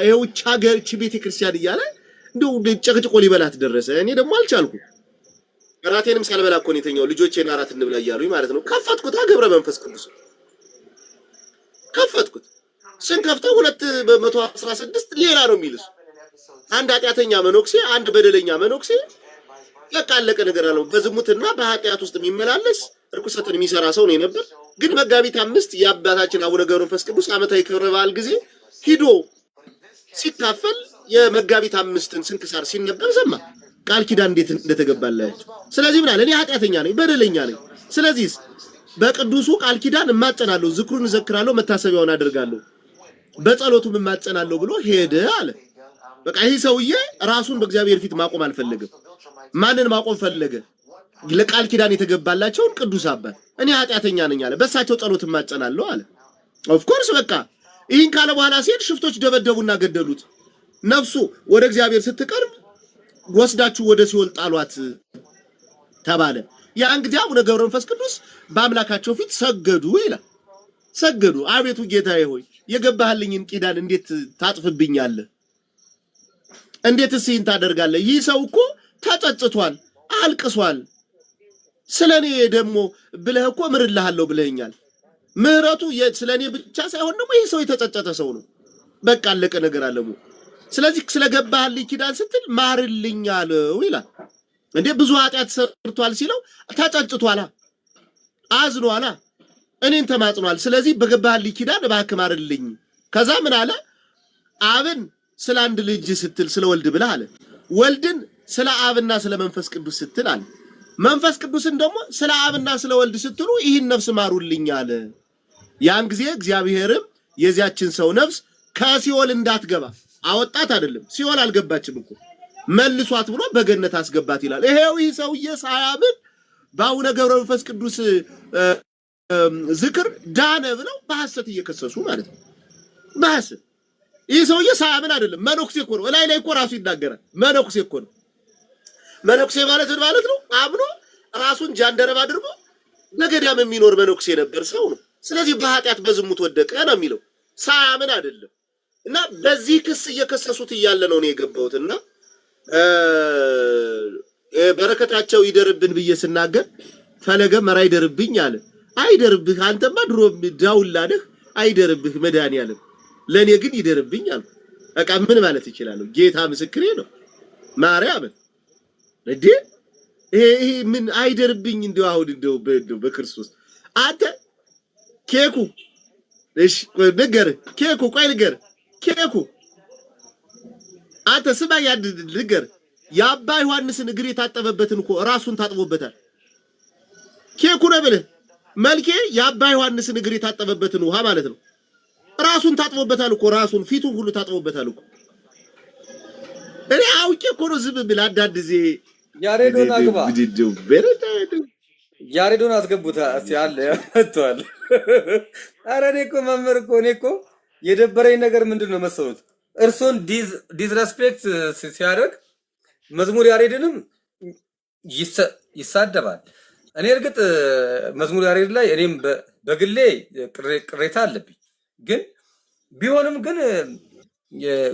የውጭ ሀገር ቤተክርስቲያን እያለ እንደው ጨቅጭቆ ሊበላት ደረሰ። እኔ ደግሞ አልቻልኩም። እራቴንም ሳልበላ እኮ ነው የተኛው። ልጆቼና እራት እንብላ እያሉኝ ማለት ነው። ከፈትኩት ገብረ መንፈስ ቅዱስ ከፈትኩት። ስንከፍተው 216 ሌላ ነው የሚልስ። አንድ ኃጢአተኛ መነኩሴ፣ አንድ በደለኛ መነኩሴ ያቃለቀ ነገር አለው። በዝሙትና በኃጢአት ውስጥ የሚመላለስ ርኩሰትን የሚሰራ ሰው ነው የነበር። ግን መጋቢት 5 የአባታችን አቡነ ገብረ መንፈስ ቅዱስ ዓመታዊ ክብረ በዓል ጊዜ ሂዶ ሲካፈል የመጋቢት 5ን ስንክሳር ሲነበብ ሰማ። ቃል ኪዳን እንዴት እንደተገባላችሁ። ስለዚህ ምን አለ? እኔ ኃጢአተኛ ነኝ፣ በደለኛ ነኝ። ስለዚህ በቅዱሱ ቃል ኪዳን እማጸናለሁ፣ ዝክሩን እዘክራለሁ፣ መታሰቢያውን አደርጋለሁ፣ በጸሎቱም እማጸናለሁ ብሎ ሄደ አለ። በቃ ይሄ ሰውዬ ራሱን በእግዚአብሔር ፊት ማቆም አልፈለገም። ማንን ማቆም ፈለገ? ለቃል ኪዳን የተገባላቸውን ቅዱስ አባት። እኔ ኃጢአተኛ ነኝ አለ፣ በእሳቸው ጸሎት እማጸናለሁ አለ። ኦፍ ኮርስ በቃ ይህን ካለ በኋላ ሲሄድ ሽፍቶች ደበደቡና ገደሉት። ነፍሱ ወደ እግዚአብሔር ስትቀርብ ወስዳችሁ ወደ ሲኦል ጣሏት ተባለ። ያን ጊዜ አቡነ ገብረ መንፈስ ቅዱስ በአምላካቸው ፊት ሰገዱ ይላል። ሰገዱ። አቤቱ ጌታዬ ሆይ የገባህልኝን ቂዳን እንዴት ታጥፍብኛለህ? እንዴትስ ይህን ታደርጋለህ? ይህ ሰው እኮ ተጸጽቷል፣ አልቅሷል። ስለኔ ደግሞ ብለህ እኮ ምርልሃለሁ ብለኛል። ምህረቱ ስለኔ ብቻ ሳይሆን ደግሞ ይህ ሰው የተጸጸተ ሰው ነው። በቃ አለቀ ነገር አለሙ። ስለዚህ ስለገባህልኝ ኪዳን ስትል ማርልኝ አለው ይላል። እንዴ ብዙ ኃጢአት ሰርቷል ሲለው ተጸጽቷል፣ አዝኗል፣ እኔን ተማጽኗል። ስለዚህ በገባህልኝ ኪዳን እባክህ ማርልኝ። ከዛ ምን አለ? አብን ስለ አንድ ልጅ ስትል ስለ ወልድ ብለህ አለ። ወልድን ስለ አብና ስለ መንፈስ ቅዱስ ስትል አለ። መንፈስ ቅዱስን ደግሞ ስለ አብና ስለ ወልድ ስትሉ ይህን ነፍስ ማሩልኝ አለ። ያን ጊዜ እግዚአብሔርም የዚያችን ሰው ነፍስ ከሲኦል እንዳትገባ አወጣት። አይደለም ሲኦል አልገባችም እኮ መልሷት ብሎ በገነት አስገባት ይላል። ይሄው ይህ ሰውዬ ሳያምን በአቡነ ገብረ መንፈስ ቅዱስ ዝክር ዳነ ብለው በሐሰት እየከሰሱ ማለት ነው። በሐሰት ይህ ሰውዬ ሳያምን አይደለም፣ መነኩሴ እኮ ነው። ላይ እኮ ራሱ ይናገራል። መነኩሴ እኮ ነው። መነኩሴ ማለት ነው አምኖ ራሱን ጃንደረባ አድርጎ በገዳም የሚኖር መነኩሴ ነበር ሰው ነው። ስለዚህ በኃጢአት በዝሙት ወደቀ ነው የሚለው፣ ሳያምን አይደለም። እና በዚህ ክስ እየከሰሱት እያለ ነው እኔ የገባሁትና በረከታቸው ይደርብን ብዬ ስናገር ፈለገ መራ ይደርብኝ አለ። አይደርብህ አንተማ ድሮ ዳውላ ነህ፣ አይደርብህ መድኃኒዓለም፣ ለኔ ግን ይደርብኝ አለ። በቃ ምን ማለት ይችላል? ጌታ ምስክሬ ነው። ማርያም እንዴ ይሄ ምን አይደርብኝ? እንደው አሁን እንደው በክርስቶስ አንተ ኬኩ እሺ ንገር፣ ኬኩ ቆይ ንገር፣ ኬኩ አንተ ስማ ያድ ንገር፣ የአባ ዮሐንስን እግር የታጠበበትን እኮ ራሱን ታጥቦበታል። ኬኩ ነው ብለህ መልኬ የአባ ዮሐንስን እግር የታጠበበትን ውሃ ማለት ነው ራሱን ታጥቦበታል እኮ፣ ራሱን ፊቱን ሁሉ ታጥቦበታል እኮ። እኔ አውቄ እኮ ነው ዝም ብለህ አንዳንድ ጊዜ ያሬዶን አግባ ያሬዶን አስገቡታ ሲያለ ያመጣዋል። ኧረ እኔ እኮ የደበረኝ ነገር ምንድነው መሰሉት? እርሶን ዲስሬስፔክት ሲያደርግ መዝሙር ያሬድንም ይሳደባል። እኔ እርግጥ መዝሙር ያሬድ ላይ እኔም በግሌ ቅሬታ አለብኝ። ግን ቢሆንም ግን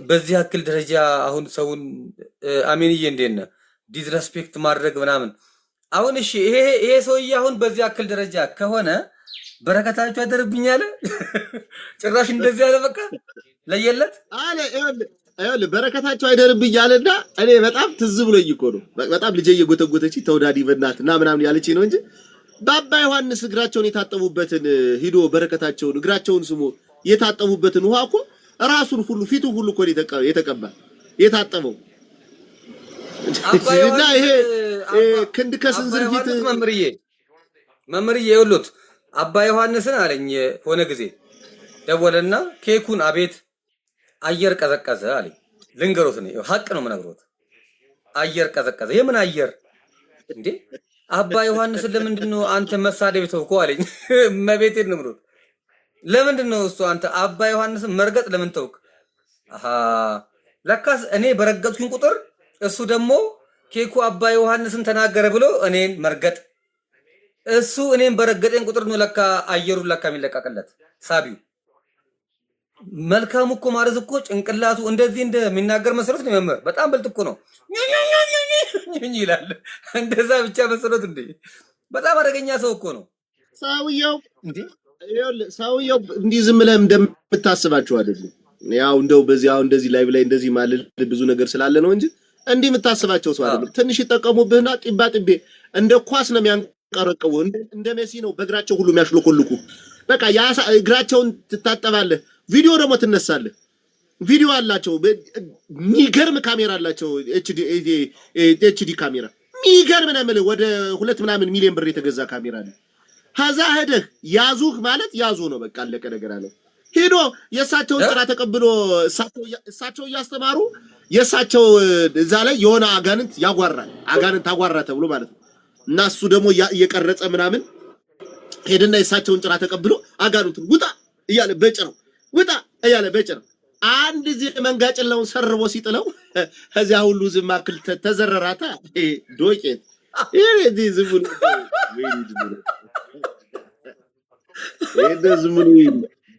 በዚህ ያክል ደረጃ አሁን ሰውን አሜንዬ እንዴት ነህ ዲስሬስፔክት ማድረግ ምናምን አሁን እሺ ይሄ ሰውዬ አሁን በዚህ ያክል ደረጃ ከሆነ በረከታቸው ያደርብኛል ጭራሽ እንደዚህ ያለ በቃ ለየለት አለ አይወል በረከታቸው አይደርብኛልና እኔ በጣም ትዝ ብሎኝ እኮ ነው። በጣም ልጄ እየጎተጎተች ተውዳዲ በእናትና ምናምን ያለችኝ ነው እንጂ በአባ ዮሐንስ እግራቸውን የታጠቡበትን ሂዶ በረከታቸውን እግራቸውን ስሞ የታጠቡበትን ውሃ እኮ ራሱን ሁሉ ፊቱን ሁሉ እኮ የተቀባ የታጠበው አባይና ይሄ ክንድ ከስንዝር ፊት መምርዬ ይወሉት አባ ዮሐንስን አለኝ ሆነ ጊዜ ደወለና ኬኩን አቤት አየር ቀዘቀዘ አለኝ። ልንገሮት ነው ሀቅ ነው የምነግሮት። አየር ቀዘቀዘ። የምን አየር እንዴ? አባ ዮሐንስን ለምንድን ነው አንተ መሳደብ ተውከው አለኝ። መቤቴን ነው ምሮት ለምንድን ነው እሱ አንተ አባ ዮሐንስን መርገጥ ለምን ተውክ? አሃ ለካስ እኔ በረገጥኩኝ ቁጥር እሱ ደግሞ ኬኩ አባ ዮሐንስን ተናገረ ብሎ እኔን መርገጥ፣ እሱ እኔን በረገጠኝ ቁጥር ነው ለካ አየሩን ለካ የሚለቀቅለት ሳቢው። መልካሙ እኮ ማለት እኮ ጭንቅላቱ እንደዚህ እንደሚናገር መሰረት ነው መምህር። በጣም ብልጥ እኮ ነው ይላል። እንደዛ ብቻ መሰረት እንዴ! በጣም አደገኛ ሰው እኮ ነው ሰውየው። እንዴ! ሰውየው እንዲህ ዝም ብለህ እንደምታስባቸው አይደለም። ያው እንደው በዚህ አሁን እንደዚህ ላይቭ ላይ እንደዚህ ማለት ብዙ ነገር ስላለ ነው እንጂ እንዲህ የምታስባቸው ሰው አይደለም። ትንሽ ይጠቀሙብህና ጢባ ጢቤ እንደ ኳስ ነው የሚያንቀረቅቡ። እንደ ሜሲ ነው በእግራቸው ሁሉ የሚያሽለኮልኩ። በቃ እግራቸውን ትታጠባለህ፣ ቪዲዮ ደግሞ ትነሳለህ። ቪዲዮ አላቸው፣ የሚገርም ካሜራ አላቸው። ኤችዲ ካሜራ የሚገርም ነው የምልህ። ወደ 2 ሚሊዮን ብር የተገዛ ካሜራ ነው። ከዛ ሄደህ ያዙህ ማለት ያዙ ነው በቃ አለቀ ነገር አለው። ሄዶ የእሳቸውን ጥራ ተቀብሎ እሳቸው እያስተማሩ የእሳቸው እዛ ላይ የሆነ አጋንንት ያጓራል። አጋንንት አጓራ ተብሎ ማለት ነው። እና እሱ ደግሞ እየቀረጸ ምናምን ሄድና የእሳቸውን ጥራ ተቀብሎ አጋንንቱን ውጣ እያለ በጭራው ውጣ እያለ በጭራው አንድ ዚህ መንጋጭላውን ሰርቦ ሲጥለው ከዚያ ሁሉ ዝም አክል ተዘረራታ ዶቄት ይሄ ዝም ብሎ ዝም ብሎ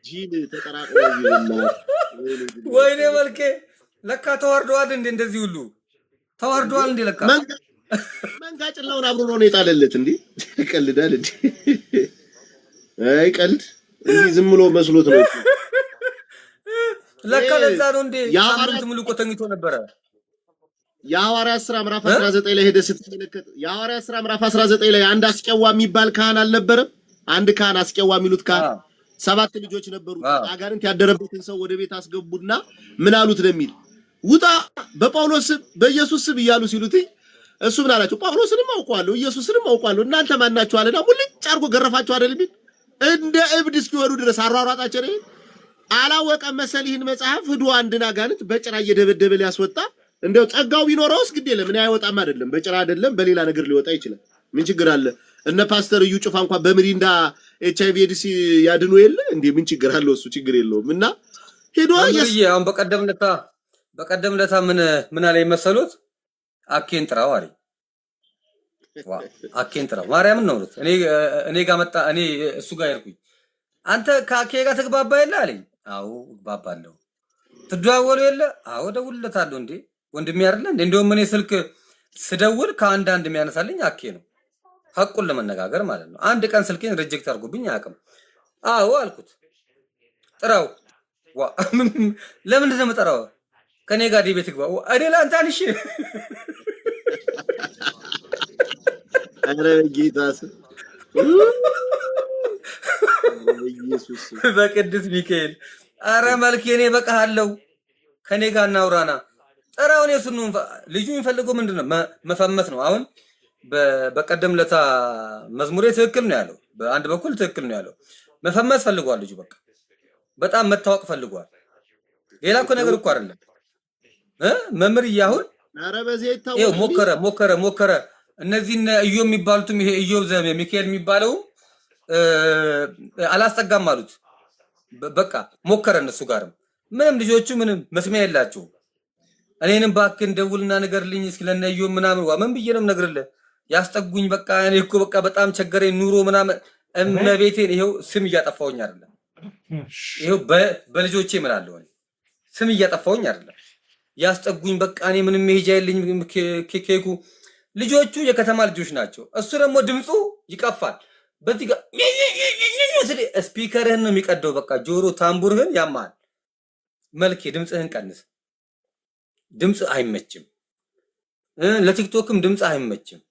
ጂን ተጠራቅሞ ይልና ወይኔ መልኬ ለካ ተዋርደዋል እንዴ! እንደዚህ ሁሉ ተዋርደዋል እንዴ! ለካ መንጋጭላውን አብሮ ነው የጣለለት እንዴ! ይቀልዳል እንዴ! አይ ቀልድ እንዲህ ዝም ብሎ መስሎት ነው። ለካ ለዛ ነው እንዴ ሳምንት ሙሉ እኮ ተኝቶ ነበረ። የሐዋርያት ሥራ ምዕራፍ 19 ላይ ሄደ ስትመለከት የሐዋርያት ሥራ ምዕራፍ 19 ላይ አንድ አስቄዋ የሚባል ካህን አልነበረም? አንድ ካህን አስቄዋ የሚሉት ካህን 7 ልጆች ነበሩት። አጋንንት ያደረበትን ሰው ወደ ቤት አስገቡና ምን አሉት ነው የሚል ውጣ በጳውሎስ ስም በኢየሱስ ስም እያሉ ሲሉት እሱ ምን አላቸው? ጳውሎስንም አውቀዋለሁ ኢየሱስንም አውቀዋለሁ እናንተ ማን ናችሁ አለና ሙልጭ አድርጎ ገረፋቸው አይደል ቢል እንደ እብድ እስኪወዱ ድረስ አሯሯጣቸው ነው። አላወቀም መሰል ይህን መጽሐፍ ሂዶ አንድን አጋንንት በጭራ እየደበደበ ሊያስወጣ እንደው ጸጋው ቢኖረውስ ግድ የለም። እኔ አይወጣም አይደለም በጭራ አይደለም በሌላ ነገር ሊወጣ ይችላል። ምን ችግር አለ? እነ ፓስተር እዩ ጩፋ እንኳን በምሪንዳ ኤችአይቪ ኤድስ ያድኑ የለ እንዴ? ምን ችግር አለው? እሱ ችግር የለውም። እና ሄዶ አሁን በቀደም ለታ ምን አለ መሰሉት? አኬን ጥራው አለኝ። አኬን ጥራው ማርያምን ነው ልት እኔ ጋር መጣ። እኔ እሱ ጋር ያልኩኝ አንተ ከአኬ ጋር ተግባባ የለ አለኝ። አዎ እግባባለሁ። ትደዋወሉ የለ? አዎ ደውልለታለሁ። እንዴ ወንድሜ አይደለ እንዴ? እንደውም እኔ ስልክ ስደውል ከአንድ የሚያነሳልኝ አኬ ነው። ሐቁን ለመነጋገር ማለት ነው። አንድ ቀን ስልኬን ሪጀክት አድርጎብኝ አያውቅም። አዎ አልኩት። ጥራው። ለምንድን ነው የምጠራው? ከኔ ጋር ዲቤት ግባ። እኔ ለአንተ አንሺ። አረ ጌታስ ኢየሱስ በቅዱስ ሚካኤል አረ መልኬ እኔ በቃሃለሁ። ከኔ ጋር እናውራና ጥራው። እኔ እሱን ልጁ የሚፈልገው ምንድነው? መፈመስ ነው። አሁን በቀደም ለታ መዝሙሬ ትክክል ነው ያለው። በአንድ በኩል ትክክል ነው ያለው። መፈመስ ፈልጓል ልጁ። በቃ በጣም መታወቅ ፈልጓል። ሌላ እኮ ነገር እኮ አይደለም። መምህር አሁን አረ በዚህ ይታወቅ ሞከረ። እነዚህ እዩ የሚባሉትም ይሄ እዩ ዘም ሚካኤል የሚባለው አላስጠጋም አሉት። በቃ ሞከረ። እነሱ ጋርም ምንም ልጆቹ ምንም መስሚያ የላቸው። እኔንም ባክን ደውልና ንገርልኝ እስኪ ለነዩ ምናምን ምን ብዬ ነው ነግርልህ? ያስጠጉኝ በቃ እኔ እኮ በቃ በጣም ቸገረኝ ኑሮ ምናምን እመቤቴን ይሄው ስም እያጠፋውኝ አይደለም። ይሄው በልጆቼ እምላለሁ ስም እያጠፋውኝ አይደለም። ያስጠጉኝ በቃ እኔ ምንም መሄጃ የለኝም። ኬኩ ልጆቹ የከተማ ልጆች ናቸው። እሱ ደግሞ ድምፁ ይቀፋል። በዚህ ጋር ስፒከርህን ነው የሚቀደው። በቃ ጆሮ ታምቡርህን ያማል። መልኬ ድምፅህን ቀንስ። ድምፅ አይመችም። ለቲክቶክም ድምፅ አይመችም።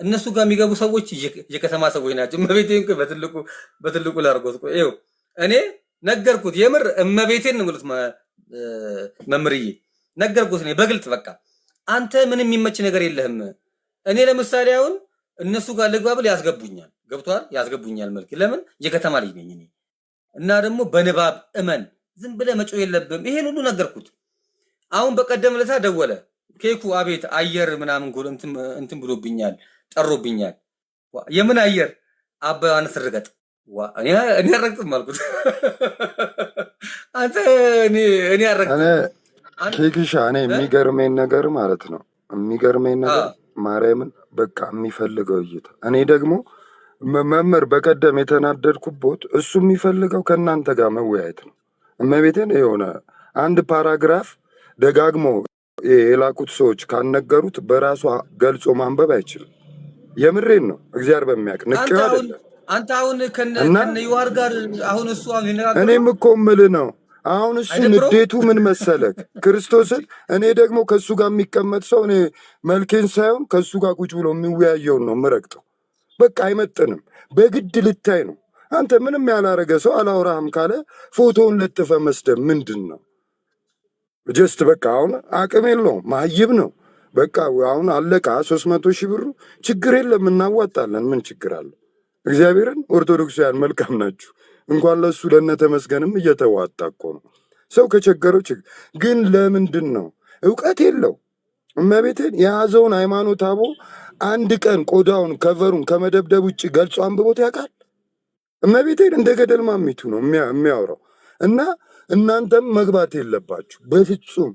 እነሱ ጋር የሚገቡ ሰዎች የከተማ ሰዎች ናቸው። እመቤቴን በትልቁ ላርጎት ይኸው እኔ ነገርኩት። የምር እመቤቴን ነው የምሉት መምርዬ ነገርኩት። እኔ በግልጽ በቃ አንተ ምንም የሚመች ነገር የለህም። እኔ ለምሳሌ አሁን እነሱ ጋር ልግባብል ያስገቡኛል። ገብቷል? ያስገቡኛል። መልክ ለምን የከተማ ልጅ ነኝ እኔ እና ደግሞ በንባብ እመን ዝም ብለህ መጮህ የለብህም። ይሄን ሁሉ ነገርኩት። አሁን በቀደም ለታ ደወለ። ኬኩ አቤት አየር ምናምን ጎል እንትን ብሎብኛል፣ ጠሮብኛል። የምን አየር አባ ዮሐንስ ርገጥ እኔ አረግጥም አልኩት። አንተ እኔ አረግጥም ኬክሻ እኔ የሚገርመኝ ነገር ማለት ነው የሚገርመኝ ነገር ማርያምን በቃ የሚፈልገው እይታ እኔ ደግሞ መምህር በቀደም የተናደድኩበት እሱ የሚፈልገው ከእናንተ ጋር መወያየት ነው። እመቤቴን የሆነ አንድ ፓራግራፍ ደጋግሞ የላኩት ሰዎች ካነገሩት በራሷ ገልጾ ማንበብ አይችልም። የምሬን ነው። እግዚአብሔር በሚያውቅ ንቄው አይደለም። አንተ አሁን ከነ ይዋር ጋር አሁን እሱ እኔም እኮ የምልህ ነው። አሁን እሱ ንዴቱ ምን መሰለክ ክርስቶስን፣ እኔ ደግሞ ከእሱ ጋር የሚቀመጥ ሰው እኔ መልኬን ሳይሆን ከእሱ ጋር ቁጭ ብሎ የሚወያየውን ነው የምረግጠው። በቃ አይመጥንም። በግድ ልታይ ነው። አንተ ምንም ያላረገ ሰው አላውራህም ካለ ፎቶውን ለጥፈ መስደብ ምንድን ነው? ጀስት በቃ አሁን አቅም የለውም፣ ማህይብ ነው። በቃ አሁን አለቃ 300,000 ብሩ ችግር የለም እናዋጣለን። ምን ችግር አለ? እግዚአብሔርን ኦርቶዶክሳውያን መልካም ናችሁ። እንኳን ለሱ ለነ ተመስገንም እየተዋጣ እኮ ነው። ሰው ከቸገረው ግን ለምንድን ነው እውቀት የለው? እመቤቴን የያዘውን ሃይማኖት አቦ አንድ ቀን ቆዳውን ከቨሩን ከመደብደብ ውጭ ገልጾ አንብቦት ያውቃል? እመቤቴን እንደ ገደል ማሚቱ ነው የሚያወራው። እና እናንተም መግባት የለባችሁ በፍጹም።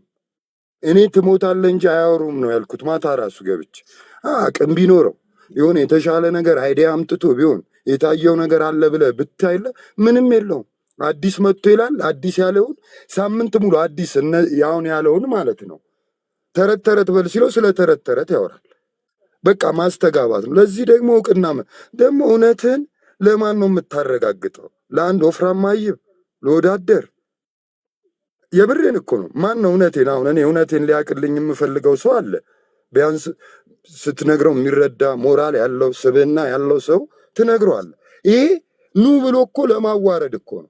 እኔ ትሞታለህ እንጂ አያወሩም ነው ያልኩት። ማታ ራሱ ገብቼ አቅም ቢኖረው የሆነ የተሻለ ነገር አይዲያ አምጥቶ ቢሆን የታየው ነገር አለ ብለህ ብታይለ ምንም የለውም። አዲስ መጥቶ ይላል። አዲስ ያለውን ሳምንት ሙሉ አዲስ ያውን ያለውን ማለት ነው። ተረት ተረት በል ሲለው ስለ ተረት ተረት ያወራል። በቃ ማስተጋባት ነው። ለዚህ ደግሞ እውቅና ደግሞ እውነትን ለማን ነው የምታረጋግጠው? ለአንድ ወፍራም ማይብ ለወዳደር? የብሬን እኮ ነው። ማን ነው እውነቴን? አሁን እኔ እውነቴን ሊያቅልኝ የምፈልገው ሰው አለ? ቢያንስ ስትነግረው የሚረዳ ሞራል ያለው ስብዕና ያለው ሰው ትነግረዋል። ይሄ ኑ ብሎ እኮ ለማዋረድ እኮ ነው፣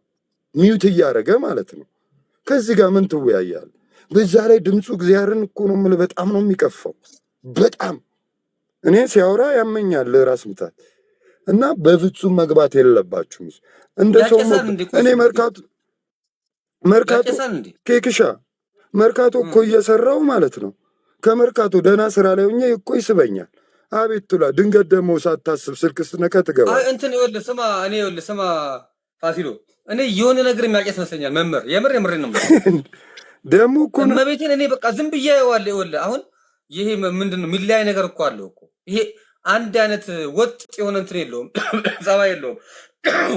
ሚዩት እያደረገ ማለት ነው። ከዚህ ጋር ምን ትወያያል? በዛ ላይ ድምፁ እግዚአብሔርን እኮ ነው የምልህ፣ በጣም ነው የሚቀፋው። በጣም እኔ ሲያወራ ያመኛል ራስ ምታት። እና በፍጹም መግባት የለባችሁም እንደ ሰው። እኔ መርካቶ ኬክሻ መርካቶ እኮ እየሰራው ማለት ነው። ከመርካቶ ደህና ስራ ላይ ሆኜ እኮ ይስበኛል። አቤት ቱላ ድንገት ደግሞ ሳታስብ ስልክ ስትነካ ትገባ እንትን ይኸውልህ ስማ፣ እኔ ይኸውልህ ስማ ፋሲሎ፣ እኔ የሆነ ነገር የሚያውቅ ይመስለኛል። መምህር የምሬን ነው ደግሞ እኮ እመቤቴን እኔ በቃ ዝም ብዬ ዋለ ይኸውልህ አሁን ይሄ ምንድነው የሚለያይ ነገር እኮ አለው እኮ። ይሄ አንድ አይነት ወጥ የሆነ እንትን የለውም፣ ጸባይ የለውም።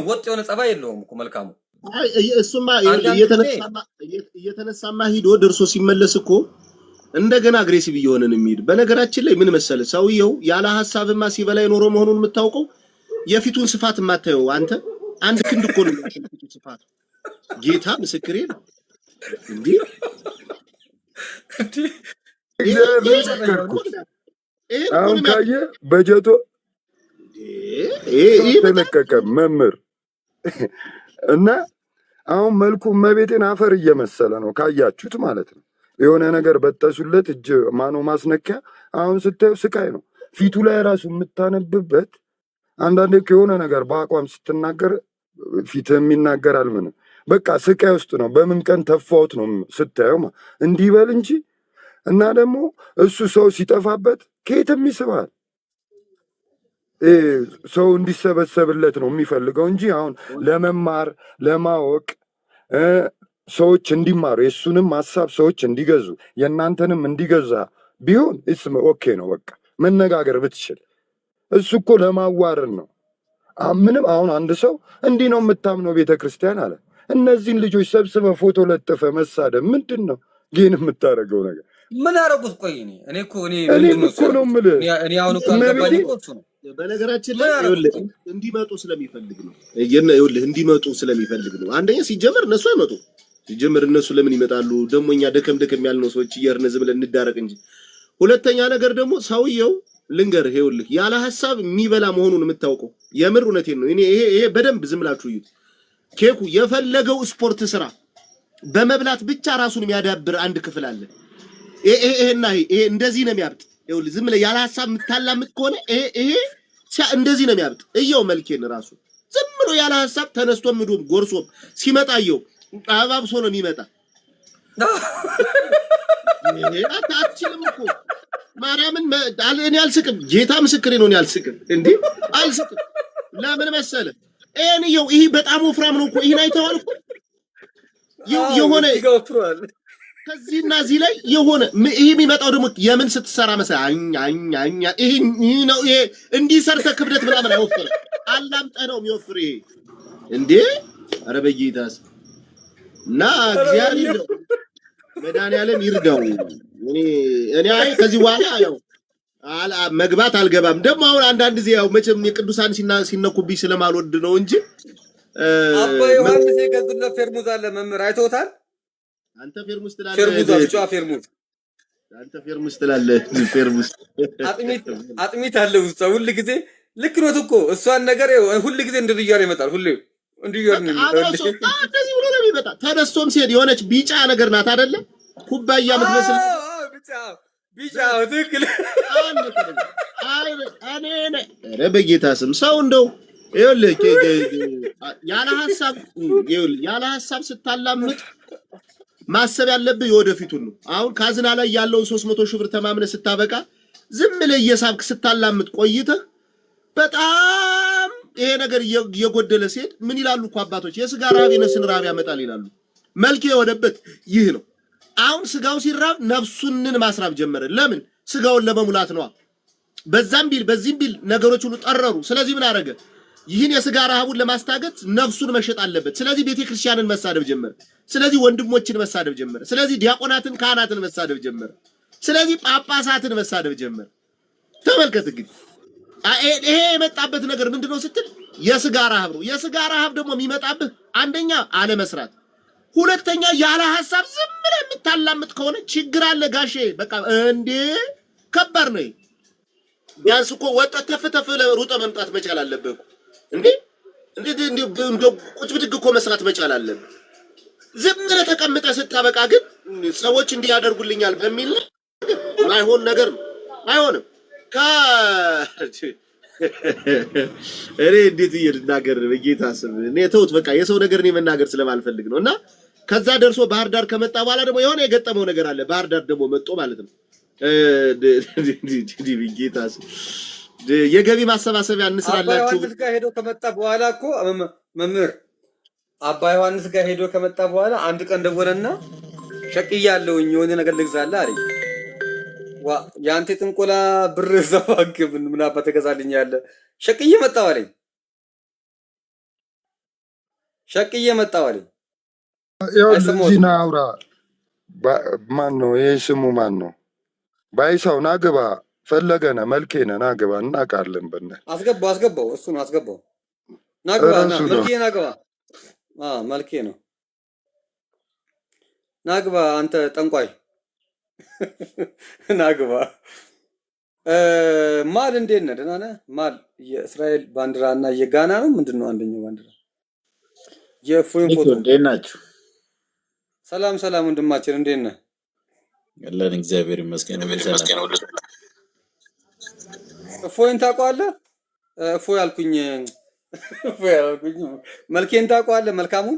ወጥ የሆነ ጸባይ የለውም እኮ መልካሙ። እሱማ እየተነሳማ ሂዶ ደርሶ ሲመለስ እኮ እንደገና አግሬሲቭ እየሆነን የሚሄድ። በነገራችን ላይ ምን መሰለህ ሰውየው ያለ ሐሳብማ ሲበላይ ኖሮ መሆኑን የምታውቀው የፊቱን ስፋት የማታየው አንተ አንድ ክንድ እኮ ነው የፊቱን ስፋት። ጌታ ምስክሬ ነው። እንዴ አሁን ካየ በጀቶ ተለቀቀ መምህር እና አሁን መልኩ እመቤቴን አፈር እየመሰለ ነው ካያችሁት ማለት ነው። የሆነ ነገር በጠሱለት እጅ ማኖ ማስነኪያ። አሁን ስታዩ ስቃይ ነው ፊቱ ላይ ራሱ የምታነብበት። አንዳንዴ የሆነ ነገር በአቋም ስትናገር ፊት የሚናገራል። ምንም በቃ ስቃይ ውስጥ ነው። በምን ቀን ተፋውት ነው ስታየው እንዲህ በል እንጂ። እና ደግሞ እሱ ሰው ሲጠፋበት ከየትም ይስባል። ሰው እንዲሰበሰብለት ነው የሚፈልገው እንጂ አሁን ለመማር ለማወቅ ሰዎች እንዲማሩ የእሱንም ሀሳብ ሰዎች እንዲገዙ የእናንተንም እንዲገዛ ቢሆን እስም ኦኬ ነው። በቃ መነጋገር ብትችል። እሱ እኮ ለማዋረድ ነው። ምንም አሁን አንድ ሰው እንዲህ ነው የምታምነው ቤተ ክርስቲያን አለ። እነዚህን ልጆች ሰብስበ ፎቶ ለጥፈ መሳደብ ምንድን ነው ግን የምታደርገው ነገር? ምን አደረጉት? ቆይ እኔ እኮ ነው የምልህ። እኔ አሁን እኮ አልገባኝ እኮ ነው። በነገራችን ላይ ይኸውልህ እንዲመጡ ስለሚፈልግ ነው። ይኸውልህ እንዲመጡ ስለሚፈልግ ነው። አንደኛ ሲጀመር እነሱ አይመጡ። ሲጀመር እነሱ ለምን ይመጣሉ? ደግሞ እኛ ደከም ያልነው ሰዎች እየርነ ዝም ብለን እንዳረቅ እንጂ። ሁለተኛ ነገር ደግሞ ሰውየው ልንገርህ፣ ይኸውልህ ያለ ሐሳብ የሚበላ መሆኑን የምታውቀው የምር እውነቴን ነው። ይሄ በደንብ ዝም ብላችሁ እዩት። ኬኩ የፈለገው ስፖርት ስራ በመብላት ብቻ ራሱን የሚያዳብር አንድ ክፍል አለ። ይሄና ይሄ እንደዚህ ነው የሚያብጥ። ይኸውልህ ዝም ብለህ ያለ ሐሳብ የምታላምጥ ከሆነ ይሄ እንደዚህ ነው የሚያብጥ። እየው መልኬን ራሱ ዝም ብሎ ያለ ሐሳብ ተነስቶ ምዶም ጎርሶም ሲመጣ እየው አባብሶ ነው የሚመጣ። አትችልም እኮ ማርያምን እኔ አልስቅም። ጌታ ምስክሬ ነው። እኔ አልስቅም እንዴ አልስቅም። ለምን መሰለ ይሄው ይሄ በጣም ወፍራም ነው እኮ። ይሄን አይተዋል እኮ የሆነ ከዚህና እዚህ ላይ የሆነ ይሄ የሚመጣው ደግሞ የምን ስትሰራ መሰለ አኛ ይሄ ነው። ይሄ እንዲህ ሰርተ ክብደት ምናምን አይወፍርም። አላምጠህ ነው የሚወፍር ይሄ እንዴ። ኧረ በጌታስ እና እግዚአብሔር ይርዳው፣ መድኃኒዓለም ይርዳው። እኔ አይ ከዚህ በኋላ ያው መግባት አልገባም። ደግሞ አሁን አንዳንድ ጊዜ ያው መቼም የቅዱሳን ሲነኩብኝ ስለማልወድ ነው እንጂ አባ ዮሐንስ የገዙለት ፌርሙዝ አለ መምህር አይተውታል። አንተ ፌርሙዝ ትላለህ። ፌርሙዝ ብቻ ፌርሙዝ አንተ ፌርሙዝ ትላለህ። ፌርሙዝ አጥሚት አለ ውስጥ ሁሉ ጊዜ ልክ ነው እኮ እሷን ነገር ሁሉ ጊዜ እንደዚህ ይመጣል። ሁሉ እንደዚህ ብሎ ነው የሚመጣ። ተነስቶም ሲሄድ የሆነች ቢጫ ነገር ናት አይደለ? ኩባያ የምትመስል ቢጫ ትክክል። ኧረ በጌታ ስም ሰው እንደው ይኸውልህ ያለ ሀሳብ ስታላምጥ ማሰብ ያለብህ የወደፊቱን ነው። አሁን ካዝና ላይ ያለውን 300 ሺህ ብር ተማምነህ ስታበቃ ዝም ብለህ እየሳብክ ስታላምጥ ቆይተህ በጣም ይሄ ነገር እየጎደለ ሲሄድ ምን ይላሉ እኮ አባቶች? የስጋ ረሃብ የነፍስን ረሃብ ያመጣል ይላሉ። መልክ የሆነበት ይህ ነው። አሁን ስጋው ሲራብ ነፍሱንን ማስራብ ጀመረ። ለምን? ስጋውን ለመሙላት ነዋ። በዛም ቢል በዚህም ቢል ነገሮች ሁሉ ጠረሩ። ስለዚህ ምን አደረገ? ይህን የስጋ ረሃቡን ለማስታገት ነፍሱን መሸጥ አለበት። ስለዚህ ቤተክርስቲያንን መሳደብ ጀመረ። ስለዚህ ወንድሞችን መሳደብ ጀመረ። ስለዚህ ዲያቆናትን፣ ካህናትን መሳደብ ጀመረ። ስለዚህ ጳጳሳትን መሳደብ ጀመረ። ተመልከት እንግዲህ ይሄ የመጣበት ነገር ምንድነው ስትል የስጋ ረሃብ ነው። የስጋ ረሃብ ደግሞ የሚመጣብህ አንደኛ አለመስራት፣ ሁለተኛ ያለ ሐሳብ ዝም ብለህ የምታላምጥ ከሆነ ችግር አለ ጋሼ። በቃ እንዴ ከባድ ነው። ቢያንስ እኮ ወጣት ተፍተፍ ሩጠህ መምጣት መቻል አለብህ እንዴ። እንዴ ቁጭ ብድግ እኮ መስራት መቻል አለብህ። ዝም ብለህ ተቀምጠህ ስታበቃ ግን ሰዎች እንዲህ ያደርጉልኛል በሚል ማይሆን ነገር ነው። አይሆንም። እኔ እንዴት ልናገር በጌታ ስም እኔ ተውት በቃ የሰው ነገር እኔ መናገር ስለማልፈልግ ነው። እና ከዛ ደርሶ ባህር ዳር ከመጣ በኋላ ደግሞ የሆነ የገጠመው ነገር አለ። ባህር ዳር ደግሞ መጥቶ ማለት ነው በጌታ ስም የገቢ ማሰባሰቢያ እንስራላችሁ። አባ ዮሐንስ ጋር ሄዶ ከመጣ በኋላ እኮ መምህር አባ ዮሐንስ ጋር ሄዶ ከመጣ በኋላ አንድ ቀን ደወለና ሸቅያለሁኝ የሆነ ነገር ልግዛልህ አለኝ። የአንተ ጥንቆላ ብር ዘባክ ምን አባ ተገዛልኝ ያለ ሸቅዬ መጣው አለኝ። ሸቅዬ መጣው አለኝ። ያው እዚህ ና አውራ። ማን ነው ይሄ? ስሙ ማን ነው? ባይሳው ናግባ ፈለገነ መልኬነ ናግባ እናውቃለን። አስገባው እሱ ነው አስገባው። ናግባ መልኬ ናግባ መልኬ ነው ናግባ አንተ ጠንቋይ ናግባ። ማል እንዴት ነህ? ደህና ነህ? ማል የእስራኤል ባንዲራ እና የጋና ነው ምንድን ነው አንደኛው ባንዲራ? የፎይን ፎቶ እንዴት ናችሁ? ሰላም ወንድማችን እንዴት ነህ? ያለን እግዚአብሔር ይመስገን። ፎይን ታውቀዋለህ? ፎይ አልኩኝ መልኬን ታውቀዋለህ? መልካሙን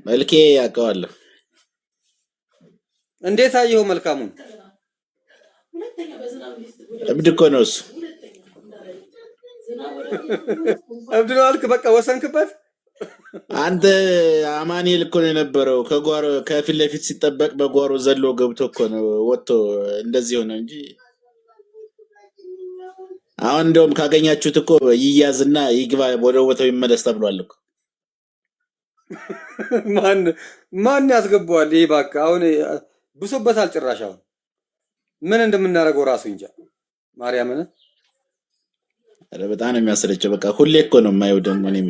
መልኬ ያውቀዋለሁ። እንዴት አየኸው መልካሙን? እብድ እኮ ነው እሱ። እብድ ነው አልክ? በቃ ወሰንክበት። አንተ አማኑኤል እኮ ነው የነበረው። ከጓሮ ከፊት ለፊት ሲጠበቅ በጓሮ ዘሎ ገብቶ እኮ ነው ወጥቶ እንደዚህ ሆነ እንጂ አሁን እንደውም ካገኛችሁት እኮ ይያዝና ይግባ ወደ ቦታው ይመለስ ተብሏል እኮ። ማን ያስገባዋል? ይሄ እባክህ አሁን ብሶበታል ጭራሽ። አሁን ምን እንደምናደርገው ራሱ እንጃ። ማርያምን አረ በጣም ነው የሚያስረጨው። በቃ ሁሌ እኮ ነው የማየው። ደግሞ እኔም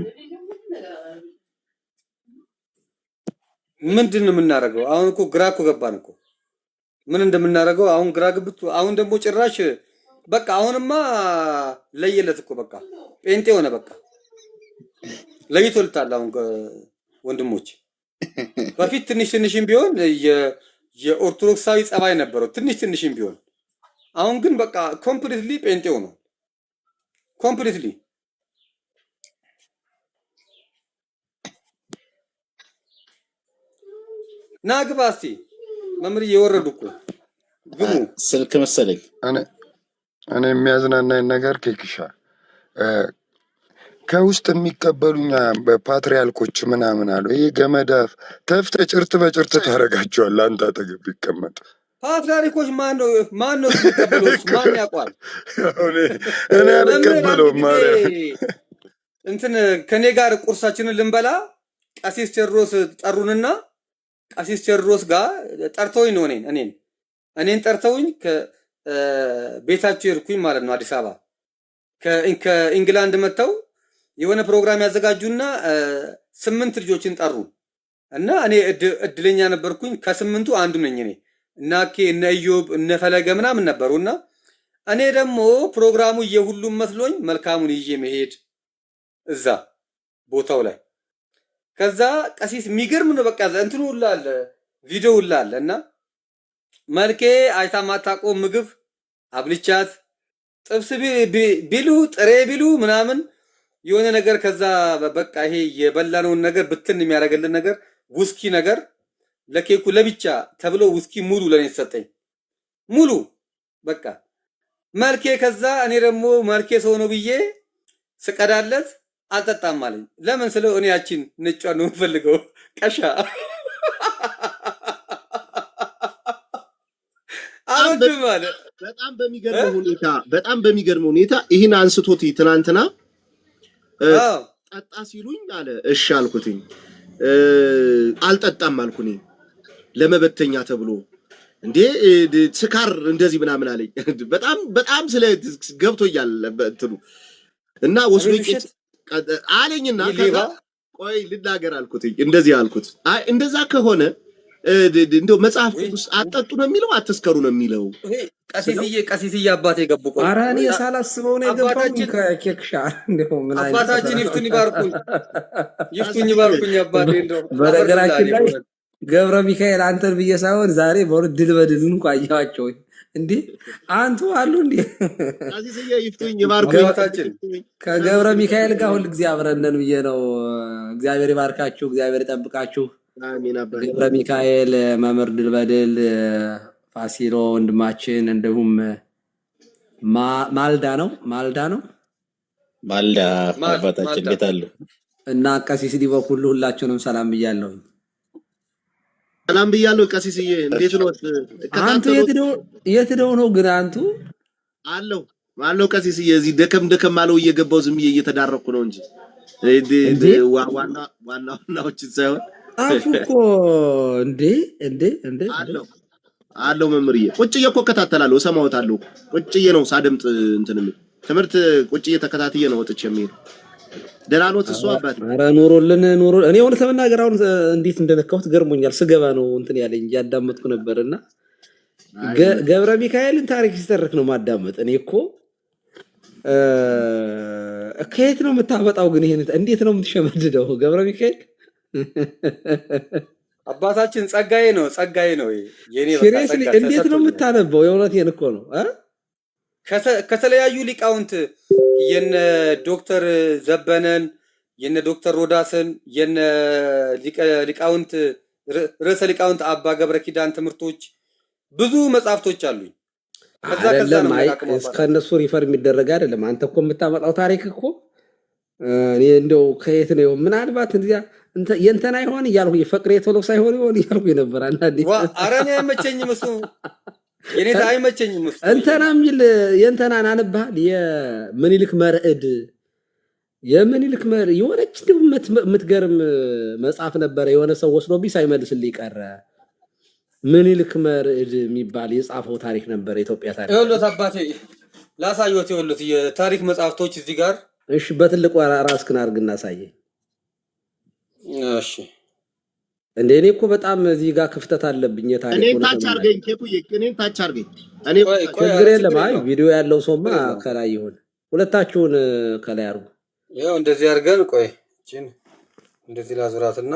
ምንድን ነው የምናደርገው? አሁን እኮ ግራ እኮ ገባን እኮ ምን እንደምናደርገው አሁን ግራ ግብቱ። አሁን ደግሞ ጭራሽ በቃ አሁንማ ለየለት እኮ በቃ ጴንጤ ሆነ። በቃ ለይቶልታል አሁን ወንድሞች። በፊት ትንሽም ቢሆን የኦርቶዶክሳዊ ጸባይ ነበረው ትንሽም ቢሆን። አሁን ግን በቃ ኮምፕሊትሊ ጴንጤ ሆኗል። ኮምፕሊትሊ ና ግባ እስቲ መምህር እየወረዱ እኮ ግቡ። ስልክ መሰለኝ። እኔ የሚያዝናናኝ ነገር ኬክሻ ከውስጥ የሚቀበሉኛ በፓትሪያርኮች ምናምን አሉ። ይሄ ገመዳፍ ተፍተ ጭርት በጭርት ታደርጋቸዋል። አንተ አጠገብ ቢቀመጥ ፓትሪያርኮች ማን ነው የሚቀበለው? ማን ያውቋል? እኔ አልቀበለውም። ማርያም እንትን ከኔ ጋር ቁርሳችንን ልንበላ ቀሲስ ቴዎድሮስ ጠሩንና ቀሲስ ቴዎድሮስ ጋር ጠርተውኝ ነው እኔን ጠርተውኝ ከቤታቸው ሄድኩኝ ማለት ነው። አዲስ አበባ ከኢንግላንድ መጥተው የሆነ ፕሮግራም ያዘጋጁና 8 ልጆችን ጠሩ እና እኔ እድለኛ ነበርኩኝ። ከ8ቱ አንዱ ነኝ እኔ እና እነ ኢዮብ እነ ፈለገ ምናምን ነበሩና እኔ ደግሞ ፕሮግራሙ የሁሉም መስሎኝ መልካሙን ይዤ መሄድ እዛ ቦታው ላይ ከዛ ቀሲስ የሚገርም ነው። በቃ እንትኑ ሁላ አለ ቪዲዮ ሁላ አለ እና መልኬ አይታ ማታውቀው ምግብ አብልቻት ጥብስ ቢሉ ጥሬ ቢሉ ምናምን የሆነ ነገር ከዛ በቃ ይሄ የበላነውን ነገር ብትን የሚያደርግልን ነገር ውስኪ ነገር ለኬኩ ለብቻ ተብሎ ውስኪ ሙሉ ለኔ ተሰጠኝ። ሙሉ በቃ መልኬ ከዛ እኔ ደግሞ መልኬ ሰው ነው ብዬ ስቀዳለት አልጠጣም አለኝ። ለምን ስለው እኔ ያቺን ነጯን ነው የምፈልገው ቀሻ አልወድም አለ። በጣም በሚገርም ሁኔታ ይህን አንስቶት ትናንትና ጠጣ ሲሉኝ አለ እሺ አልኩትኝ። አልጠጣም አልኩኝ ለመበተኛ ተብሎ እንዴ ስካር እንደዚህ ምናምን አለኝ። በጣም ስለ ገብቶኛል እንትኑ እና ወስዶኝ አለኝና ከዛ ቆይ ልናገር አልኩትኝ። እንደዚህ አልኩት አይ እንደዛ ከሆነ እንደው መጽሐፍ ቅዱስ አጠጡ ነው የሚለው አትስከሩ ነው የሚለው? ቀሲስዬ አባቴ ገቡ። ቆይ ኧረ እኔ ሳላስበው ነው የገባው። ከኬክሻ እንደው ምን አይነት አባታችን ይፍቱን ይባርኩኝ አባቴ። እንደው በነገራችን ላይ ገብረ ሚካኤል አንተን ብዬ ሳይሆን ዛሬ በእውነት ድል በድል እንኳን አየኋቸው። እንዴ አንቱ አሉ እንዴ ቀሲስዬ ይፍቱኝ ይባርኩኝ አባታችን። ከገብረ ሚካኤል ጋር ሁል ጊዜ አብረነን ብዬ ነው። እግዚአብሔር ይባርካችሁ፣ እግዚአብሔር ይጠብቃችሁ። አሜን። አባ ገብረ ሚካኤል መምህር ድል በድል ፋሲሎ ወንድማችን እንዲሁም ማልዳ አባታችን ቤት አሉ እና ቀሲስ ዲበኩሉ ሁላችሁንም ሰላም ብያለሁ። ሰላም ብያለሁ። ቀሲስዬ እንዴት ነው? አንቱ የት ነው ግን አንቱ አለው ቀሲስዬ እዚህ ደከም አለው እየገባው ዝም እየተዳረኩ ነው እንጂ ዋናዎችን ሳይሆን አፉ እኮ እንዴ አለው መምህርዬ ቁጭዬ እኮ እከታተላለሁ፣ እሰማዎታለሁ። ቁጭዬ ነው ሳደምጥ እንትን ትምህርት ቁጭዬ ተከታትዬ ነው ወጥቼ የሚሄድ። ደህና ኖት እሱ አባት? ኧረ ኑሮልን እኔ እውነት ለመናገር አሁን እንዴት እንደነካሁት ገርሞኛል። ስገባ ነው እንትን ያለኝ እንጂ ያዳመጥኩ ነበርና ገብረ ሚካኤልን ታሪክ ሲተርክ ነው ማዳመጥ። እኔ እኮ ከየት ነው የምታመጣው ግን ይሄን እንዴት ነው የምትሸመድደው ገብረ ሚካኤል? አባታችን ጸጋዬ ነው የኔ ሲሪየስሊ እንዴት ነው የምታነበው? የእውነቴን እኮ ነው። ከተለያዩ ሊቃውንት የነ ዶክተር ዘበነን የነ ዶክተር ሮዳስን የነ ሊቃውንት ርዕሰ ሊቃውንት አባ ገብረ ኪዳን ትምህርቶች ብዙ መጽሐፍቶች አሉኝ። ከዛ ነው ከነሱ ሪፈር የሚደረግ አይደለም። አንተ እኮ የምታመጣው ታሪክ እኮ እኔ እንደው ከየት ነው ምናልባት እንዲያ የእንተና ይሆን እያልኩ ፍቅሬ ቶሎ ሳይሆን ይሆን እያልኩ ነበር። አንዳንዴ ኧረ እኔ አይመቸኝም እሱ የኔታ አይመቸኝም እሱ እንተና የሚል የእንተናን አንባል የምኒልክ መርዕድ የሆነች የምትገርም መጽሐፍ ነበረ። የሆነ ሰው ወስዶብኝ ሳይመልስልኝ ቀረ። ምኒልክ መርዕድ የሚባል የጻፈው ታሪክ ነበር። የኢትዮጵያ ታሪክ ይኸውልህ አባቴ ላሳየዎት። ይኸውልህ የታሪክ መጽሐፍቶች እዚህ ጋር። እሺ በትልቁ ራስክን አድርግና አሳየኝ። እሺ እንደ እኔ እኮ በጣም እዚህ ጋር ክፍተት አለብኝ። የታሪክ እኔን ታች አድርገኝ ኬኩዬ፣ እኔን ታች አድርገኝ። እኔ ችግር የለም። አይ ቪዲዮ ያለው ሰውማ ከላይ ይሁን። ሁለታችሁን ከላይ አድርጉ። ያው እንደዚህ አድርገን ቆይ እቺን እንደዚህ ላዙራትና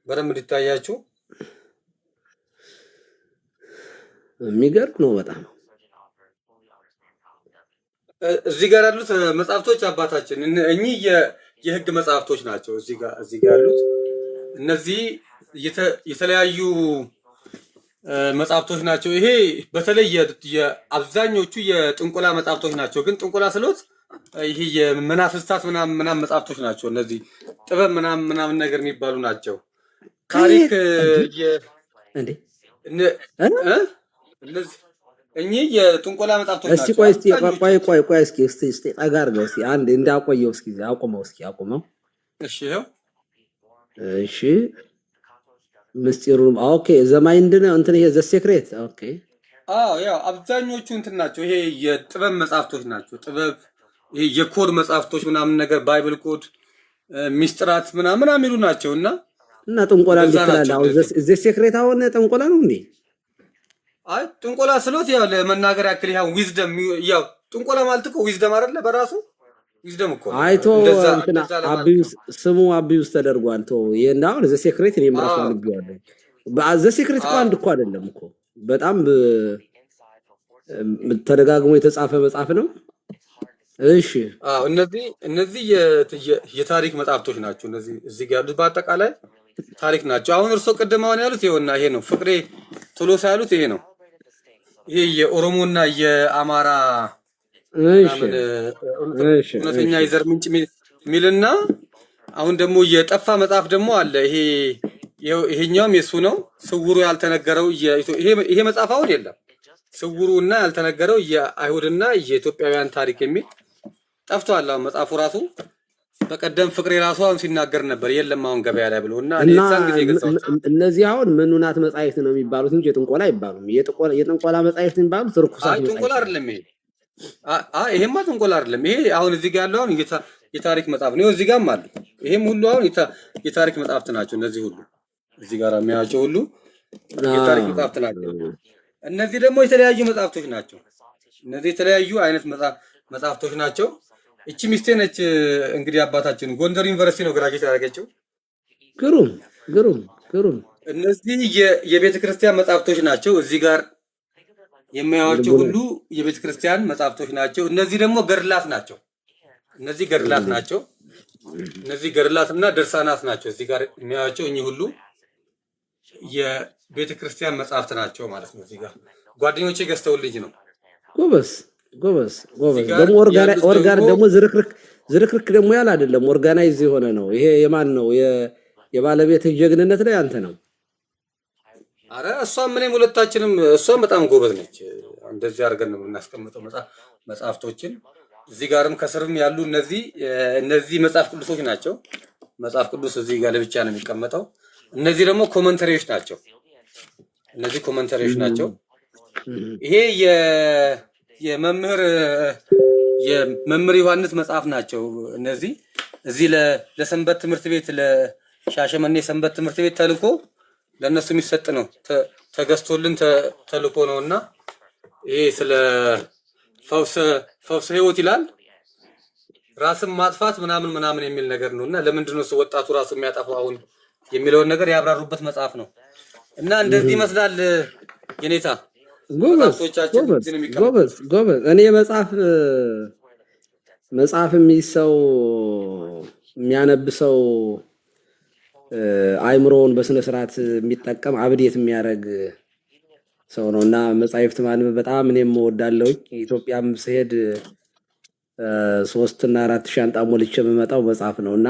በደንብ እንዲታያችሁ። የሚገርም ነው በጣም። እዚህ ጋር ያሉት መጽሐፍቶች አባታችን እኚህ የህግ መጽሐፍቶች ናቸው። እዚህ ጋር ያሉት እነዚህ የተለያዩ መጽሐፍቶች ናቸው። ይሄ በተለይ የአብዛኞቹ የጥንቆላ መጽሐፍቶች ናቸው። ግን ጥንቆላ ስሎት ይሄ የመናፍስታት ምናምን መጽሐፍቶች ናቸው። እነዚህ ጥበብ ምናምን ነገር የሚባሉ ናቸው። ታሪክ እነዚህ እኚህ የጥንቆላ መጽሐፍቶች ናቸው። ቆይ እስኪ ጠጋ አድርገው እስኪ አንድ እንዳቆየው እስኪ አቁመው። እሺ ይኸው እሺ ምስጢሩን ኦኬ ዘማይንድ ነው እንትን ይሄ ዘ ሴክሬት ኦኬ ያው አብዛኞቹ እንትን ናቸው። ይሄ የጥበብ መጽሐፍቶች ናቸው። ጥበብ ይሄ የኮድ መጽሐፍቶች ምናምን ነገር ባይብል ኮድ ሚስጥራት ምናምን የሚሉ ናቸው እና ጥንቆላ እንደዛ እንዲትላል ናቸው አሁን እነዚህ። ዘ ሴክሬት አሁን ጥንቆላ ነው እንዴ? አይ ጥንቆላ ስሎት ያው ለመናገር ያክል ያው ዊዝደም ያው ጥንቆላ ማለት እኮ ዊዝደም አይደለ? በራሱ ዊዝደም እኮ ነው። አይቶ እንደዛ እንትና እንደዛ ለማለት አቢዩስ ነው። ስሙ አቢዩስ ተደርጓል። ቶ ይሄንዳው ዘ ሴክሬት እኔ ምራሱ አዎ አንብቤዋለሁ። ዘ ሴክሬት እኮ አዎ አንድ እኮ አይደለም እኮ በጣም ተደጋግሞ የተጻፈ መጽሐፍ ነው። እሺ አዎ እነዚህ የታሪክ መጽሐፍቶች ናቸው። እነዚህ እዚህ ጋር ያሉት በአጠቃላይ ታሪክ ናቸው። አሁን እርሶ ቅድም አሁን ያሉት ይሄውና ይሄ ነው። ፍቅሬ ቶሎሳ ያሉት ይሄ ነው። ይሄ የኦሮሞና የአማራ እሺ ምናምን እሺ እውነተኛ እሺ የዘር ምንጭ ሚልና አሁን ደግሞ የጠፋ መጽሐፍ ደግሞ አለ። ይሄኛውም የሱ ነው። ስውሩ ያልተነገረው ይሄ መጽሐፍ አሁን የለም። ስውሩ እና ያልተነገረው የአይሁድና የኢትዮጵያውያን ታሪክ የሚል ጠፍቷል። አሁን መጽሐፉ ራሱ በቀደም ፍቅሬ ራሱ አሁን ሲናገር ነበር የለም አሁን ገበያ ላይ ብሎና እኔ እና እዛን ጊዜ ገዛሁት። እነዚህ አሁን ምኑናት መጻሕፍት ነው የሚባሉት እንጂ የጥንቆላ አይባሉም። የጥንቆላ መጻሕፍት የሚባሉት ርኩሳት አይ ጥንቆላ መጻሕፍት አይደለም ይሄ። ይሄማ ጥንቆላ አይደለም። ይሄ አሁን እዚህ ጋር ያለው አሁን የታሪክ መጽሐፍ ነው። እዚህ ጋርም አሉ። ይሄም ሁሉ አሁን የታሪክ መጽሐፍት ናቸው። እነዚህ ሁሉ እዚህ ጋር የሚያቸው ሁሉ የታሪክ መጽሐፍት ናቸው። እነዚህ ደግሞ የተለያዩ መጽሐፍቶች ናቸው። እነዚህ የተለያዩ አይነት መጽሐፍቶች ናቸው። እቺ ሚስቴ ነች እንግዲህ አባታችን ጎንደር ዩኒቨርሲቲ ነው ግራጁዌት ያደረገችው። ግሩም ግሩም ግሩም። እነዚህ የቤተ ክርስቲያን መጽሐፍቶች ናቸው። እዚህ ጋር የሚያዩዋቸው ሁሉ የቤተ ክርስቲያን መጽሐፍቶች ናቸው። እነዚህ ደግሞ ገድላት ናቸው። እነዚህ ገድላት ናቸው። እነዚህ ገድላትና ድርሳናት ናቸው። እዚህ ጋር የሚያዩዋቸው እኚህ ሁሉ የቤተ ክርስቲያን መጽሐፍት ናቸው ማለት ነው። እዚህ ጋር ጓደኞቼ ገዝተውልኝ ነው። ጎበዝ ጎበዝ ጎበዝ። እዚህ ጋር ደግሞ ያሉት ኦርጋን ደግሞ ደግሞ ዝርክርክ ደግሞ ያለ አይደለም፣ ኦርጋናይዝ የሆነ ነው። ይሄ የማን ነው? የባለቤትህ ጀግንነት ላይ አንተ ነው። አረ እሷም እኔም ሁለታችንም እሷም በጣም ጎበዝ ነች። እንደዚህ አድርገን ነው የምናስቀምጠው መጽሐፍቶችን። እዚህ ጋርም ከስርም ያሉ እነዚህ መጽሐፍ ቅዱሶች ናቸው። መጽሐፍ ቅዱስ እዚህ ጋር ለብቻ ነው የሚቀመጠው። እነዚህ ደግሞ ኮመንተሪዎች ናቸው። እነዚህ ኮመንተሪዎች ናቸው። ይሄ የመምህር ዮሐንስ መጽሐፍ ናቸው። እነዚህ እዚህ ለሰንበት ትምህርት ቤት ለሻሸመኔ ሰንበት ትምህርት ቤት ተልኮ ለነሱ የሚሰጥ ነው። ተገዝቶልን ተልኮ ነውና ይሄ ስለ ፈውሰ ሕይወት ይላል። ራስን ማጥፋት ምናምን የሚል ነገር ነውና ለምንድን ነው ወጣቱ ራሱ የሚያጠፋው አሁን የሚለውን ነገር ያብራሩበት መጽሐፍ ነው። እና እንደዚህ ይመስላል የኔታ መጽሐፍቶቻችን እዚህ ነው የሚቀመጡት። ጎበዝ ጎበዝ። እኔ መጽሐፍ የሚይዝ ሰው የሚያነብ ሰው አይምሮውን በስነ ስርዓት የሚጠቀም አብዴት የሚያደርግ ሰው ነው እና መጽሐፍት ማንበብ በጣም እኔም እወዳለሁኝ። ኢትዮጵያም ስሄድ 3 እና 4 ሻንጣ ሞልቼ የምመጣው መጽሐፍ ነው እና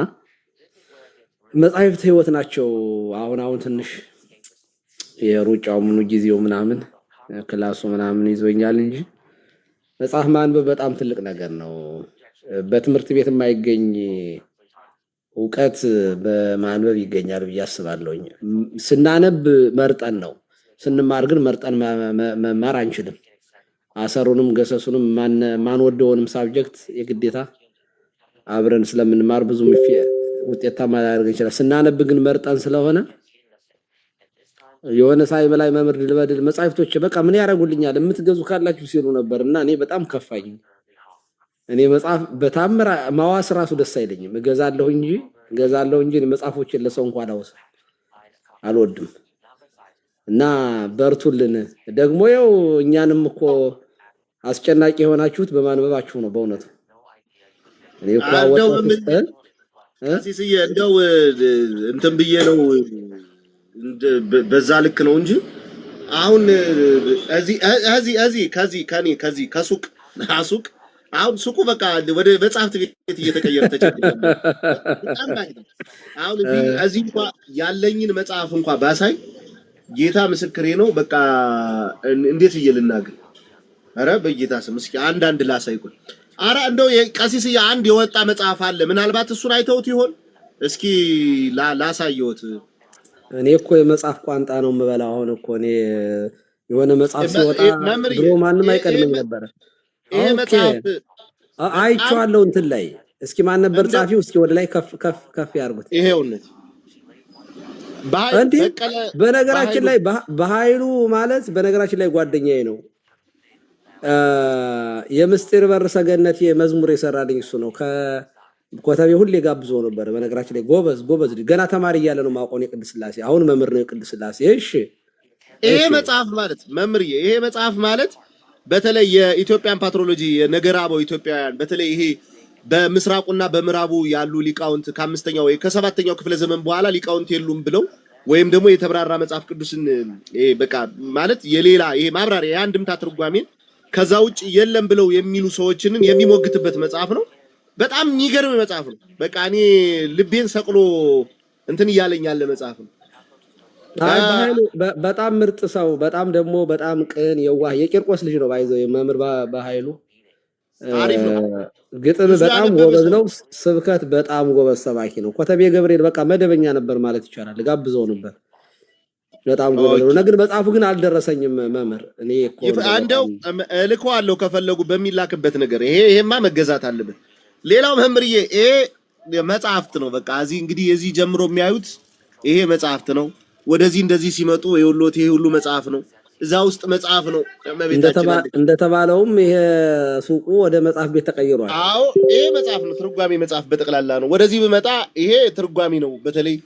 መጽሐፍት ህይወት ናቸው። አሁን ትንሽ የሩጫው ምኑ ጊዜው ምናምን ክላሱ ምናምን ይዞኛል እንጂ መጽሐፍ ማንበብ በጣም ትልቅ ነገር ነው። በትምህርት ቤት የማይገኝ እውቀት በማንበብ ይገኛል ብዬ አስባለሁኝ። ስናነብ መርጠን ነው፣ ስንማር ግን መርጠን መማር አንችልም። አሰሩንም ገሰሱንም ማንወደውንም ሳብጀክት የግዴታ አብረን ስለምንማር ብዙ ውጤታማ ላደርግ ይችላል። ስናነብ ግን መርጠን ስለሆነ የሆነ ሳይበላይ መምህር ልበድል መጽሐፍቶች በቃ ምን ያደርጉልኛል የምትገዙ ካላችሁ ሲሉ ነበር እና እኔ በጣም ከፋኝ። እኔ መጽሐፍ በታምራ ማዋስ ራሱ ደስ አይለኝም። እገዛለሁ እንጂ መጽሐፎችን ለሰው እንኳን አልወድም። እና በርቱልን። ደግሞ ያው እኛንም እኮ አስጨናቂ የሆናችሁት በማንበባችሁ ነው በእውነቱ። እኔ እኮ ሲስዬ እንደው እንትን ብዬ ነው በዛ ልክ ነው እንጂ አሁን ከዚህ ከሱቅ አሁን ሱቁ በቃ ወደ መጽሐፍት ቤት እየተቀየረ ተጨቀለ። አሁን እዚህ እንኳን ያለኝን መጽሐፍ እንኳን ባሳይ ጌታ ምስክሬ ነው። በቃ እንዴት ብዬ ልናገር? ኧረ በጌታ ስም እስኪ አንድ ላሳይ። ቆይ ኧረ እንደው ቀሲስ አንድ የወጣ መጽሐፍ አለ። ምናልባት እሱን አይተውት ይሆን? እስኪ ላሳየዎት። እኔ እኮ የመጽሐፍ ቋንጣ ነው የምበላው። አሁን እኮ እኔ የሆነ መጽሐፍ ሲወጣ መምህርዬ ድሮ ማንም አይቀድምም ነበረ። ይሄ ኦኬ መጽሐፍ በጣም አይቼዋለሁ እንትን ላይ። እስኪ ማን ነበር እንደው ጻፊው? እስኪ ወደ ላይ ከፍ ከፍ ከፍ ያርጉት። ይሄውነት እንዴ በቀለ በነገራችን በኃይሉ ላይ በኃይሉ ማለት በነገራችን ላይ ጓደኛዬ ነው። የምስጢር በር ሰገነት መዝሙር የሰራልኝ እሱ ነው። ከኮተቤ ሁሌ ጋብዞ ነበር። በነገራችን ላይ ጎበዝ ገና ተማሪ እያለ ነው ማቆን የቅድስት ሥላሴ። አሁን መምህር ነው የቅድስት ሥላሴ። እሺ ይሄ መጽሐፍ ማለት መምህርዬ፣ ይሄ መጽሐፍ ማለት በተለይ የኢትዮጵያን ፓትሮሎጂ የነገረ አበው ኢትዮጵያውያን በተለይ ይሄ በምስራቁና በምዕራቡ ያሉ ሊቃውንት ከአምስተኛው ወይ ከሰባተኛው ክፍለ ዘመን በኋላ ሊቃውንት የሉም ብለው ወይም ደግሞ የተብራራ መጽሐፍ ቅዱስን በቃ ማለት የሌላ ይሄ ማብራሪያ የአንድምታ ትርጓሜን ከዛ ውጭ የለም ብለው የሚሉ ሰዎችን የሚሞግትበት መጽሐፍ ነው። በጣም የሚገርም መጽሐፍ ነው። በቃ እኔ ልቤን ሰቅሎ እንትን እያለኝ ያለ መጽሐፍ ነው። በኃይሉ በጣም ምርጥ ሰው፣ በጣም ደግሞ በጣም ቅን የዋህ የቂርቆስ ልጅ ነው። ባይዘው መምህር በኃይሉ አሪፍ ነው። ግጥም ብዙ በጣም ያነበበ ጎበዝ ሰው ነው። ስብከት በጣም ጎበዝ ሰባኪ ነው። ኮተቤ ገብርኤል በቃ መደበኛ ነበር ማለት ይቻላል። ጋብዘው ነበር። በጣም ጎበዝ ነው። ነገር መጽሐፉ ግን አልደረሰኝም መምህር። እኔ እኮ እንደው እልከዋለሁ ከፈለጉ በሚላክበት ነገር ይሄማ መገዛት አለበት። ሌላው መምህርዬ ይሄ መጽሐፍት ነው። በቃ እዚህ እንግዲህ የዚህ ጀምሮ የሚያዩት ይሄ መጽሐፍት ነው። ወደዚህ እንደዚህ ሲመጡ የሁሉት ይሄ ሁሉ መጽሐፍ ነው። እዛ ውስጥ መጽሐፍ ነው። እንደተባለውም ይሄ ሱቁ ወደ መጽሐፍ ቤት ተቀይሯል። አዎ ይሄ መጽሐፍ ነው። ትርጓሜ መጽሐፍ በጠቅላላ ነው። ወደዚህ ብመጣ ይሄ ትርጓሜ ነው። በተለይ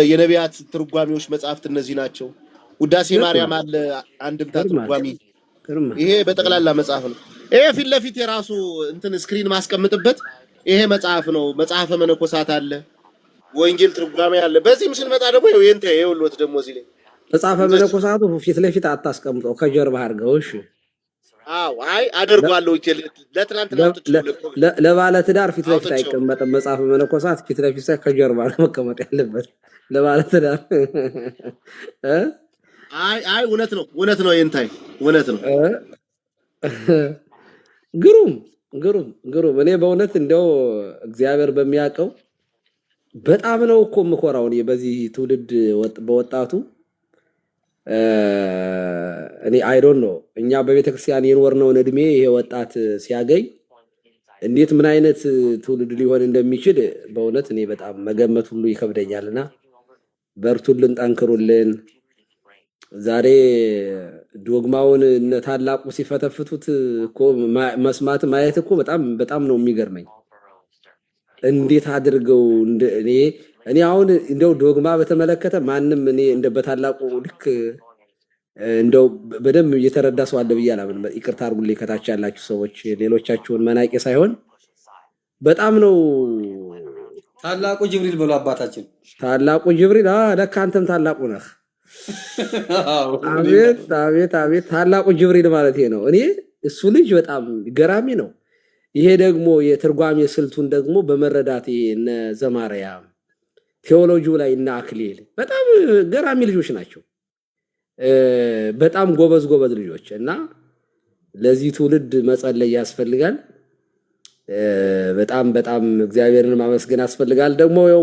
የነቢያት ትርጓሜዎች መጽሐፍት እነዚህ ናቸው። ውዳሴ ማርያም አለ፣ አንድምታ ትርጓሜ። ይሄ በጠቅላላ መጽሐፍ ነው። ይሄ ፊት ለፊት የራሱ እንትን ስክሪን ማስቀምጥበት ይሄ መጽሐፍ ነው። መጽሐፈ መነኮሳት አለ፣ ወንጌል ትርጓሜ አለ። በዚህም ስንመጣ ደግሞ ይሄ ሁሉት ደግሞ እዚህ ላይ መጽሐፈ መነኮሳቱ ፊት ለፊት አታስቀምጠው፣ ከጀርባ አድርገው። እሺ አዎ፣ አይ አደርጋለሁ። ለትናንትና ለባለ ትዳር ፊት ለፊት አይቀመጥም። መጽሐፈ መነኮሳት ፊት ለፊት ሳይ ከጀርባ ነው መቀመጥ ያለበት ለባለ ትዳር። አይ እውነት ነው። ይንታይ እውነት ነው። ግሩም። እኔ በእውነት እንደው እግዚአብሔር በሚያውቀው በጣም ነው እኮ የምኮራው እኔ በዚህ ትውልድ በወጣቱ። እኔ አይዶን ነው እኛ በቤተክርስቲያን የኖርነውን እድሜ ይሄ ወጣት ሲያገኝ እንዴት ምን አይነት ትውልድ ሊሆን እንደሚችል በእውነት እኔ በጣም መገመት ሁሉ ይከብደኛልና በርቱልን፣ ጠንክሩልን። ዛሬ ዶግማውን እነ ታላቁ ሲፈተፍቱት እኮ መስማት ማየት እኮ በጣም ነው የሚገርመኝ። እንዴት አድርገው እኔ አሁን እንደው ዶግማ በተመለከተ ማንም እኔ እንደ በታላቁ ልክ እንደው በደንብ እየተረዳ ሰው አለ ብዬ አላምንም። ይቅርታ አድርጉልኝ ከታች ያላችሁ ሰዎች፣ ሌሎቻችሁን መናቄ ሳይሆን በጣም ነው። ታላቁ ጅብሪል ብሎ አባታችን ታላቁ ጅብሪል ለካ አንተም ታላቁ ነህ። አቤት ታላቁ ጅብሪል ማለት ነው። እኔ እሱ ልጅ በጣም ገራሚ ነው። ይሄ ደግሞ የትርጓሜ ስልቱን ደግሞ በመረዳት እነ ዘማርያም ቴዎሎጂው ላይ እና አክሊል በጣም ገራሚ ልጆች ናቸው። በጣም ጎበዝ ልጆች እና ለዚህ ትውልድ መጸለይ ያስፈልጋል። በጣም እግዚአብሔርን ማመስገን ያስፈልጋል። ደግሞ ያው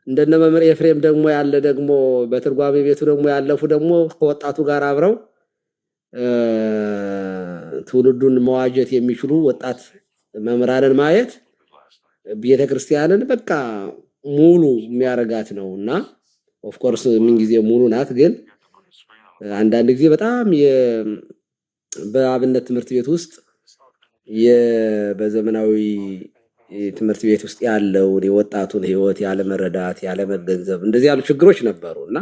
እንደነ መምህር ኤፍሬም ደግሞ ያለ ደግሞ በትርጓሜ ቤቱ ደግሞ ያለፉ ደግሞ ከወጣቱ ጋር አብረው ትውልዱን መዋጀት የሚችሉ ወጣት መምህራንን ማየት ቤተክርስቲያንን በቃ ሙሉ የሚያረጋት ነው እና ኦፍኮርስ ምን ጊዜ ሙሉ ናት። ግን አንዳንድ ጊዜ በጣም በአብነት ትምህርት ቤት ውስጥ በዘመናዊ ትምህርት ቤት ውስጥ ያለው የወጣቱን ሕይወት ያለመረዳት ያለመገንዘብ እንደዚህ ያሉ ችግሮች ነበሩ እና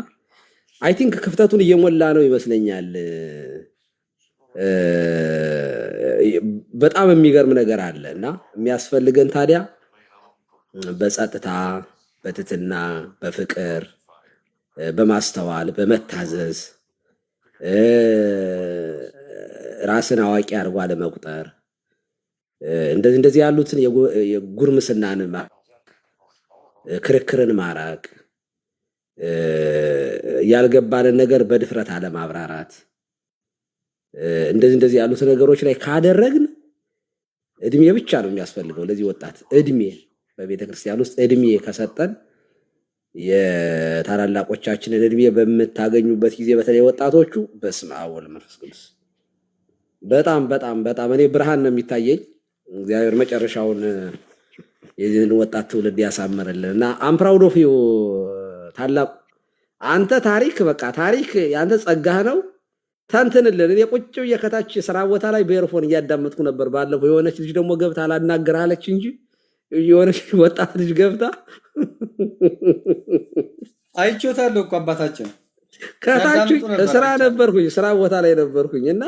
አይ ቲንክ ክፍተቱን እየሞላ ነው ይመስለኛል። በጣም የሚገርም ነገር አለ እና የሚያስፈልገን ታዲያ በጸጥታ፣ በትትና፣ በፍቅር፣ በማስተዋል፣ በመታዘዝ ራስን አዋቂ አድርጎ አለመቁጠር እንደዚህ ያሉትን የጉርምስናን ክርክርን ማራቅ፣ ያልገባንን ነገር በድፍረት አለማብራራት እንደዚህ ያሉት ነገሮች ላይ ካደረግን እድሜ ብቻ ነው የሚያስፈልገው ለዚህ ወጣት። እድሜ በቤተክርስቲያን ውስጥ እድሜ ከሰጠን የታላላቆቻችንን እድሜ በምታገኙበት ጊዜ በተለይ ወጣቶቹ በስመ አብ ወወልድ ወመንፈስ ቅዱስ በጣም በጣም በጣም እኔ ብርሃን ነው የሚታየኝ። እግዚአብሔር መጨረሻውን የዚህን ወጣት ትውልድ ያሳምርልን እና አም ፕራውድ ኦፍ ዩ ታላቁ አንተ ታሪክ በቃ ታሪክ ያንተ ጸጋህ ነው። ተንትንልን። እኔ ቁጭ ብዬ ከታች ስራ ቦታ ላይ በኤርፎን እያዳመጥኩ ነበር። ባለፈው የሆነች ልጅ ደግሞ ገብታ አላናግርህ አለች እንጂ የሆነች ወጣት ልጅ ገብታ አይቼዋለሁ እኮ አባታችን ከታች ስራ ነበርኩኝ፣ ስራ ቦታ ላይ ነበርኩኝ እና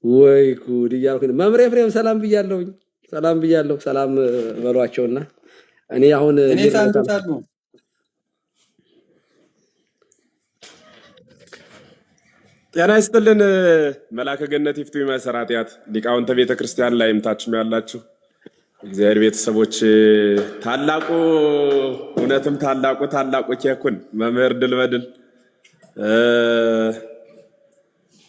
ወይ ጉድ እያልኩኝ መምህር ኤፍሬም ሰላም ብያለሁኝ። ሰላም ብያለሁ። ሰላም በሏቸውና እኔ አሁን እኔ ታንታሉ ጤና ይስጥልን። መላከ ገነት ይፍቱ መሰራቲያት ሊቃውንተ ቤተ ክርስቲያን ላይ ምታችም ያላችሁ እግዚአብሔር ቤተሰቦች ታላቁ እውነትም ታላቁ ኬኩን መምህር ድል በድል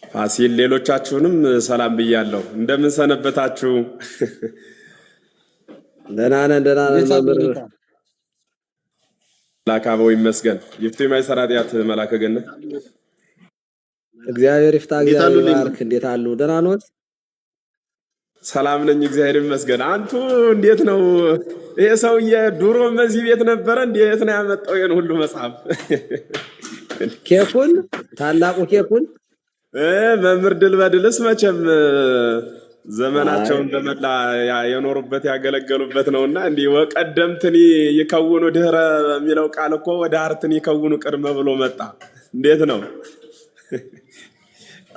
ፋሲል ሌሎቻችሁንም ሰላም ብያለሁ። እንደምን ሰነበታችሁ? ደህና ነን መምህር ላካበው ይመስገን። ይፍቱ መሰራቲያት መላከ ገነት እግዚአብሔር ይፍታ። እግዚአብሔር ይባርክ። እንዴት አሉ? ደህና ኖት? ሰላም ነኝ እግዚአብሔር ይመስገን። አንቱ እንዴት ነው? ይሄ ሰውዬ ድሮ በዚህ ቤት ነበረ? እንዴት ነው ያመጣው ይሄን ሁሉ መጽሐፍ? ኬኩን ታላቁ ኬኩን መምህር ድል በድልስ መቼም ዘመናቸውን በመላ የኖሩበት ያገለገሉበት ነውና እንዲህ ወቀደምትኒ ይከውኑ ድህረ የሚለው ቃል እኮ ወደ አርትን ይከውኑ ቅድመ ብሎ መጣ። እንዴት ነው?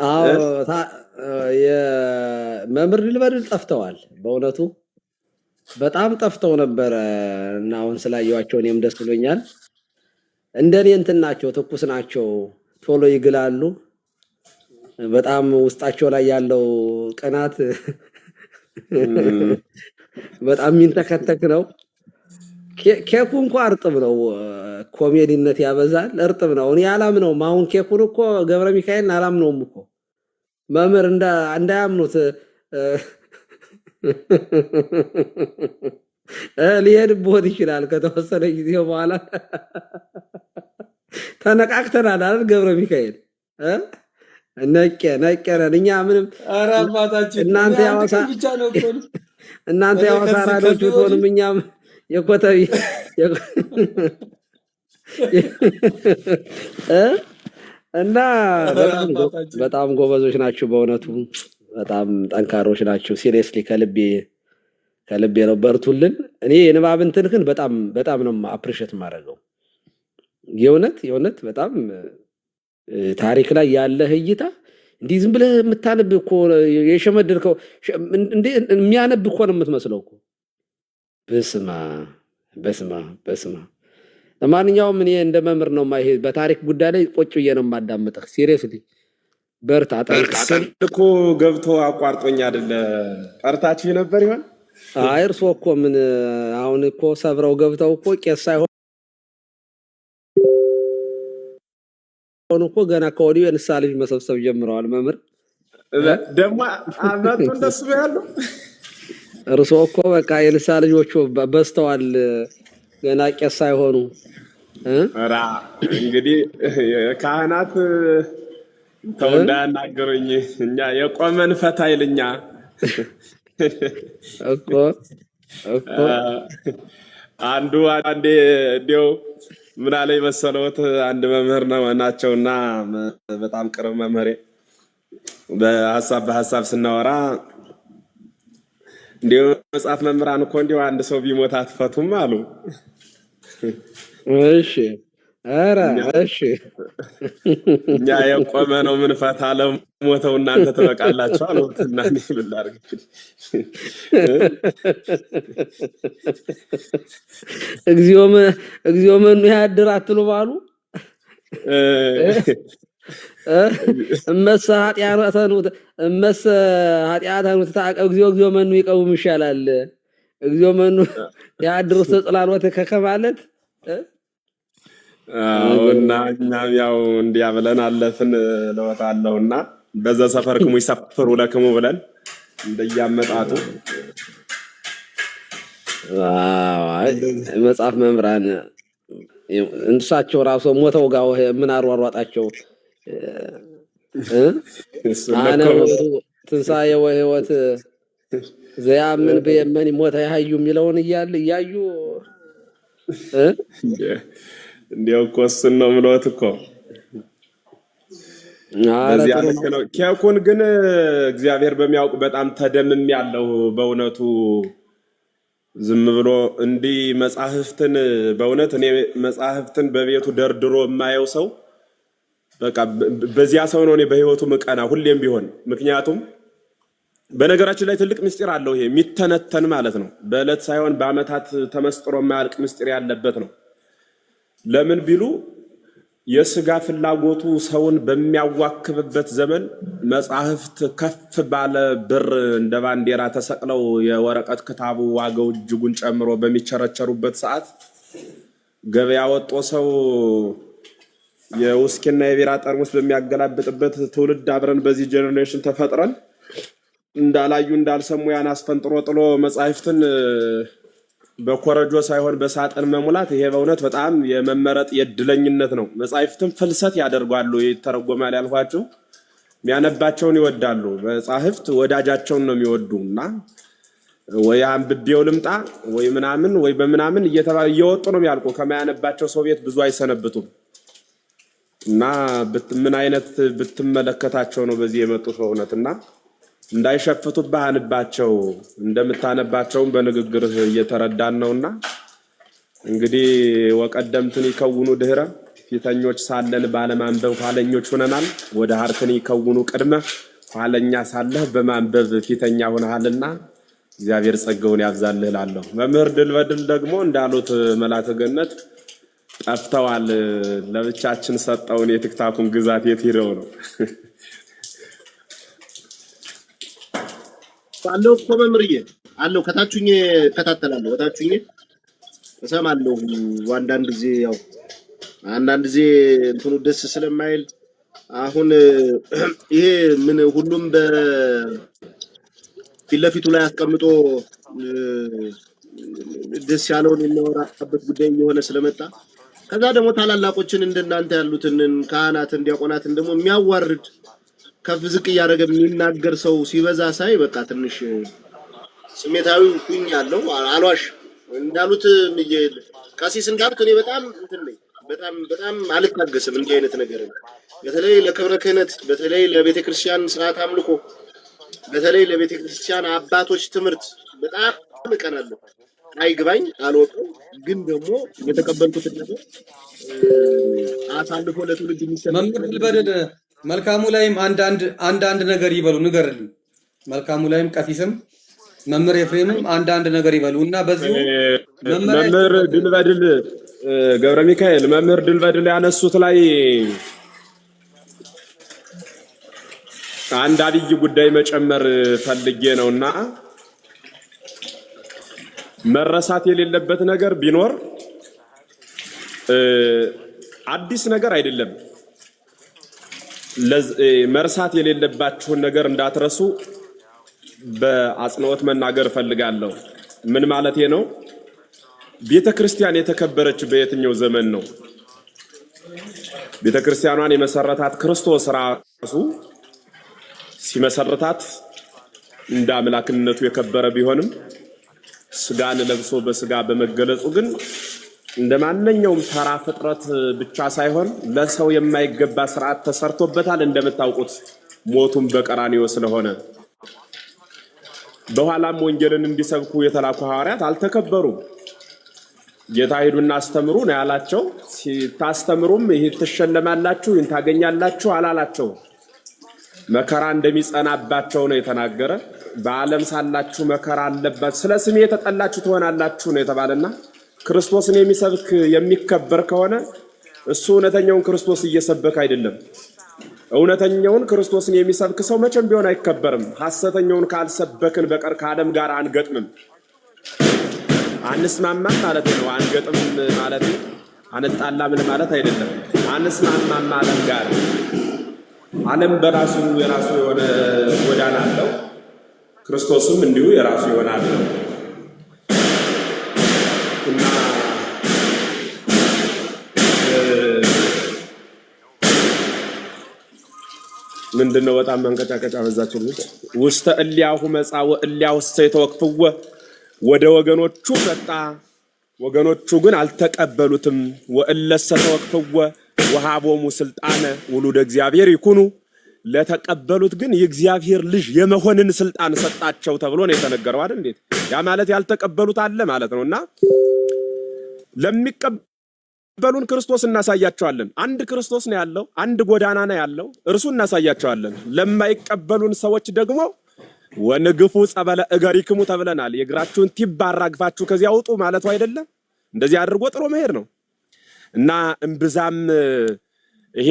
አዎ የመምህር ድል በድል ጠፍተዋል። በእውነቱ በጣም ጠፍተው ነበረ እና አሁን ስላየኋቸው እኔም ደስ ብሎኛል። እንደኔ እንትን ናቸው፣ ትኩስ ናቸው፣ ቶሎ ይግላሉ። በጣም ውስጣቸው ላይ ያለው ቅናት በጣም የሚንተከተክ ነው። ኬኩ እንኳ እርጥብ ነው፣ ኮሜዲነት ያበዛል። እርጥብ ነው። እኔ አላምነውም። አሁን ኬኩን እኮ ገብረ ሚካኤልን አላምነውም እኮ መምህር እንዳያምኑት ሊሄድብዎት ይችላል። ከተወሰነ ጊዜ በኋላ ተነቃቅተናል አይደል? ገብረ ሚካኤል ነቄነን እኛ ምንም እናንተ ያዋሳ ራዶች ብትሆንም እኛም የኮተቢ እና በጣም ጎበዞች ናቸው። በእውነቱ በጣም ጠንካሮች ናቸው። ሲሪየስሊ ከልቤ ነው። በርቱልን። እኔ የንባብ እንትንክን በጣም ነው አፕሪሼት ማድረገው። የእውነት በጣም ታሪክ ላይ ያለህ እይታ እንዲህ ዝም ብለህ የምታነብ እኮ የሸመደድከው የሚያነብ እኮ ነው የምትመስለው እኮ። በስማ ለማንኛውም እኔ እንደ መምህር ነው ማይሄድ በታሪክ ጉዳይ ላይ ቁጭ ብዬ ነው የማዳምጥህ። ሲሪየስሊ በርታ። እኮ ገብቶ አቋርጦኝ አይደለ? ቀርታችሁ ነበር ይሆን? አይ እርስዎ እኮ ምን አሁን እኮ ሰብረው ገብተው እኮ ቄስ ሳይሆን እኮ ገና ከወዲሁ የንስሐ ልጅ መሰብሰብ ጀምረዋል። መምህር ደግሞ አመጡ እንደሱ ያሉ እርስዎ እኮ በቃ የንስሐ ልጆቹ በዝተዋል ገና ቄስ ሳይሆኑ። ራ እንግዲህ ካህናት ተው እንዳያናገሩኝ፣ እኛ የቆመን ፈታ ይልኛ እኮ አንዴ እንዲያው ምን አለኝ መሰለዎት፣ አንድ መምህር ናቸውና በጣም ቅርብ መምህሬ፣ በሀሳብ ስናወራ እንዲያው መጽሐፍ መምህራን እኮ እንዲያው አንድ ሰው ቢሞት አትፈቱም አሉ። እሺ ኧረ እሺ እኛ የቆመ ነው ምን ፈታ ለሞተው እናንተ ትበቃላችሁ አሉትና እኔ ምን ላድርግ እግዚኦ መኑ ያድር አትሉ ባሉ እመሰ ኃጢአተኑ ተታቀብ እግዚኦ መኑ ይቀውም ይሻላል። እግዚኦ መኑ ያድር ውስጥ ጽላሎት ከከማለት እና እኛም ያው እንዲያ ብለን አለፍን ለወታለሁና በዛ ሰፈርክሙ ይሰፍሩ ለክሙ ብለን እንደያመጣጡ መጽሐፍ መምህራን እንሳቸው ራሱ ሞተው ጋር ምን አሯሯጣቸው አነ ውእቱ ትንሣኤ ወሕይወት ዘያምን በየመን ሞተ ያዩ የሚለውን እያዩ እንዲያው እኮ እሱን ነው የምልዎት እኮ በዚያ ልክ ነው። ኬኩን ግን እግዚአብሔር በሚያውቅ በጣም ተደምም ያለው በእውነቱ ዝም ብሎ እንዲህ መጻሕፍትን በእውነት እኔ መጻሕፍትን በቤቱ ደርድሮ የማየው ሰው በቃ በዚያ ሰው ነው እኔ በህይወቱ ምቀና ሁሌም ቢሆን። ምክንያቱም በነገራችን ላይ ትልቅ ምስጢር አለው ይሄ የሚተነተን ማለት ነው። በእለት ሳይሆን በአመታት ተመስጥሮ የማያልቅ ምስጢር ያለበት ነው። ለምን ቢሉ የስጋ ፍላጎቱ ሰውን በሚያዋክብበት ዘመን መጻሕፍት ከፍ ባለ ብር እንደ ባንዲራ ተሰቅለው የወረቀት ክታቡ ዋጋው እጅጉን ጨምሮ በሚቸረቸሩበት ሰዓት ገበያ ወጦ ሰው የውስኪና የቢራ ጠርሙስ በሚያገላብጥበት ትውልድ አብረን በዚህ ጄኔሬሽን ተፈጥረን እንዳላዩ እንዳልሰሙ ያን አስፈንጥሮ ጥሎ መጻሕፍትን በኮረጆ ሳይሆን በሳጥን መሙላት ይሄ በእውነት በጣም የመመረጥ የድለኝነት ነው። መጻሕፍትን ፍልሰት ያደርጋሉ ይተረጎማል ያልኳቸው የሚያነባቸውን ይወዳሉ። መጻሕፍት ወዳጃቸውን ነው የሚወዱና ወይ አንብቤው ልምጣ ወይ ምናምን ወይ በምናምን እየወጡ ነው የሚያልቁ ከማያነባቸው ሰው ቤት ብዙ አይሰነብቱም። እና ምን አይነት ብትመለከታቸው ነው በዚህ የመጡት በእውነትና እንዳይሸፍቱብህ አንባቸው እንደምታነባቸውም በንግግር እየተረዳን ነውና እንግዲህ ወቀደምትን ይከውኑ ድህረ ፊተኞች ሳለን ባለማንበብ ኋለኞች ሆነናል። ወደ ሀርትን ይከውኑ ቅድመ ኋለኛ ሳለህ በማንበብ ፊተኛ ሆነሃልና እግዚአብሔር ጸጋውን ያብዛልህ እላለሁ። መምህር ድል በድል ደግሞ እንዳሉት መላከ ገነት ጠፍተዋል። ለብቻችን ሰጠውን የቲክታኩን ግዛት የት ሄደው ነው? አለው እኮ መምርዬ አለው ከታችኝ እከታተላለሁ ከታችኝ እሰማለሁ። አንዳንድ ጊዜ ያው አንዳንድ ጊዜ እንትኑ ደስ ስለማይል አሁን ይሄ ምን ሁሉም በፊት ለፊቱ ላይ አስቀምጦ ደስ ያለውን የሚያወራበት ጉዳይ የሆነ ስለመጣ ከዛ ደግሞ ታላላቆችን እንደናንተ ያሉትን ካህናትን ዲያቆናትን ደግሞ የሚያዋርድ ከፍ ዝቅ እያደረገ የሚናገር ሰው ሲበዛ ሳይ በቃ ትንሽ ስሜታዊ ሁኝ ያለው አልዋሽ እንዳሉት ቀሲስ እንዳሉት እኔ በጣም እንትን ነኝ በጣም አልታገስም እንዲህ አይነት ነገር በተለይ ለክብረ ክህነት በተለይ ለቤተክርስቲያን ስርዓት አምልኮ በተለይ ለቤተክርስቲያን አባቶች ትምህርት በጣም እቀናለሁ። አይግባኝ አልወቀው ግን ደግሞ የተቀበልኩት ነገር አሳልፎ ለትውልድ የሚሰጥ መምህር በደደ መልካሙ ላይም አንዳንድ ነገር ይበሉ ንገርልኝ። መልካሙ ላይም ቀሲስም መምህር ኤፍሬምም አንዳንድ ነገር ይበሉ እና በዚሁ መምህር ድል በድል ገብረ ሚካኤል መምህር ድል በድል ያነሱት ላይ አንድ አብይ ጉዳይ መጨመር ፈልጌ ነውና መረሳት የሌለበት ነገር ቢኖር አዲስ ነገር አይደለም። መርሳት የሌለባችሁን ነገር እንዳትረሱ በአጽንኦት መናገር ፈልጋለሁ። ምን ማለት ነው? ቤተክርስቲያን የተከበረች በየትኛው ዘመን ነው? ቤተክርስቲያኗን የመሰረታት ክርስቶስ ራሱ ሲመሰረታት እንደ አምላክነቱ የከበረ ቢሆንም ስጋን ለብሶ በስጋ በመገለጹ ግን እንደማንኛውም ተራ ፍጥረት ብቻ ሳይሆን ለሰው የማይገባ ስርዓት ተሰርቶበታል። እንደምታውቁት ሞቱም በቀራንዮ ስለሆነ በኋላም ወንጌልን እንዲሰብኩ የተላኩ ሐዋርያት አልተከበሩም። ጌታ ሄዱና አስተምሩ ነው ያላቸው። ሲታስተምሩም ይሄ ትሸለማላችሁ ይሄን ታገኛላችሁ አላላቸው። መከራ እንደሚጸናባቸው ነው የተናገረ። በዓለም ሳላችሁ መከራ አለባችሁ ስለ ስሜ የተጠላችሁ ትሆናላችሁ ነው የተባለና ክርስቶስን የሚሰብክ የሚከበር ከሆነ እሱ እውነተኛውን ክርስቶስ እየሰበከ አይደለም። እውነተኛውን ክርስቶስን የሚሰብክ ሰው መቼም ቢሆን አይከበርም። ሐሰተኛውን ካልሰበክን በቀር ከዓለም ጋር አንገጥምም። አንስማማም ማለት ነው። አንገጥም ማለት አንጣላም ማለት አይደለም። አንስማማም ዓለም ጋር ዓለም በራሱ የራሱ የሆነ ጎዳና አለው። ክርስቶስም እንዲሁ የራሱ ይሆናል እና ምንድነው በጣም መንቀጫቀጫ በዛችሁ ልጅ ውስተ እሊያሁ መጻወ እሊያሁ ሰይተወክፍወ ወደ ወገኖቹ መጣ ወገኖቹ ግን አልተቀበሉትም። ወእለሰ ተወክፍወ ወሃቦሙ ስልጣነ ውሉደ እግዚአብሔር ይኩኑ ለተቀበሉት ግን የእግዚአብሔር ልጅ የመሆንን ስልጣን ሰጣቸው ተብሎ ነው የተነገረው አይደል? እንዴት ያ ማለት ያልተቀበሉት አለ ማለት ነውና ለሚቀበሉን ክርስቶስ እናሳያቸዋለን። አንድ ክርስቶስ ነው ያለው፣ አንድ ጎዳና ነው ያለው፣ እርሱ እናሳያቸዋለን። ለማይቀበሉን ሰዎች ደግሞ ወንግፉ ጸበለ እገሪክሙ ተብለናል። የእግራችሁን ቲባ አራግፋችሁ ከዚያ አውጡ ማለቱ አይደለም? እንደዚህ አድርጎ ጥሎ መሄድ ነው እና እምብዛም ይሄ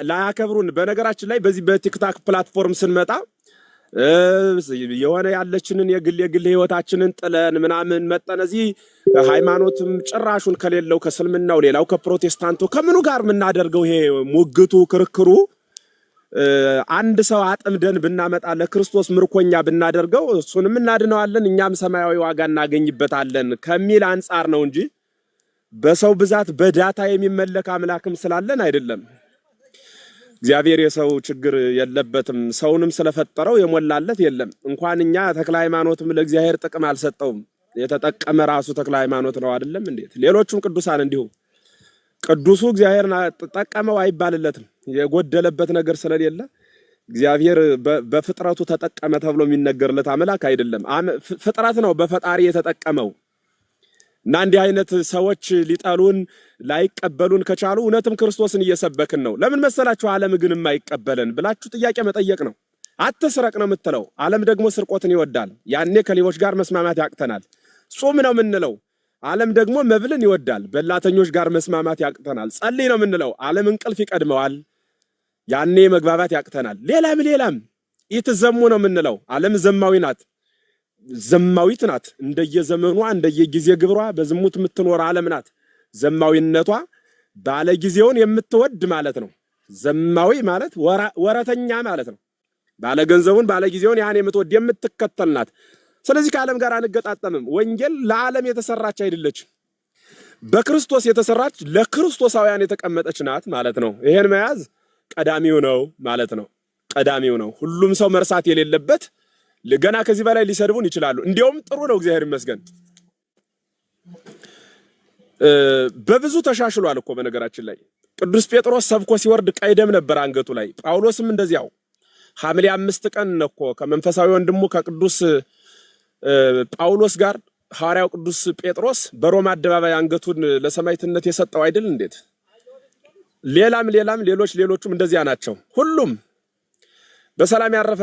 ላያከብሩን። በነገራችን ላይ በዚህ በቲክታክ ፕላትፎርም ስንመጣ የሆነ ያለችንን የግል ህይወታችንን ጥለን ምናምን መጠን እዚህ ሃይማኖትም ጭራሹን ከሌለው ከስልምናው ሌላው ከፕሮቴስታንቱ ከምኑ ጋር የምናደርገው ይሄ ሙግቱ ክርክሩ አንድ ሰው አጥምደን ብናመጣ ለክርስቶስ ምርኮኛ ብናደርገው እሱንም እናድነዋለን እኛም ሰማያዊ ዋጋ እናገኝበታለን ከሚል አንጻር ነው እንጂ በሰው ብዛት በዳታ የሚመለክ አምላክም ስላለን አይደለም። እግዚአብሔር የሰው ችግር የለበትም። ሰውንም ስለፈጠረው የሞላለት የለም። እንኳን እኛ ተክለ ሃይማኖትም ለእግዚአብሔር ጥቅም አልሰጠውም። የተጠቀመ ራሱ ተክለ ሃይማኖት ነው አይደለም? እንዴት ሌሎቹም ቅዱሳን እንዲሁ ቅዱሱ እግዚአብሔር ተጠቀመው አይባልለትም። የጎደለበት ነገር ስለሌለ እግዚአብሔር በፍጥረቱ ተጠቀመ ተብሎ የሚነገርለት አምላክ አይደለም። ፍጥረት ነው በፈጣሪ የተጠቀመው። እና እንዲህ አይነት ሰዎች ሊጠሉን ላይቀበሉን ከቻሉ እውነትም ክርስቶስን እየሰበክን ነው። ለምን መሰላችሁ ዓለም ግን የማይቀበለን ብላችሁ ጥያቄ መጠየቅ ነው። አትስረቅ ነው የምትለው። ዓለም ደግሞ ስርቆትን ይወዳል። ያኔ ከሌቦች ጋር መስማማት ያቅተናል። ጾም ነው የምንለው። ዓለም ደግሞ መብልን ይወዳል። በላተኞች ጋር መስማማት ያቅተናል። ጸልይ ነው የምንለው። ዓለም እንቅልፍ ይቀድመዋል። ያኔ መግባባት ያቅተናል። ሌላም ይትዘሙ ነው የምንለው። ዓለም ዘማዊ ናት። ዘማዊት ናት። እንደየዘመኗ እንደየጊዜ ግብሯ በዝሙት የምትኖር ዓለም ናት። ዘማዊነቷ ባለጊዜውን የምትወድ ማለት ነው። ዘማዊ ማለት ወረተኛ ማለት ነው። ባለገንዘቡን ባለጊዜውን ያን የምትወድ የምትከተል ናት። ስለዚህ ከዓለም ጋር አንገጣጠምም። ወንጌል ለዓለም የተሰራች አይደለችም። በክርስቶስ የተሰራች ለክርስቶሳውያን የተቀመጠች ናት ማለት ነው። ይሄን መያዝ ቀዳሚው ነው ማለት ነው። ቀዳሚው ነው። ሁሉም ሰው መርሳት የሌለበት። ገና ከዚህ በላይ ሊሰድቡን ይችላሉ። እንዲያውም ጥሩ ነው፣ እግዚአብሔር ይመስገን። በብዙ ተሻሽሏል እኮ በነገራችን ላይ ቅዱስ ጴጥሮስ ሰብኮ ሲወርድ ቀይ ደም ነበር አንገቱ ላይ። ጳውሎስም እንደዚያው ሐምሌ 5 ቀን ነኮ ከመንፈሳዊ ወንድሙ ከቅዱስ ጳውሎስ ጋር ሐዋርያው ቅዱስ ጴጥሮስ በሮማ አደባባይ አንገቱን ለሰማዕትነት የሰጠው አይደል? እንዴት ሌሎቹም እንደዚያ ናቸው። ሁሉም በሰላም ያረፈ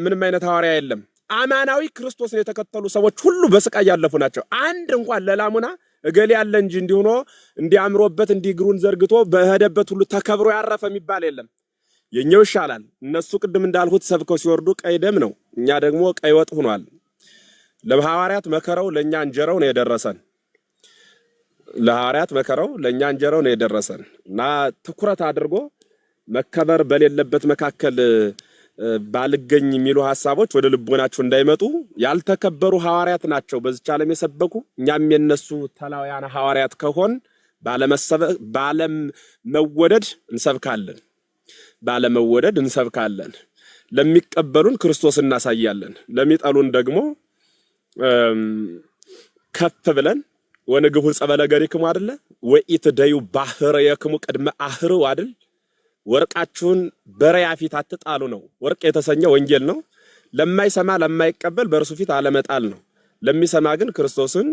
ምንም አይነት ሐዋርያ የለም። አማናዊ ክርስቶስን የተከተሉ ሰዎች ሁሉ በስቃይ ያለፉ ናቸው። አንድ እንኳን ለላሙና እገሌ ያለ እንጂ እንዲሆኖ እንዲያምሮበት እንዲግሩን ዘርግቶ በሄደበት ሁሉ ተከብሮ ያረፈ የሚባል የለም። የኛው ይሻላል። እነሱ ቅድም እንዳልሁት ሰብከው ሲወርዱ ቀይ ደም ነው፣ እኛ ደግሞ ቀይ ወጥ ሆኗል። ለሐዋርያት መከረው ለኛ እንጀራው ነው የደረሰን። ለሐዋርያት መከረው ለኛ እንጀራው ነው የደረሰን እና ትኩረት አድርጎ መከበር በሌለበት መካከል ባልገኝ የሚሉ ሐሳቦች ወደ ልቦናችሁ እንዳይመጡ። ያልተከበሩ ሐዋርያት ናቸው በዚች ዓለም የሰበኩ። እኛም የነሱ ተላውያን ሐዋርያት ከሆን ባለመወደድ እንሰብካለን። ለሚቀበሉን ክርስቶስ እናሳያለን። ለሚጠሉን ደግሞ ከፍ ብለን ወንግፉ ጸበለ ገሪክሙ አይደለ ወኢትደዩ ባህረ የክሙ ቅድመ አህሩ አይደል? ወርቃችሁን በሪያ ፊት አትጣሉ ነው። ወርቅ የተሰኘ ወንጌል ነው። ለማይሰማ ለማይቀበል በእርሱ ፊት አለመጣል ነው። ለሚሰማ ግን ክርስቶስን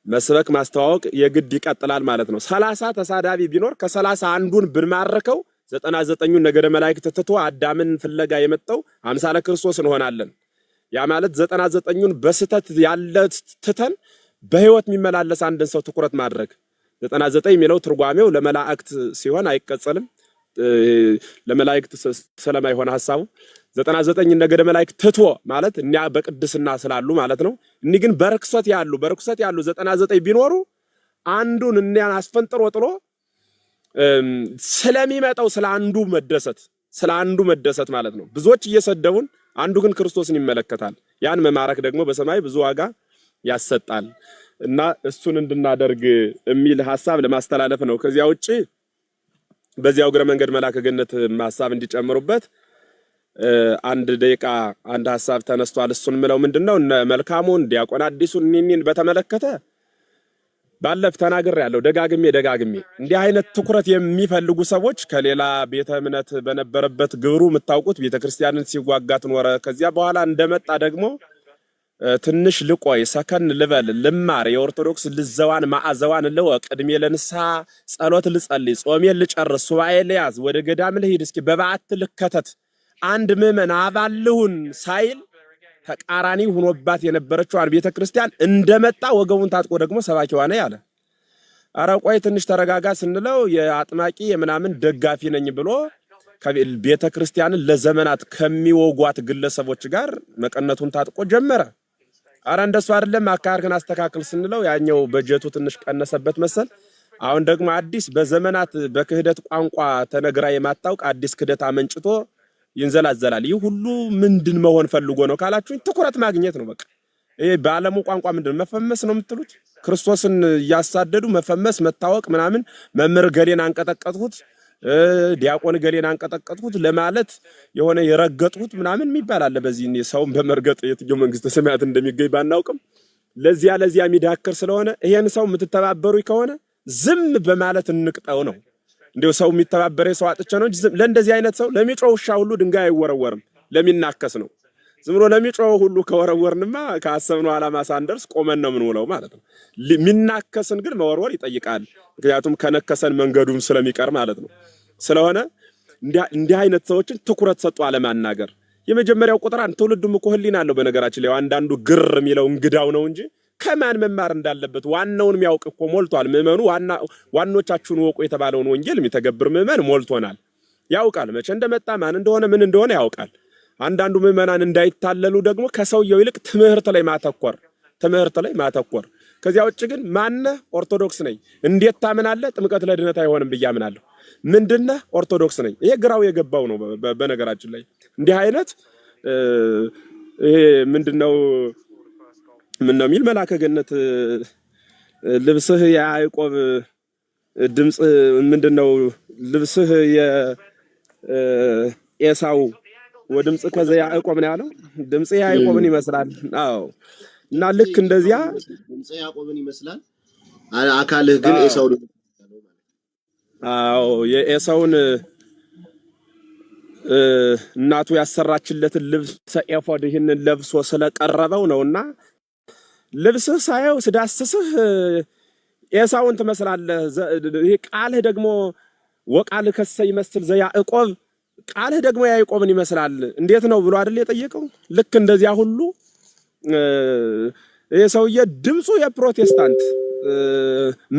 መስበክ ማስተዋወቅ የግድ ይቀጥላል ማለት ነው። 30 ተሳዳቢ ቢኖር ከ30 አንዱን ብንማርከው 99ኙን ነገደ መላእክት ትቶ አዳምን ፍለጋ የመጣው አምሳለ ክርስቶስ እንሆናለን። ያ ማለት 99ኙን በስተት ያለ ትተን በህይወት የሚመላለስ አንድን ሰው ትኩረት ማድረግ። 99 የሚለው ትርጓሜው ለመላእክት ሲሆን አይቀጸልም። ለመላእክት ስለማይሆን ሐሳቡ 99 ነገደ መላእክት ትቶ ማለት እኛ በቅድስና ስላሉ ማለት ነው። እኒ ግን በርክሰት ያሉ 99 ቢኖሩ አንዱን እኛን አስፈንጥሮ ጥሎ ስለሚመጣው ስለ አንዱ መደሰት ማለት ነው። ብዙዎች እየሰደቡን አንዱ ግን ክርስቶስን ይመለከታል። ያን መማረክ ደግሞ በሰማይ ብዙ ዋጋ ያሰጣል እና እሱን እንድናደርግ የሚል ሐሳብ ለማስተላለፍ ነው። ከዚያ ውጪ በዚያው ግረ መንገድ መላከ ገነት ሐሳብ እንዲጨምሩበት አንድ ደቂቃ አንድ ሐሳብ ተነስቷል። እሱን ምለው ምንድነው እነ መልካሙን ዲያቆን አዲሱን እኒን በተመለከተ ባለፍ ተናግሬያለሁ ደጋግሜ እንዲህ አይነት ትኩረት የሚፈልጉ ሰዎች ከሌላ ቤተ እምነት በነበረበት ግብሩ የምታውቁት ቤተክርስቲያንን ሲዋጋት ኖረ። ከዚያ በኋላ እንደመጣ ደግሞ ትንሽ ልቆይ ሰከን ልበል ልማር የኦርቶዶክስ ልዘዋን ማዕዘዋን ልወቅ እድሜ ለንስሐ ጸሎት ልጸልይ ጾሜን ልጨርስ ሱባኤ ልያዝ ወደ ገዳም ልሂድ እስኪ በበዓት ልከተት አንድ ምዕመን አባልሁን ሳይል ተቃራኒ ሆኖባት የነበረችዋን ቤተክርስቲያን እንደመጣ ወገቡን ታጥቆ ደግሞ ሰባኪዋ ነው ያለ። ኧረ ቆይ ትንሽ ተረጋጋ ስንለው የአጥማቂ የምናምን ደጋፊ ነኝ ብሎ ቤተክርስቲያንን ለዘመናት ከሚወጓት ግለሰቦች ጋር መቀነቱን ታጥቆ ጀመረ። ኧረ እንደሱ አይደለም አካርክን አስተካክል ስንለው ያኛው በጀቱ ትንሽ ቀነሰበት መሰል። አሁን ደግሞ አዲስ በዘመናት በክህደት ቋንቋ ተነግራ የማታውቅ አዲስ ክህደት አመንጭቶ ይንዘላዘላል። ይህ ሁሉ ምንድን መሆን ፈልጎ ነው ካላችሁ ትኩረት ማግኘት ነው። በቃ ይሄ በዓለሙ ቋንቋ ምንድን መፈመስ ነው የምትሉት? ክርስቶስን እያሳደዱ መፈመስ መታወቅ ምናምን መምህር ገሌን አንቀጠቀጥሁት ዲያቆን ገሌን አንቀጠቀጥሁት ለማለት የሆነ የረገጥሁት ምናምን የሚባል አለ። በዚህ ሰውን በመርገጥ የትኛው መንግስተ ሰማያት እንደሚገኝ ባናውቅም ለዚያ የሚዳክር ስለሆነ ይሄን ሰው የምትተባበሩ ከሆነ ዝም በማለት እንቅጠው ነው። እንደው ሰው የሚተባበረ ሰው አጥቼ ነው እንጂ ለእንደዚህ አይነት ሰው ለሚጮህ ውሻ ሁሉ ድንጋይ አይወረወርም፣ ለሚናከስ ነው። ዝም ብሎ ለሚጮህ ሁሉ ከወረወርንማ ካሰብነው ዓላማ ሳንደርስ ቆመን ነው የምንውለው ማለት ነው። ሚናከስን ግን መወርወር ይጠይቃል። ምክንያቱም ከነከሰን መንገዱም ስለሚቀር ማለት ነው። ስለሆነ እንዲህ አይነት ሰዎችን ትኩረት ሰጡ አለማናገር የመጀመሪያው ቁጥር አንድ ትውልዱም እኮ ህሊና አለው። በነገራችን ላይ አንዳንዱ ግር የሚለው እንግዳው ነው እንጂ ከማን መማር እንዳለበት ዋናውን የሚያውቅ እኮ ሞልቷል። ምዕመኑ ዋኖቻችሁን ወቁ የተባለውን ወንጌል የሚተገብር ምዕመን ሞልቶናል። ያውቃል መቼ እንደመጣ ማን እንደሆነ ምን እንደሆነ ያውቃል። አንዳንዱ ምዕመናን እንዳይታለሉ ደግሞ ከሰውየው ይልቅ ትምህርት ላይ ማተኮር። ከዚያ ውጭ ግን ማነህ? ኦርቶዶክስ ነኝ። እንዴት ታምናለህ? ጥምቀት ለድነት አይሆንም ብዬ አምናለሁ። ምንድነህ? ኦርቶዶክስ ነኝ። ይሄ ግራው የገባው ነው። በነገራችን ላይ እንዲህ አይነት ይሄ ምንድነው ምን ነው የሚል መላከ ገነት ልብስህ የያዕቆብ ድምጽ ምንድነው ልብስህ የኤሳው ወድምጽ ከዘ ያዕቆብ ነው ያለው። ድምጽ ያዕቆብን ይመስላል። አዎ እና ልክ እንደዚያ ድምጽ ያዕቆብን ይመስላል አካልህ ግን ኤሳው ነው። አዎ የኤሳውን እናቱ ያሰራችለትን ልብሰ ኤፎድ ይህንን ለብሶ ስለቀረበው ነውና ልብስህ ሳየው ስዳስስህ ኤሳውን ትመስላለህ። ይሄ ቃልህ ደግሞ ወቃልህ ከሰ ይመስል ዘያዕቆብ ቃልህ ደግሞ ያዕቆብን ይመስላል እንዴት ነው ብሎ አይደል የጠየቀው? ልክ እንደዚያ ሁሉ ይሄ ሰውዬ ድምፁ የፕሮቴስታንት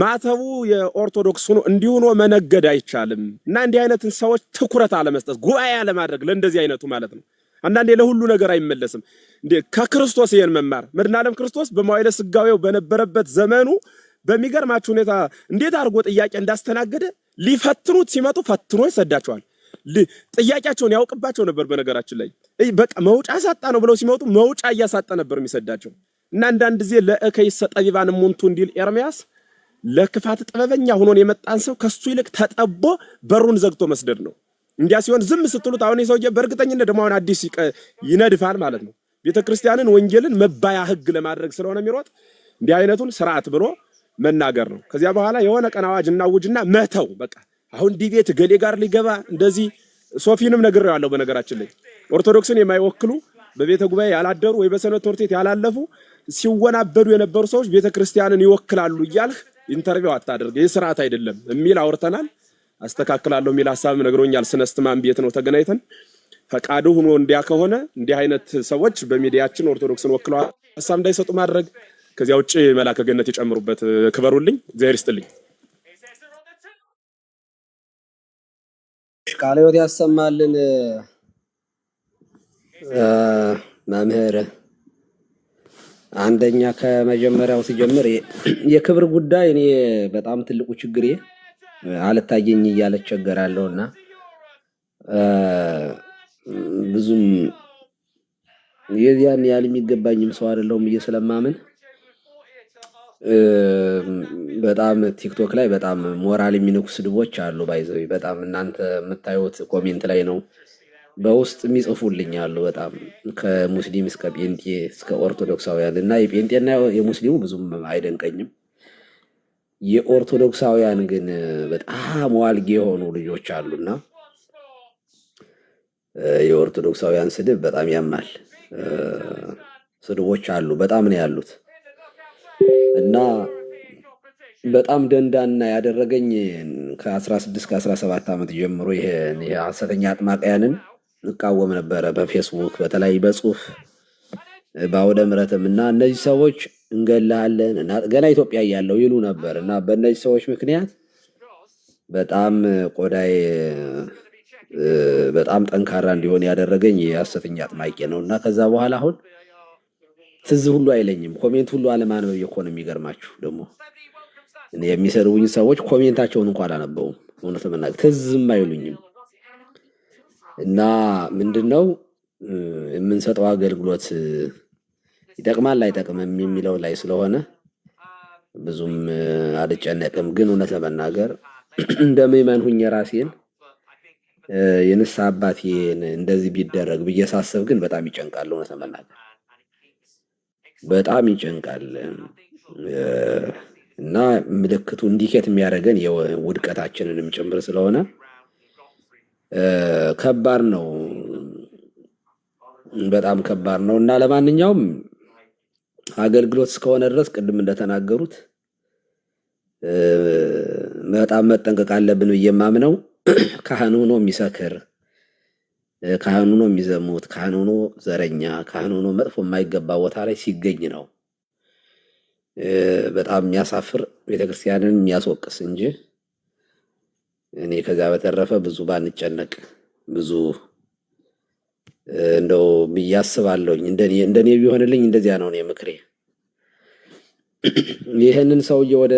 ማተቡ የኦርቶዶክስ ሆኖ እንዲሁ ነው መነገድ አይቻልም። እና እንዲህ አይነትን ሰዎች ትኩረት አለመስጠት ጉባኤ አለማድረግ ለእንደዚህ አይነቱ ማለት ነው። አንዳንዴ ለሁሉ ነገር አይመለስም እንዴ ከክርስቶስ ይሄን መማር መድኃኔዓለም ክርስቶስ በመዋዕለ ሥጋዌው በነበረበት ዘመኑ በሚገርማችሁ ሁኔታ እንዴት አድርጎ ጥያቄ እንዳስተናገደ ሊፈትኑት ሲመጡ ፈትኖ ይሰዳቸዋል። ጥያቄያቸውን ያውቅባቸው ነበር። በነገራችን ላይ በቃ መውጫ ሳጣ ነው ብለው ሲመጡ መውጫ እያሳጣ ነበር የሚሰዳቸው። እና አንዳንድ ጊዜ ለእከይሰ ጠቢባን እሙንቱ እንዲል ኤርምያስ ለክፋት ጥበበኛ ሆኖ የመጣን ሰው ከሱ ይልቅ ተጠቦ በሩን ዘግቶ መስደድ ነው። እንዲያ ሲሆን ዝም ስትሉት አሁን የሰውዬ በእርግጠኝነት ደግሞ አሁን አዲስ ይነድፋል ማለት ነው። ቤተክርስቲያንን ወንጌልን መባያ ህግ ለማድረግ ስለሆነ የሚሮጥ እንዲህ አይነቱን ስርዓት ብሎ መናገር ነው። ከዚያ በኋላ የሆነ ቀን አዋጅ እናውጅና መተው በቃ አሁን ዲቤት ገሌ ጋር ሊገባ እንደዚህ ሶፊንም ነግሬዋለሁ። በነገራችን ላይ ኦርቶዶክስን የማይወክሉ በቤተ ጉባኤ ያላደሩ ወይ በሰንበት ትምህርት ቤት ያላለፉ ሲወናበዱ የነበሩ ሰዎች ቤተክርስቲያንን ይወክላሉ እያልህ ኢንተርቪው አታደርግ፣ ይህ ስርዓት አይደለም የሚል አውርተናል። አስተካክላለሁ የሚል ሐሳብ ነግሮኛል። ስነስትማን ቤት ነው ተገናኝተን ፈቃዱ ሆኖ እንዲያ ከሆነ እንዲህ አይነት ሰዎች በሚዲያችን ኦርቶዶክስን ወክለው ሐሳብ እንዳይሰጡ ማድረግ። ከዚያ ውጪ መላከ ገነት ይጨምሩበት። ክበሩልኝ፣ እግዚአብሔር ይስጥልኝ። ቃለ ሕይወት ያሰማልን። መምህር አንደኛ ከመጀመሪያው ሲጀምር የክብር ጉዳይ እኔ በጣም ትልቁ ችግሬ አልታየኝ እያለ ቸገራለሁና ብዙም የዚያን ያህል የሚገባኝም ሰው አይደለሁም ብዬ ስለማምን በጣም ቲክቶክ ላይ በጣም ሞራል የሚነኩ ስድቦች አሉ። ባይዘው በጣም እናንተ የምታዩት ኮሜንት ላይ ነው በውስጥ የሚጽፉልኝ አሉ በጣም ከሙስሊም እስከ ጴንጤ እስከ ኦርቶዶክሳውያን እና የጴንጤና የሙስሊሙ ብዙም አይደንቀኝም። የኦርቶዶክሳውያን ግን በጣም ዋልጌ የሆኑ ልጆች አሉና የኦርቶዶክሳውያን ስድብ በጣም ያማል። ስድቦች አሉ በጣም ነው ያሉት እና በጣም ደንዳና ያደረገኝ ከ16 ከ17 ዓመት ጀምሮ ይሄን የሐሰተኛ አጥማቂያንን እቃወም ነበረ በፌስቡክ በተለይ በጽሁፍ በአውደ ምሕረትም እና እነዚህ ሰዎች እንገላለን እና ገና ኢትዮጵያ እያለሁ ይሉ ነበር እና በእነዚህ ሰዎች ምክንያት በጣም ቆዳዬ በጣም ጠንካራ እንዲሆን ያደረገኝ የሐሰተኛ አጥማቂ ነው እና ከዛ በኋላ አሁን ትዝ ሁሉ አይለኝም። ኮሜንት ሁሉ አለማንበብ እኮ ነው የሚገርማችሁ። ደግሞ የሚሰድቡኝ ሰዎች ኮሜንታቸውን እንኳን አላነበውም። እውነት ለመናገር ትዝም አይሉኝም እና ምንድነው የምንሰጠው አገልግሎት ይጠቅማል አይጠቅምም የሚለው ላይ ስለሆነ ብዙም አልጨነቅም። ግን እውነት ለመናገር እንደምእመን ሁኜ ራሴን የንስሐ አባቴን እንደዚህ ቢደረግ ብዬ ሳስብ ግን በጣም ይጨንቃል። እውነት ለመናገር በጣም ይጨንቃል እና ምልክቱ ኢንዲኬት የሚያደርገን የውድቀታችንንም ጭምር ስለሆነ ከባድ ነው፣ በጣም ከባድ ነው እና ለማንኛውም አገልግሎት እስከሆነ ድረስ ቅድም እንደተናገሩት በጣም መጠንቀቅ አለብን ብዬ የማምነው ካህን ሆኖ የሚሰክር፣ ካህን ሆኖ የሚዘሙት፣ ካህን ሆኖ ዘረኛ፣ ካህን ሆኖ መጥፎ የማይገባ ቦታ ላይ ሲገኝ ነው በጣም የሚያሳፍር ቤተክርስቲያንን የሚያስወቅስ እንጂ እኔ ከዛ በተረፈ ብዙ ባንጨነቅ ብዙ እንደው ብዬ አስባለሁኝ። እንደኔ ቢሆንልኝ እንደዚያ ነው እኔ ምክሬ። ይህንን ሰውዬ ወደ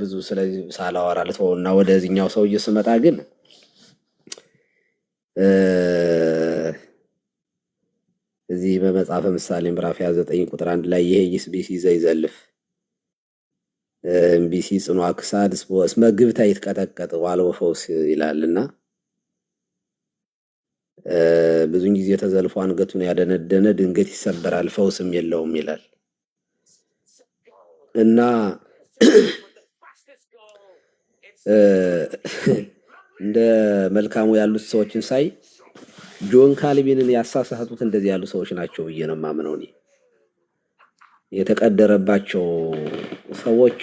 ብዙ ስለዚህ ሳላወራ ልተውና ወደዚህኛው ሰውዬ ስመጣ ግን እዚህ በመጽሐፈ ምሳሌ ምዕራፍ 29 ቁጥር 1 ላይ ይሄ ይስቢሲ ዘይዘልፍ እምቢሲ ጽኑ አክሳድ እስመ ግብታ ይትቀጠቀጥ ዋልቦ ፈውስ ይላልና ብዙን ጊዜ ተዘልፎ አንገቱን ያደነደነ ድንገት ይሰበራል ፈውስም የለውም ይላል እና እንደ መልካሙ ያሉት ሰዎችን ሳይ ጆን ካልቪንን ያሳሳቱት እንደዚህ ያሉ ሰዎች ናቸው ብዬ ነው የማምነው እኔ። የተቀደረባቸው ሰዎች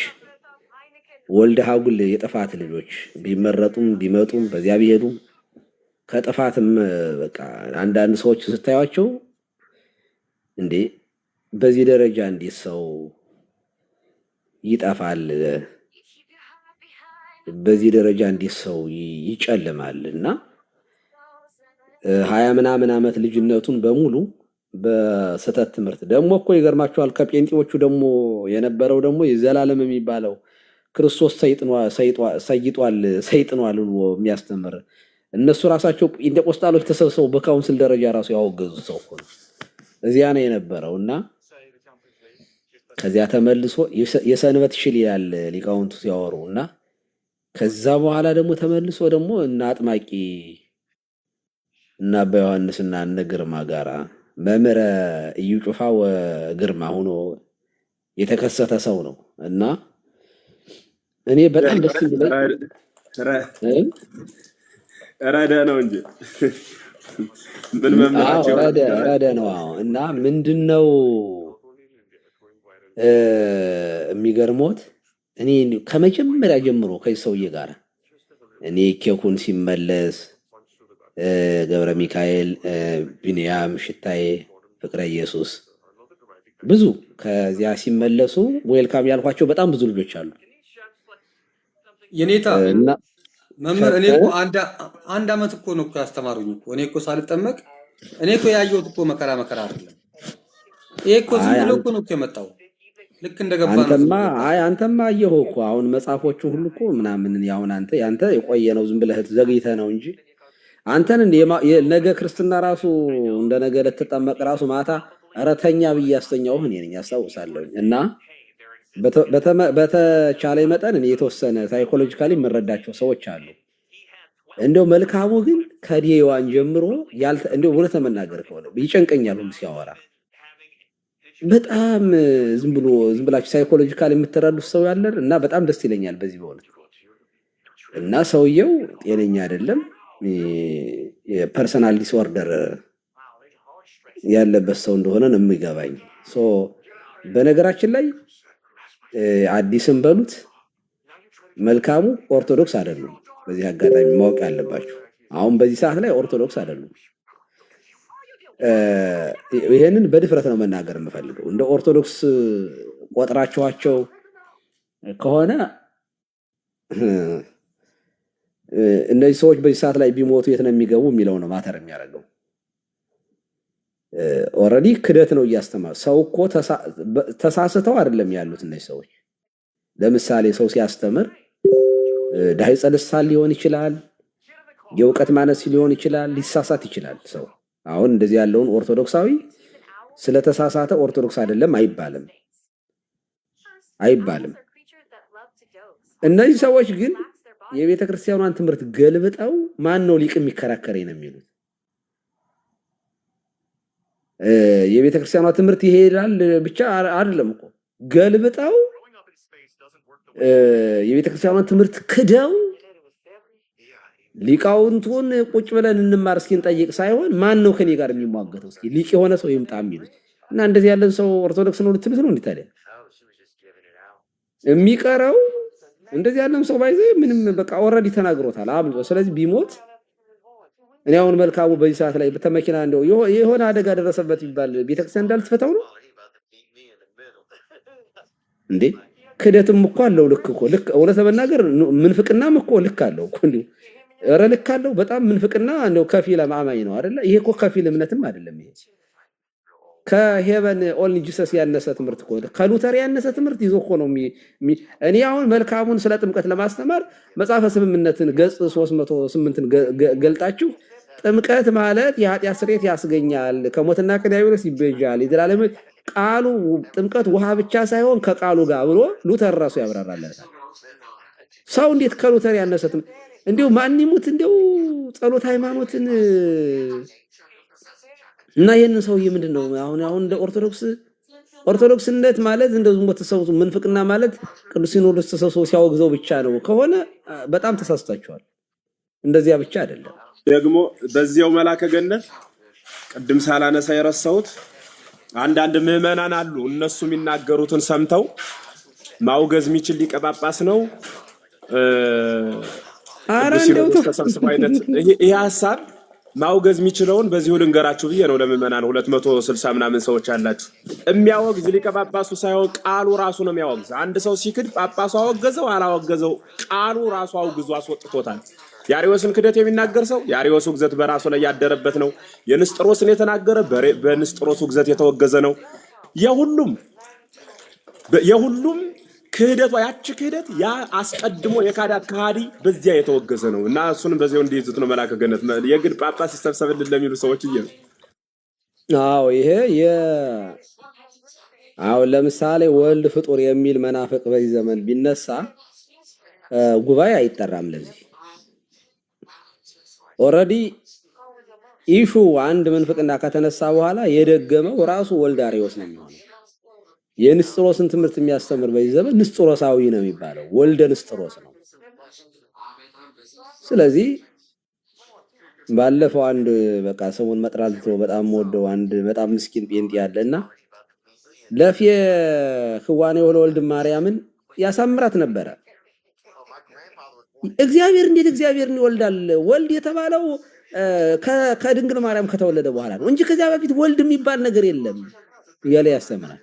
ወልደ ሀጉል የጥፋት ልጆች ቢመረጡም ቢመጡም በዚያ ቢሄዱም ከጥፋትም በቃ አንዳንድ ሰዎች ስታዩቸው እንዴ በዚህ ደረጃ እንዴት ሰው ይጠፋል? በዚህ ደረጃ እንዴት ሰው ይጨልማል? እና 20 ምናምን ዓመት ልጅነቱን በሙሉ በስተት ትምህርት ደግሞ እኮ ይገርማቸዋል። ከጴንጤዎቹ ደግሞ የነበረው ደግሞ የዘላለም የሚባለው ክርስቶስ ሰይጥኗል ብሎ የሚያስተምር እነሱ ራሳቸው ጴንጤቆስጣሎች ተሰብስበው በካውንስል ደረጃ ራሱ ያወገዙ ሰው እኮ ነው። እዚያ ነው የነበረው እና ከዚያ ተመልሶ የሰንበት ሽል ይላል ሊቃውንቱ ሲያወሩ እና ከዛ በኋላ ደግሞ ተመልሶ ደግሞ እና አጥማቂ እና አባ ዮሐንስና እነ ግርማ ጋራ መምህረ እዩ ጩፋ ወግርማ ሆኖ የተከሰተ ሰው ነው እና እኔ በጣም ደስ ይላል። ረዳ ነው እንጂ ምን መምራቸው ረዳ ነው እና ምንድነው የሚገርሞት እኔ ከመጀመሪያ ጀምሮ ከዚህ ሰውዬ ጋር እኔ ኬኩን ሲመለስ ገብረ ሚካኤል፣ ቢንያም፣ ሽታዬ፣ ፍቅረ ኢየሱስ ብዙ ከዚያ ሲመለሱ ዌልካም ያልኳቸው በጣም ብዙ ልጆች አሉ። የኔታ መምህር እኔ እኮ አንድ አመት እኮ ነው ያስተማሩኝ እኮ እኔ እኮ ሳልጠመቅ እኔ እኮ ያየሁት እኮ መከራ አይደለም። ይሄ እኮ ዝም ብሎ እኮ ነው የመጣው ልክ እንደገባ ነው። አንተማ አየኸው እኮ አሁን መጽሐፎቹ ሁሉ እኮ ምናምን ያሁን ያንተ የቆየ ነው ዝም ብለህ ዘግይተህ ነው እንጂ አንተን ነገ ክርስትና ራሱ እንደ ነገ ለተጠመቅ ራሱ ማታ አረተኛ ብዬ ያስተኛው እኔ ነኝ ያስታውሳለሁ። እና በተቻለ መጠን እኔ የተወሰነ ሳይኮሎጂካሊ የምረዳቸው ሰዎች አሉ እንደው መልካሙ ግን ከዲዋን ጀምሮ እንደው እውነት ለመናገር ከሆነ ይጨንቀኛል ሁሉ ሲያወራ በጣም ዝም ብላችሁ ሳይኮሎጂካል የምትረዱት ሰው ያለ እና በጣም ደስ ይለኛል በዚህ በእውነት እና ሰውየው ጤነኛ አይደለም የፐርሰናል ዲስኦርደር ያለበት ሰው እንደሆነ ነው የሚገባኝ። በነገራችን ላይ አዲስም በሉት መልካሙ ኦርቶዶክስ አይደሉም። በዚህ አጋጣሚ ማወቅ ያለባችሁ አሁን በዚህ ሰዓት ላይ ኦርቶዶክስ አይደሉም። ይሄንን በድፍረት ነው መናገር የምፈልገው። እንደ ኦርቶዶክስ ቆጥራቸዋቸው ከሆነ እነዚህ ሰዎች በዚህ ሰዓት ላይ ቢሞቱ የት ነው የሚገቡ የሚለው ነው ማተር የሚያደርገው። ኦልሬዲ ክደት ነው እያስተማሩ ሰው እኮ ተሳስተው አይደለም ያሉት እነዚህ ሰዎች። ለምሳሌ ሰው ሲያስተምር ዳሂፀ ልሳን ሊሆን ይችላል፣ የእውቀት ማነስ ሊሆን ይችላል፣ ሊሳሳት ይችላል ሰው። አሁን እንደዚህ ያለውን ኦርቶዶክሳዊ ስለተሳሳተ ኦርቶዶክስ አይደለም አይባልም። እነዚህ ሰዎች ግን የቤተ ክርስቲያኗን ትምህርት ገልብጠው ማን ነው ሊቅ የሚከራከረኝ ነው የሚሉት። የቤተ ክርስቲያኗ ትምህርት ይሄዳል ብቻ አይደለም እኮ ገልብጠው የቤተ ክርስቲያኗን ትምህርት ክደው ሊቃውንቱን ቁጭ ብለን እንማር እስኪ እንጠይቅ ሳይሆን ማን ነው ከኔ ጋር የሚሟገተው እስኪ ሊቅ የሆነ ሰው ይምጣ የሚሉት እና እንደዚህ ያለን ሰው ኦርቶዶክስ ነው ልትሉት ነው እንዴ? ታዲያ የሚቀረው እንደዚህ ያለን ሰው ባይዘ ምንም በቃ ኦልሬዲ ተናግሮታል አምጦ። ስለዚህ ቢሞት እኔ አሁን መልካሙ በዚህ ሰዓት ላይ በተመኪና እንደው የሆነ አደጋ ደረሰበት ይባል ቤተክርስቲያን እንዳልተፈታው ነው እንዴ? ክደትም እኮ አለው። ልክ እኮ ልክ እውነት ለመናገር ምንፍቅናም እኮ ልክ አለው እኮ እንዴ! ኧረ ልክ አለው በጣም ምንፍቅና እንደው ከፊል አማኝ ነው አይደለ? ይሄ እኮ ከፊል እምነትም አይደለም። ይሄ ከሄቨን ኦንሊ ጂሰስ ያነሰ ትምህርት እኮ ከሉተር ያነሰ ትምህርት ይዞ እኮ ነው እኔ አሁን መልካሙን ስለ ጥምቀት ለማስተማር መጽሐፈ ስምምነትን ገጽ 308ን ገልጣችሁ ጥምቀት ማለት የኃጢአት ስርየት ያስገኛል፣ ከሞትና ከዲያብሎስ ይቤዣል፣ የዘላለም ቃሉ ጥምቀት ውሃ ብቻ ሳይሆን ከቃሉ ጋር ብሎ ሉተር ራሱ ያብራራለታል። ሰው እንዴት ከሉተር ያነሰትም እንዲሁ ማን ይሙት እንዲሁ ጸሎት ሃይማኖትን እና ይሄንን ሰውዬ ምንድነው አሁን እንደ ኦርቶዶክስነት ማለት እንደው ዝም ተሰውቱ ምንፍቅና ማለት ቅዱስ ሲኖዶስ ተሰብስቦ ሲያወግዘው ብቻ ነው ከሆነ በጣም ተሳስታችኋል። እንደዚያ ብቻ አይደለም። ደግሞ በዚያው መላከ ገነት ቅድም ሳላነሳ የረሳሁት አንዳንድ ምዕመናን አሉ እነሱ የሚናገሩትን ሰምተው ማውገዝ የሚችል ሊቀ ጳጳስ ነው ቅዱስ ሲኖዶስ ተሰብስበው አይነት ይሄ ሐሳብ ማውገዝ የሚችለውን በዚሁ ልንገራችሁ ብዬ ነው። ለምዕመናን 260 ምናምን ሰዎች አላችሁ። የሚያወግዝ ሊቀ ጳጳሱ ሳይሆን ቃሉ ራሱ ነው የሚያወግዝ። አንድ ሰው ሲክድ ጳጳሱ አወገዘው አላወገዘው ቃሉ ራሱ አውግዞ አስወጥቶታል። የአርዮስን ክደት የሚናገር ሰው የአርዮስ ውግዘት በራሱ ላይ ያደረበት ነው። የንስጥሮስን የተናገረ በንስጥሮስ ውግዘት የተወገዘ ነው። የሁሉም ክህደት ያቺ ክህደት ያ አስቀድሞ የካዳት ከሃዲ በዚያ የተወገዘ ነው እና እሱንም በዚያው እንዲይዙት ነው መላከ ገነት የግድ ጳጳስ ይሰብሰብልን ለሚሉ ሰዎች ይሄ ይሄ ለምሳሌ ወልድ ፍጡር የሚል መናፍቅ በዚህ ዘመን ቢነሳ ጉባኤ አይጠራም። ለዚህ ኦልሬዲ ኢሹ አንድ መንፍቅና ከተነሳ በኋላ የደገመው ራሱ ወልድ አርዮስ ነው የሚሆነው። የንስጥሮስን ትምህርት የሚያስተምር በዚህ ዘመን ንስጥሮሳዊ ነው የሚባለው፣ ወልደ ንስጥሮስ ነው። ስለዚህ ባለፈው አንድ በቃ ሰሞን መጥራት በጣም ወደው አንድ በጣም ምስኪን ጴንጤ ያለና ለፊ ክዋኔ ወልድ ማርያምን ያሳምራት ነበረ። እግዚአብሔር እንዴት እግዚአብሔርን ይወልዳል? ወልድ የተባለው ከድንግል ማርያም ከተወለደ በኋላ ነው እንጂ ከዚያ በፊት ወልድ የሚባል ነገር የለም እያለ ያስተምራል።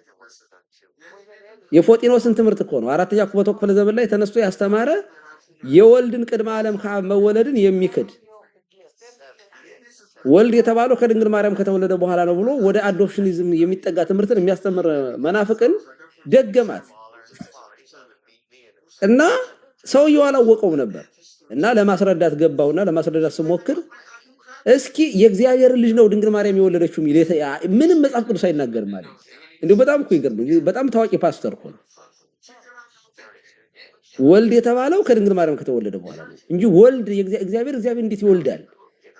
የፎጢኖስን ትምህርት እኮ ነው አራተኛ መቶ ክፍለ ዘመን ላይ ተነስቶ ያስተማረ የወልድን ቅድመ ዓለም መወለድን የሚክድ ወልድ የተባለው ከድንግል ማርያም ከተወለደ በኋላ ነው ብሎ ወደ አዶፕሽኒዝም የሚጠጋ ትምህርትን የሚያስተምር መናፍቅን ደገማት እና ሰውየው አላወቀውም ነበር እና ለማስረዳት ገባውና ለማስረዳት ስሞክር እስኪ የእግዚአብሔር ልጅ ነው ድንግል ማርያም የወለደችው ምንም መጽሐፍ ቅዱስ አይናገርም ማለት እንዴ! በጣም እኮ ይገርም። በጣም ታዋቂ ፓስተር እኮ ነው። ወልድ የተባለው ከድንግል ማርያም ከተወለደ በኋላ ነው እንጂ ወልድ እግዚአብሔር እንዴት ይወልዳል?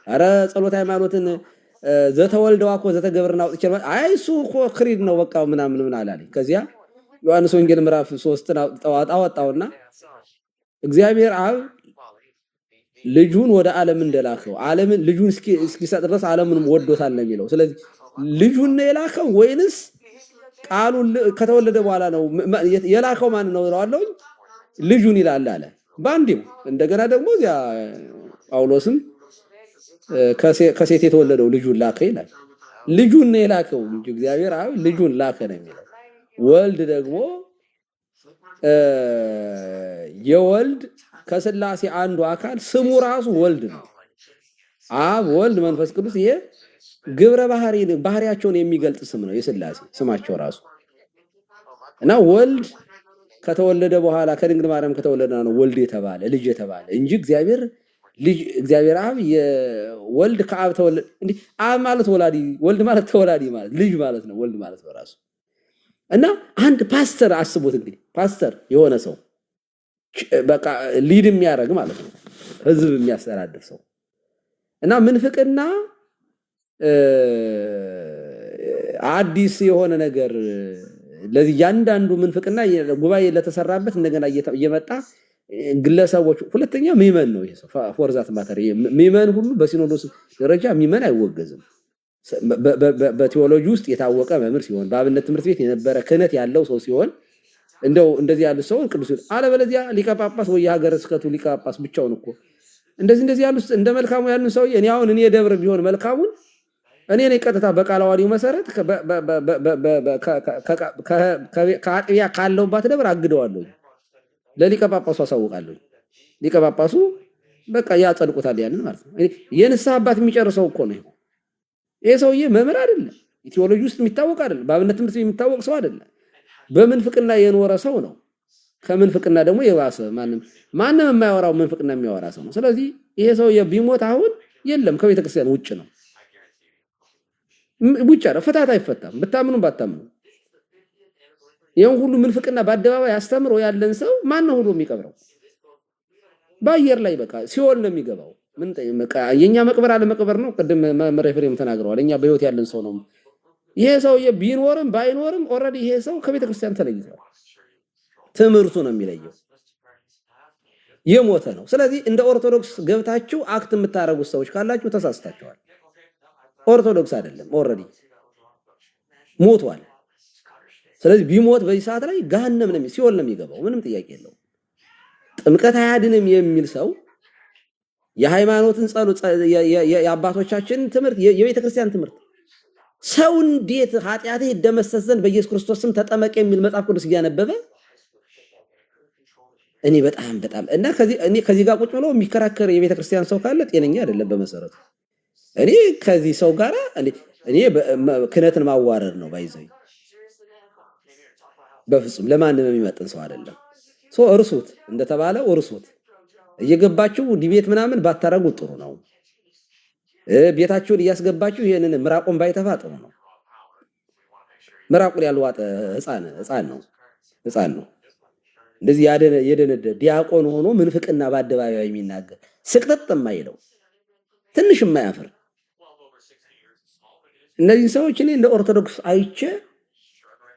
አረ ጸሎት ሃይማኖትን ዘተወልደዋ እኮ ዘተገብርና አውጥቼ አይ እሱ እኮ ክሪድ ነው በቃ ምናምን ምን አላለኝ። ከዚያ ዮሐንስ ወንጌል ምዕራፍ 3 አወጣውና እግዚአብሔር አብ ልጁን ወደ ዓለም እንደላከው ዓለምን ልጁን እስኪሰጥ ድረስ ዓለምን ወዶታል ነው የሚለው። ስለዚህ ልጁን ነው የላከው ወይንስ ቃሉን ከተወለደ በኋላ ነው የላከው? ማን ነው እለዋለሁ? ልጁን ይላል አለ ባንዲው። እንደገና ደግሞ እዚያ ጳውሎስም ከሴት የተወለደው ልጁን ላከ ይላል። ልጁን ነው የላከው እንጂ እግዚአብሔር አብ ልጁን ላከ ነው የሚለው። ወልድ ደግሞ የወልድ ከስላሴ አንዱ አካል ስሙ ራሱ ወልድ ነው። አብ ወልድ መንፈስ ቅዱስ ይሄ ግብረ ባህሪያቸውን የሚገልጽ ስም ነው የስላሴ ስማቸው ራሱ። እና ወልድ ከተወለደ በኋላ ከድንግል ማርያም ከተወለደ ነው ወልድ የተባለ ልጅ የተባለ እንጂ እግዚአብሔር አብ የወልድ ከአብ ተወለደ እንዴ? አብ ማለት ወላዲ፣ ወልድ ማለት ተወላዲ ማለት ልጅ ማለት ነው። ወልድ ማለት በራሱ እና አንድ ፓስተር አስቡት እንግዲህ ፓስተር የሆነ ሰው በቃ ሊድ የሚያደርግ ማለት ነው፣ ህዝብ የሚያስተዳድር ሰው እና ምንፍቅና አዲስ የሆነ ነገር ለዚህ ያንዳንዱ ምንፍቅና ጉባኤ ለተሰራበት እንደገና እየመጣ ግለሰቦች ሁለተኛ ሚመን ነው። ይሄ ፎርዛት ማተር ሚመን ሁሉ በሲኖዶስ ደረጃ ሚመን አይወገዝም። በቴዎሎጂ ውስጥ የታወቀ መምህር ሲሆን በአብነት ትምህርት ቤት የነበረ ክህነት ያለው ሰው ሲሆን እንደው እንደዚህ ያሉ ሰውን ቅዱስ ይሁን። አለበለዚያ ሊቀ ጳጳስ ወይ የሀገረ ስብከቱ ሊቀ ጳጳስ ብቻውን እኮ እንደዚህ ያሉ እንደ መልካሙ ያሉን ሰው እኔ ደብር ቢሆን መልካሙን እኔ ቀጥታ በቃለ ዓዋዲው መሰረት ከአጥቢያ ካለውባት ደብር አግደዋለሁ፣ ለሊቀ ጳጳሱ አሳውቃለሁ። ሊቀ ጳጳሱ በቃ ያጸድቁታል ያንን ማለት ነው። የንስሐ አባት የሚጨርሰው እኮ ነው። ይሄ ሰውዬ መምህር አይደለም፣ ቴዎሎጂ ውስጥ የሚታወቅ አይደለም፣ በአብነት ትምህርት የሚታወቅ ሰው አይደለም፣ በምንፍቅና የኖረ ሰው ነው። ከምንፍቅና ደግሞ የባሰ ማንም የማያወራው ምንፍቅና የሚያወራ ሰው ነው። ስለዚህ ይሄ ሰውዬ ቢሞት አሁን የለም ከቤተ ክርስቲያን ውጭ ነው። ውጭ አረ ፍታት አይፈታም፣ ብታምኑ ባታምኑ። ይሄን ሁሉ ምንፍቅና በአደባባይ አስተምሮ ያለን ሰው ማን ነው ሁሉ የሚቀብረው? በአየር ላይ በቃ ሲኦል ነው የሚገባው። ምን የኛ መቅበር አለ መቅበር ነው። ቅድም መምህር ኤፍሬም ተናግረዋል። እኛ በህይወት ያለን ሰው ነው። ይሄ ሰውዬ ቢኖርም ባይኖርም ኦልሬዲ ይሄ ሰው ከቤተ ክርስቲያን ተለይቷል። ትምህርቱ ነው የሚለየው፣ የሞተ ነው። ስለዚህ እንደ ኦርቶዶክስ ገብታችሁ አክት የምታረጉት ሰዎች ካላችሁ ተሳስታችኋል። ኦርቶዶክስ አይደለም፣ ኦልሬዲ ሞቷል። ስለዚህ ቢሞት በዚህ ሰዓት ላይ ገሃነም ነው ሲኦል ነው የሚገባው። ምንም ጥያቄ የለውም። ጥምቀት አያድንም የሚል ሰው የሃይማኖትን ጸሎት የአባቶቻችን ትምህርት የቤተ ክርስቲያን ትምህርት ሰው እንዴት ኃጢአትህ ይደመሰስ ዘንድ በኢየሱስ ክርስቶስ ስም ተጠመቅ የሚል መጽሐፍ ቅዱስ እያነበበ እኔ በጣም እና ከዚህ ጋር ቁጭ ብሎ የሚከራከር የቤተ ክርስቲያን ሰው ካለ ጤነኛ አይደለም በመሰረቱ። እኔ ከዚህ ሰው ጋር እኔ ክህነትን ማዋረድ ነው ባይዘይ በፍጹም ለማንም የሚመጥን ሰው አይደለም። እርሱት እንደተባለው እርሱት። እየገባችሁ ዲቤት ምናምን ባታረጉ ጥሩ ነው። ቤታችሁን እያስገባችሁ ይሄንን ምራቁን ባይተፋ ጥሩ ነው። ምራቁን ያልዋጠ ህፃን ነው። እንደዚህ የደነደ ዲያቆን ሆኖ ምንፍቅና በአደባባይ የሚናገር ስቅጥጥ የማይለው ትንሽ የማያፍር እነዚህ ሰዎች እኔ እንደ ኦርቶዶክስ አይቼ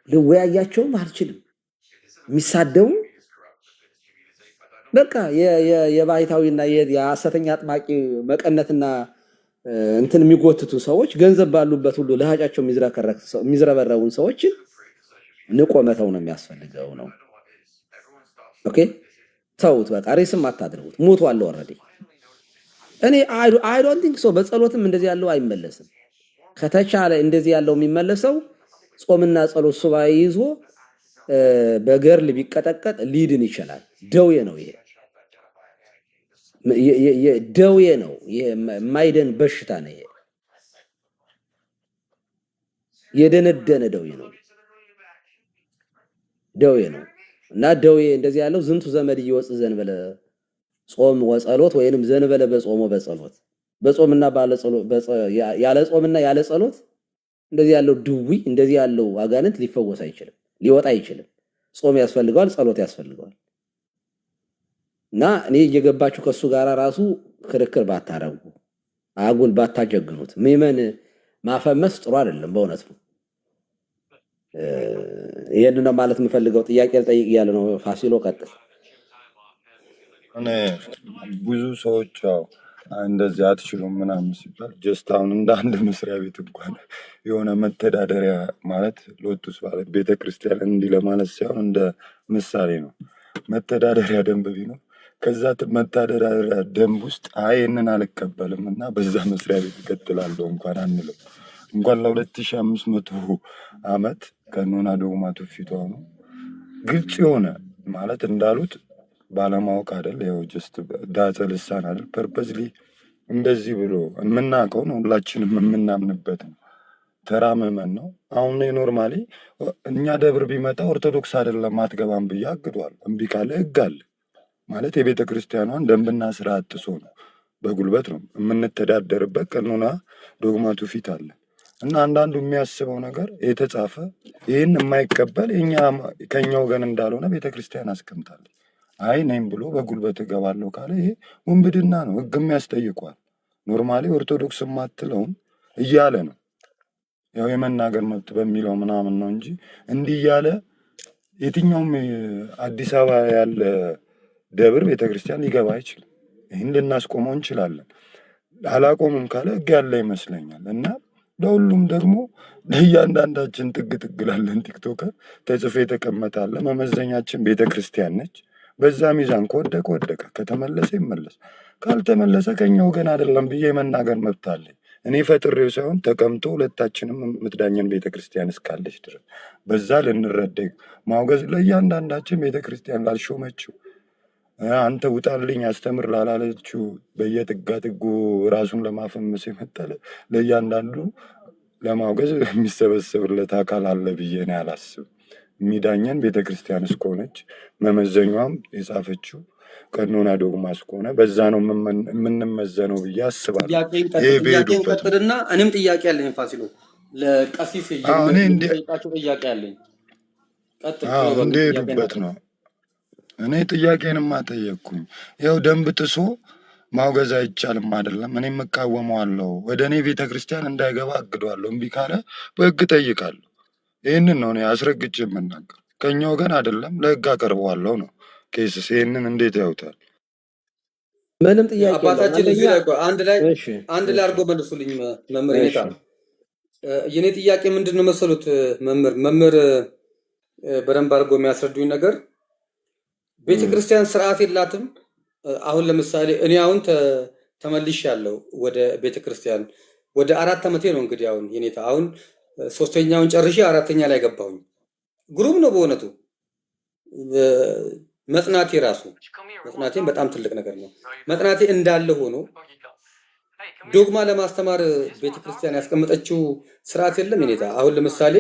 ልወያያቸውም አልችልም። የሚሳደቡ በቃ የባይታዊና የሐሰተኛ አጥማቂ መቀነትና እንትን የሚጎትቱ ሰዎች ገንዘብ ባሉበት ሁሉ ለሃጫቸው የሚዝረበረቡን ሰዎችን ንቆ መተው ነው የሚያስፈልገው ነው። ኦኬ ተውት፣ በቃ ሬስም አታድርጉት። ሞቷል ኦልሬዲ። እኔ አይ ዶንት ቲንክ ሶ። በጸሎትም እንደዚህ ያለው አይመለስም። ከተቻለ እንደዚህ ያለው የሚመለሰው ጾምና ጸሎት ሱባኤ ይዞ በገርል ቢቀጠቀጥ ሊድን ይችላል። ደዌ ነው ይሄ፣ ደዌ ነው ይሄ፣ የማይደን በሽታ ነው ይሄ፣ የደነደነ ደዌ ነው እና ደዌ እንደዚህ ያለው ዝንቱ ዘመድ ይወጽ ዘንበለ ጾም ወጸሎት ወይንም ዘንበለ በጾም በጸሎት በጾምና ያለ ጾምና ያለ ጸሎት እንደዚህ ያለው ድዊ እንደዚህ ያለው አጋንንት ሊፈወስ አይችልም፣ ሊወጣ አይችልም። ጾም ያስፈልገዋል፣ ጸሎት ያስፈልገዋል። እና እኔ እየገባችሁ ከሱ ጋር ራሱ ክርክር ባታረጉ አጉል ባታጀግኑት። ምዕመን ማፈመስ ጥሩ አይደለም በእውነት ነው። ይሄን ነው ማለት የምፈልገው። ጥያቄ ልጠይቅ እያለ ነው ፋሲሎ፣ ቀጥል። እኔ ብዙ ሰዎች ያው እንደዚህ አትችሉም ምናምን ሲባል ጀስት አሁን እንደ አንድ መስሪያ ቤት እንኳን የሆነ መተዳደሪያ ማለት ሎቱስ ማለት ቤተክርስቲያን እንዲህ ለማለት ሳይሆን እንደ ምሳሌ ነው። መተዳደሪያ ደንብ ቢኖር ከዛ መተዳደሪያ ደንብ ውስጥ አይ ይህንን አልቀበልም እና በዛ መስሪያ ቤት እቀጥላለሁ እንኳን አንልም። እንኳን ለ2500 ዓመት ቀኖና ዶግማ ትውፊቷ ነው ግልጽ የሆነ ማለት እንዳሉት ባለማወቅ አይደል፣ ያው ጀስት ዳጸ ልሳን አይደል፣ ፐርፐዝሊ እንደዚህ ብሎ የምናውቀው ነው፣ ሁላችንም የምናምንበት ነው። ተራ ምዕመን ነው። አሁን ኖርማሊ እኛ ደብር ቢመጣ ኦርቶዶክስ አይደለም አትገባም ብዬ አግዷል። እምቢ ካለ ህግ አለ ማለት የቤተ ክርስቲያኗን ደንብና ስርዓት ጥሶ ነው። በጉልበት ነው የምንተዳደርበት። ቀኖና ዶግማ ትውፊት አለ እና አንዳንዱ የሚያስበው ነገር የተጻፈ ይህን የማይቀበል ከኛ ወገን እንዳልሆነ ቤተ ክርስቲያን አስቀምጣለች። አይ ነኝ ብሎ በጉልበት እገባለሁ ካለ ይሄ ውንብድና ነው፣ ህግም ያስጠይቋል። ኖርማሊ ኦርቶዶክስ የማትለውን እያለ ነው ያው የመናገር መብት በሚለው ምናምን ነው እንጂ እንዲህ እያለ የትኛውም አዲስ አበባ ያለ ደብር ቤተክርስቲያን ሊገባ አይችልም። ይህን ልናስቆመው እንችላለን። አላቆምም ካለ ህግ ያለ ይመስለኛል። እና ለሁሉም ደግሞ ለእያንዳንዳችን ጥግ ጥግ ላለን ቲክቶከር ተጽፎ የተቀመጣለ መመዘኛችን ቤተክርስቲያን ነች። በዛ ሚዛን ከወደቀ ወደቀ፣ ከተመለሰ ይመለስ፣ ካልተመለሰ ከኛ ወገን አይደለም ብዬ የመናገር መብት አለኝ። እኔ ፈጥሬው ሳይሆን ተቀምጦ ሁለታችንም የምትዳኘን ቤተክርስቲያን እስካለች ድረስ በዛ ልንረደግ ማውገዝ ለእያንዳንዳችን ቤተክርስቲያን ላልሾመችው አንተ ውጣልኝ አስተምር ላላለችው በየጥጋ ጥጉ ራሱን ለማፈመስ የመጠለ ለእያንዳንዱ ለማውገዝ የሚሰበሰብለት አካል አለ ብዬ ነው ያላስብ። የሚዳኘን ቤተክርስቲያን እስከሆነች መመዘኛዋም የጻፈችው ቀኖና ዶግማ እስከሆነ በዛ ነው የምንመዘነው ብዬ አስባለሁ። ጥያቄን ቀጥልና እኔም ጥያቄ አለኝ ፋሲሎ፣ ለቀሲስ ጠይቃቸው ጥያቄ አለኝ። እንደሄዱበት ነው። እኔ ጥያቄንም አጠየቅኩኝ። ያው ደንብ ጥሶ ማውገዝ አይቻልም አይደለም። እኔም እቃወመዋለሁ። ወደ እኔ ቤተክርስቲያን እንዳይገባ አግደዋለሁ። እምቢ ካለ በህግ ጠይቃለሁ። ይህንን ነው እኔ አስረግጬ የምናገር። ከኛ ወገን አይደለም፣ ለህግ አቀርበዋለሁ ነው ኬስስ። ይህንን እንዴት ያዩታል? ምንም ጥያቄ አባታችን አንድ ላይ አድርጎ መልሱልኝ መምህር ኔታ። የኔ ጥያቄ ምንድን ነው መሰሉት መምህር በደንብ አድርጎ የሚያስረዱኝ ነገር ቤተክርስቲያን ስርዓት የላትም። አሁን ለምሳሌ እኔ አሁን ተመልሻለሁ ወደ ቤተክርስቲያን ወደ 4 ዓመቴ ነው እንግዲህ አሁን የኔታ አሁን 3ኛውን ጨርሼ 4ኛ ላይ ገባሁኝ። ግሩም ነው በእውነቱ መጽናቴም በጣም ትልቅ ነገር ነው። መጽናቴ እንዳለ ሆኖ ዶግማ ለማስተማር ቤተክርስቲያን ያስቀመጠችው ስርዓት የለም የኔታ። አሁን ለምሳሌ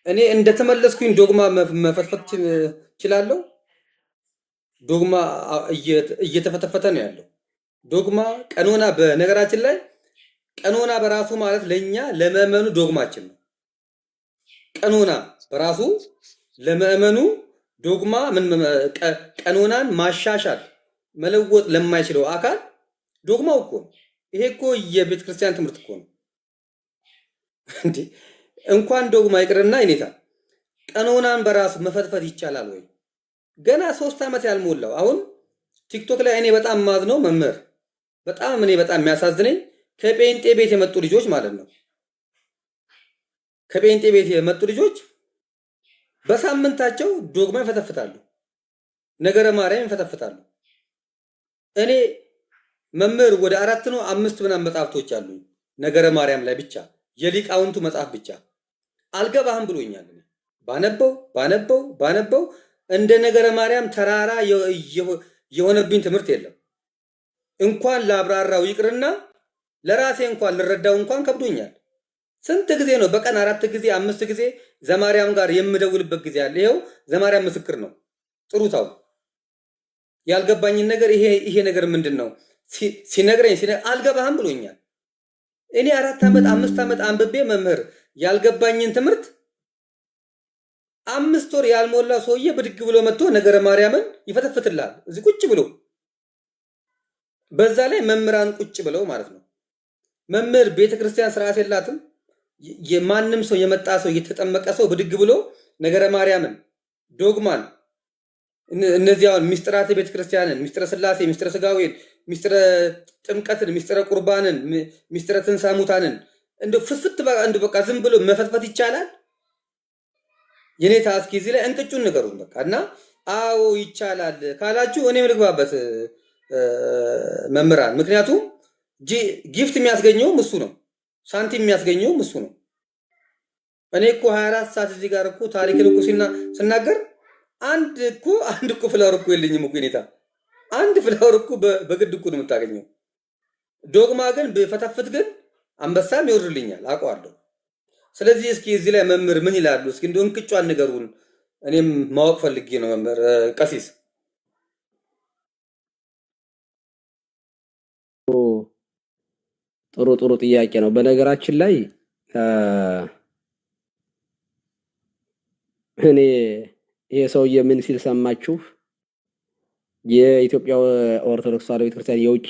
እኔ እንደተመለስኩኝ ዶግማ መፈትፈት እችላለሁ። ዶግማ እየተፈተፈተ ነው ያለው። ዶግማ ቀኖና፣ በነገራችን ላይ ቀኖና በራሱ ማለት ለኛ ለምዕመኑ ዶግማችን ነው። ቀኖና በራሱ ለምዕመኑ ዶግማ ቀኖናን ማሻሻል መለወጥ ለማይችለው አካል ዶግማው እኮ ነው። ይሄ እኮ የቤተ ክርስቲያን ትምህርት እኮ ነው እንዴ! እንኳን ዶግማ ይቅርና ይኔታ ቀኖናን በራሱ መፈትፈት ይቻላል ወይ? ገና 3 ዓመት ያልሞላው አሁን ቲክቶክ ላይ እኔ በጣም ማዝነው መምህር በጣም የሚያሳዝነኝ ከጴንጤ ቤት የመጡ ልጆች ማለት ነው። ከጴንጤ ቤት የመጡ ልጆች በሳምንታቸው ዶግማ ይፈተፍታሉ፣ ነገረ ማርያም ይፈተፍታሉ። እኔ መምህር ወደ 4 ነው 5 ምናምን መጽሐፍቶች አሉ ነገረ ማርያም ላይ ብቻ የሊቃውንቱ መጽሐፍ ብቻ አልገባህም ብሎኛል። ባነበው እንደ ነገረ ማርያም ተራራ የሆነብኝ ትምህርት የለም። እንኳን ላብራራው ይቅርና ለራሴ እንኳን ልረዳው እንኳን ከብዶኛል። ስንት ጊዜ ነው በቀን 4 ጊዜ 5 ጊዜ ዘማርያም ጋር የምደውልበት ጊዜ አለ። ይሄው ዘማርያም ምስክር ነው። ጥሩታው ያልገባኝን ነገር ይሄ ነገር ምንድነው ሲነግረኝ አልገባህም ብሎኛል። እኔ 4 ዓመት 5 ዓመት አንብቤ መምህር ያልገባኝን ትምህርት 5 ወር ያልሞላ ሰውዬ ብድግ ብሎ መጥቶ ነገረ ማርያምን ይፈተፍትላል እዚህ ቁጭ ብሎ በዛ ላይ መምህራን ቁጭ ብለው ማለት ነው። መምህር ቤተክርስቲያን ስርዓት የላትም። የማንም ሰው የመጣ ሰው የተጠመቀ ሰው ብድግ ብሎ ነገረ ማርያምን ዶግማን እነዚያውን ሚስጥራት ቤተክርስቲያንን ሚስጥረ ስላሴ ሚስጥረ ስጋዌን ሚስጥረ ጥምቀትን ሚስጥረ ቁርባንን ሚስጥረ ትንሣኤ ሙታንን እንደ ፍትፍት በቃ ዝም ብሎ መፈትፈት ይቻላል? የኔ ታስኪ እዚህ ላይ እንቅጩን ንገሩን በቃ። እና አዎ ይቻላል ካላችሁ እኔም ልግባበት መምህራን። ምክንያቱም ጊፍት የሚያስገኘውም እሱ ነው፣ ሳንቲም የሚያስገኘውም እሱ ነው። እኔ እኮ 24 ሰዓት እዚህ ጋር እኮ ታሪክን እኮ ስናገር አንድ እኮ ፍላወር እኮ የለኝም እኮ ኔታ አንድ ፍላወር እኮ በግድ እኮ ነው የምታገኘው። ዶግማ ግን በፈተፍት ግን አንበሳም ይወርድልኛል አውቀዋለሁ። ስለዚህ እስኪ እዚህ ላይ መምህር ምን ይላሉ? እስኪ እንደው እንቅጯን ንገሩን። እኔም ማወቅ ፈልጌ ነው መምህር ቀሲስ። ጥሩ ጥያቄ ነው። በነገራችን ላይ እኔ ይሄ ሰውዬ ምን ሲል ሰማችሁ? የኢትዮጵያ ኦርቶዶክስ ተዋሕዶ ቤተክርስቲያን የውጭ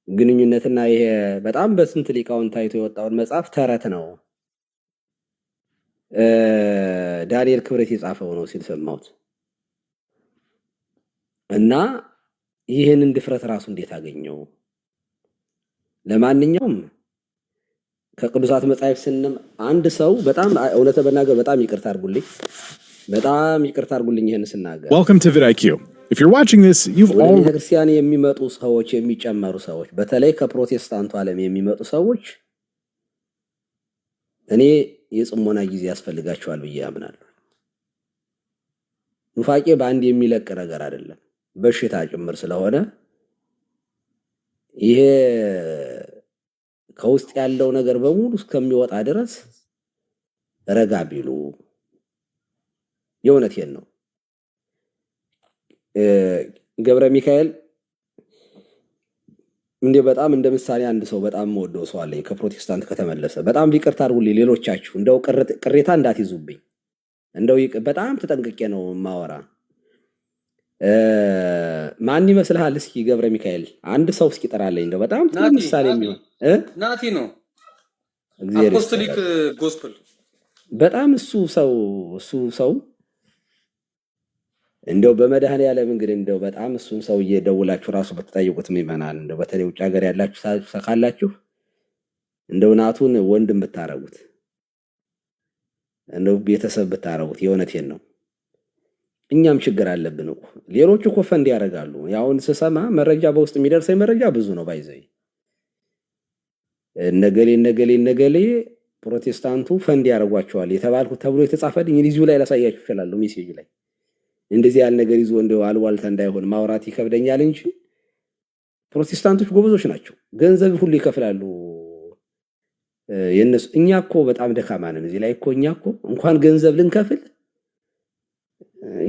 ግንኙነትና ይሄ በጣም በስንት ሊቃውንት ታይቶ የወጣውን መጽሐፍ ተረት ነው ዳንኤል ክብረት የጻፈው ነው ሲል ሰማሁት። እና ይህንን ድፍረት ራሱ እንዴት አገኘው? ለማንኛውም ከቅዱሳት መጻሕፍት ስንም አንድ ሰው በጣም እውነት በናገር በጣም ይቅርታ አድርጉልኝ ይሄን ስናገር። Welcome to vidIQ. If you're watching this, you've all ቤተክርስቲያን የሚመጡ ሰዎች የሚጨመሩ ሰዎች በተለይ ከፕሮቴስታንቱ ዓለም የሚመጡ ሰዎች እኔ የጽሞና ጊዜ ያስፈልጋቸዋል ብዬ አምናለሁ። ኑፋቄ በአንድ የሚለቅ ነገር አይደለም፣ በሽታ ጭምር ስለሆነ ይሄ ከውስጥ ያለው ነገር በሙሉ እስከሚወጣ ድረስ ረጋ ቢሉ የእውነቴን ነው። ገብረ ሚካኤል እንዴ በጣም እንደ ምሳሌ አንድ ሰው በጣም ወደው ሰው አለኝ ከፕሮቴስታንት ከተመለሰ። በጣም ይቅርታ አድርጉልኝ ሌሎቻችሁ፣ እንደው ቅሬታ እንዳትይዙብኝ፣ እንደው በጣም ተጠንቅቄ ነው ማወራ። ማን ይመስልሃል? እስኪ ገብረ ሚካኤል አንድ ሰው እስኪ ጠራለኝ፣ እንደው በጣም ጥሩ ምሳሌ የሚሆን ናቲ ነው። አፖስቶሊክ ጎስፐል በጣም እሱ ሰው እንደው በመድኃኔዓለም እንግዲህ እንደው በጣም እሱን ሰው እየደውላችሁ ራሱ በተጠየቁት ይመናል። እንደው በተለይ ውጭ ሀገር ያላችሁ ካላችሁ እንደው ናቱን ወንድም ብታረጉት፣ እንደው ቤተሰብ ብታረጉት፣ የእውነቴን ነው። እኛም ችግር አለብን እኮ ሌሎቹ እኮ ፈንድ ያደርጋሉ። ያውን ስሰማ መረጃ በውስጥ የሚደርሰኝ መረጃ ብዙ ነው። ባይዘይ ነገሌ ፕሮቴስታንቱ ፈንድ ያደርጓቸዋል የተባልኩ ተብሎ የተጻፈልኝ እዚሁ ላይ ላሳያችሁ እችላለሁ። ሜሴጅ ላይ እንደዚህ ያለ ነገር ይዞ እንደው አልዋልታ እንዳይሆን ማውራት ይከብደኛል እንጂ ፕሮቴስታንቶች ጎበዞች ናቸው። ገንዘብ ሁሉ ይከፍላሉ። የነሱ እኛ እኮ በጣም ደካማ ነን። እዚህ ላይ እኮ እኛ እኮ እንኳን ገንዘብ ልንከፍል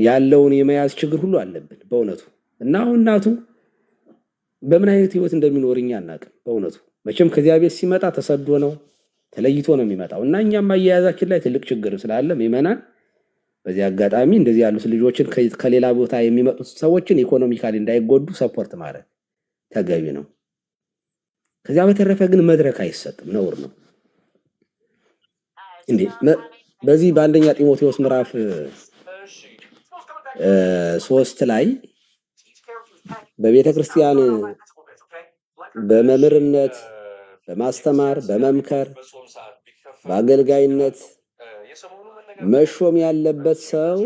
ያለውን የመያዝ ችግር ሁሉ አለብን በእውነቱ። እና አሁን እናቱ በምን አይነት ህይወት እንደሚኖር እኛ አናውቅም በእውነቱ። መቼም ከዚያ ቤት ሲመጣ ተሰዶ ነው ተለይቶ ነው የሚመጣው። እና እኛም አያያዛችን ላይ ትልቅ ችግር ስላለ ምዕመናን በዚህ አጋጣሚ እንደዚህ ያሉት ልጆችን ከሌላ ቦታ የሚመጡት ሰዎችን ኢኮኖሚካሊ እንዳይጎዱ ሰፖርት ማድረግ ተገቢ ነው። ከዚያ በተረፈ ግን መድረክ አይሰጥም፣ ነውር ነው እንዴ። በዚህ በአንደኛ ጢሞቴዎስ ምዕራፍ 3 ላይ በቤተ ክርስቲያን በመምህርነት በማስተማር በመምከር በአገልጋይነት መሾም ያለበት ሰው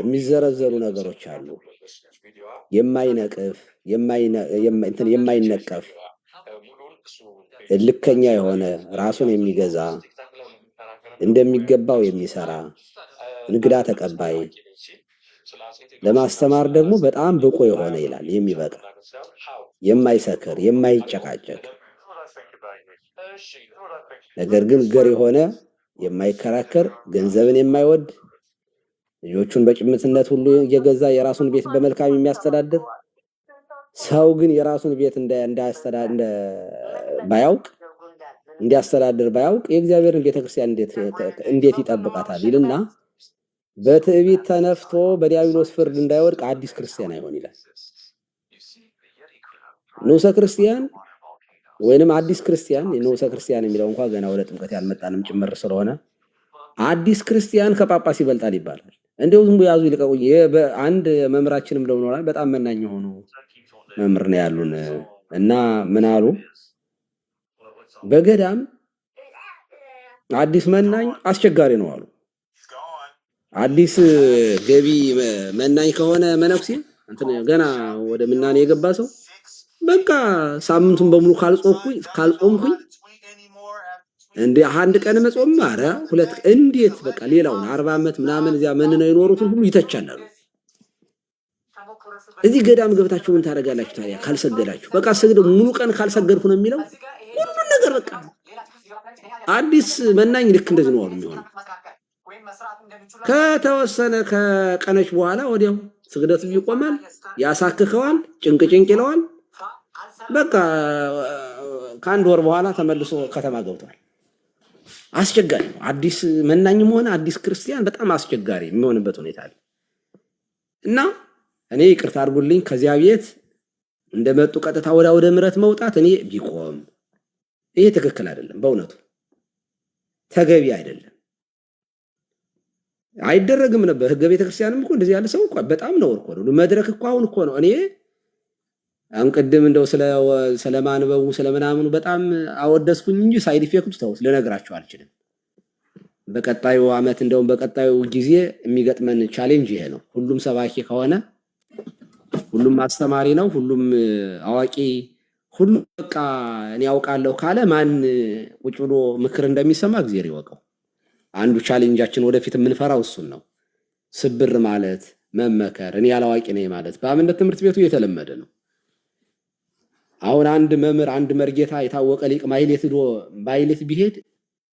የሚዘረዘሩ ነገሮች አሉ። የማይነቀፍ ልከኛ የሆነ ራሱን የሚገዛ እንደሚገባው የሚሰራ እንግዳ ተቀባይ፣ ለማስተማር ደግሞ በጣም ብቁ የሆነ ይላል። የሚበቃ የማይሰክር የማይጨቃጨቅ ነገር ግን ገር የሆነ የማይከራከር ገንዘብን የማይወድ ልጆቹን በጭምትነት ሁሉ እየገዛ የራሱን ቤት በመልካም የሚያስተዳድር ሰው ግን የራሱን ቤት እንዲያስተዳድር ባያውቅ የእግዚአብሔርን ቤተክርስቲያን እንዴት ይጠብቃታል ይልና በትዕቢት ተነፍቶ በዲያብሎስ ፍርድ እንዳይወድቅ አዲስ ክርስቲያን አይሆን ይላል። ንዑሰ ክርስቲያን ወይንም አዲስ ክርስቲያን ንዑሰ ክርስቲያን የሚለው እንኳን ገና ወደ ጥምቀት ያልመጣንም ጭምር ስለሆነ አዲስ ክርስቲያን ከጳጳስ ይበልጣል ይባላል። እንደው ዝም ብሎ ያዙ ይልቀቁኝ። አንድ መምህራችንም ደውሎናል። በጣም መናኝ ሆኖ መምህር ነው ያሉን እና ምን አሉ? በገዳም አዲስ መናኝ አስቸጋሪ ነው አሉ። አዲስ ገቢ መናኝ ከሆነ መነኩሴ እንትን ገና ወደ ምናኔ የገባ ሰው በቃ ሳምንቱን በሙሉ ካልጾምኩኝ እንደ አንድ ቀን መጾም ማረ ሁለት እንዴት በቃ ሌላውን 40 ዓመት ምናምን እዚያ መንነው የኖሩትን ሁሉ ይተቻላሉ። እዚህ ገዳም ገብታችሁ ምን ታደርጋላችሁ ታዲያ ካልሰገዳችሁ? በቃ ሰግደ ሙሉ ቀን ካልሰገድኩ ነው የሚለው ሁሉ ነገር በቃ አዲስ መናኝ ልክ እንደዚህ ነው የሚሆነው። ከተወሰነ ከቀነች በኋላ ወዲያው ስግደቱ ይቆማል፣ ያሳክከዋል፣ ጭንቅ ይለዋል። በቃ ከአንድ ወር በኋላ ተመልሶ ከተማ ገብቷል። አስቸጋሪ ነው። አዲስ መናኝም ሆነ አዲስ ክርስቲያን በጣም አስቸጋሪ የሚሆንበት ሁኔታ አለ እና እኔ ይቅርታ አድርጉልኝ ከዚያ ቤት እንደመጡ ቀጥታ ወደ ምሕረት መውጣት እኔ ቢቆም ይሄ ትክክል አይደለም። በእውነቱ ተገቢ አይደለም። አይደረግም ነበር። ህገ ቤተክርስቲያንም እኮ እንደዚህ ያለ ሰው እኮ በጣም ነው እኮ ነው መድረክ እኮ አሁን እኮ ነው እኔ አሁን ቅድም እንደው ስለማንበቡ ስለምናምኑ በጣም አወደስኩኝ እንጂ ሳይድ ኢፌክቱ ተውት ልነግራችሁ አልችልም። በቀጣዩ አመት እንደውም በቀጣዩ ጊዜ የሚገጥመን ቻሌንጅ ይሄ ነው። ሁሉም ሰባኪ ከሆነ ሁሉም አስተማሪ ነው፣ ሁሉም አዋቂ፣ ሁሉም በቃ እኔ ያውቃለሁ ካለ ማን ቁጭ ብሎ ምክር እንደሚሰማ እግዚአብሔር ይወቀው። አንዱ ቻሌንጃችን ወደፊት የምንፈራው እሱን ነው። ስብር ማለት መመከር፣ እኔ ያላዋቂ ነኝ ማለት በአብነት ትምህርት ቤቱ የተለመደ ነው። አሁን አንድ መምህር አንድ መርጌታ የታወቀ ሊቅ ማይሌት ቢሄድ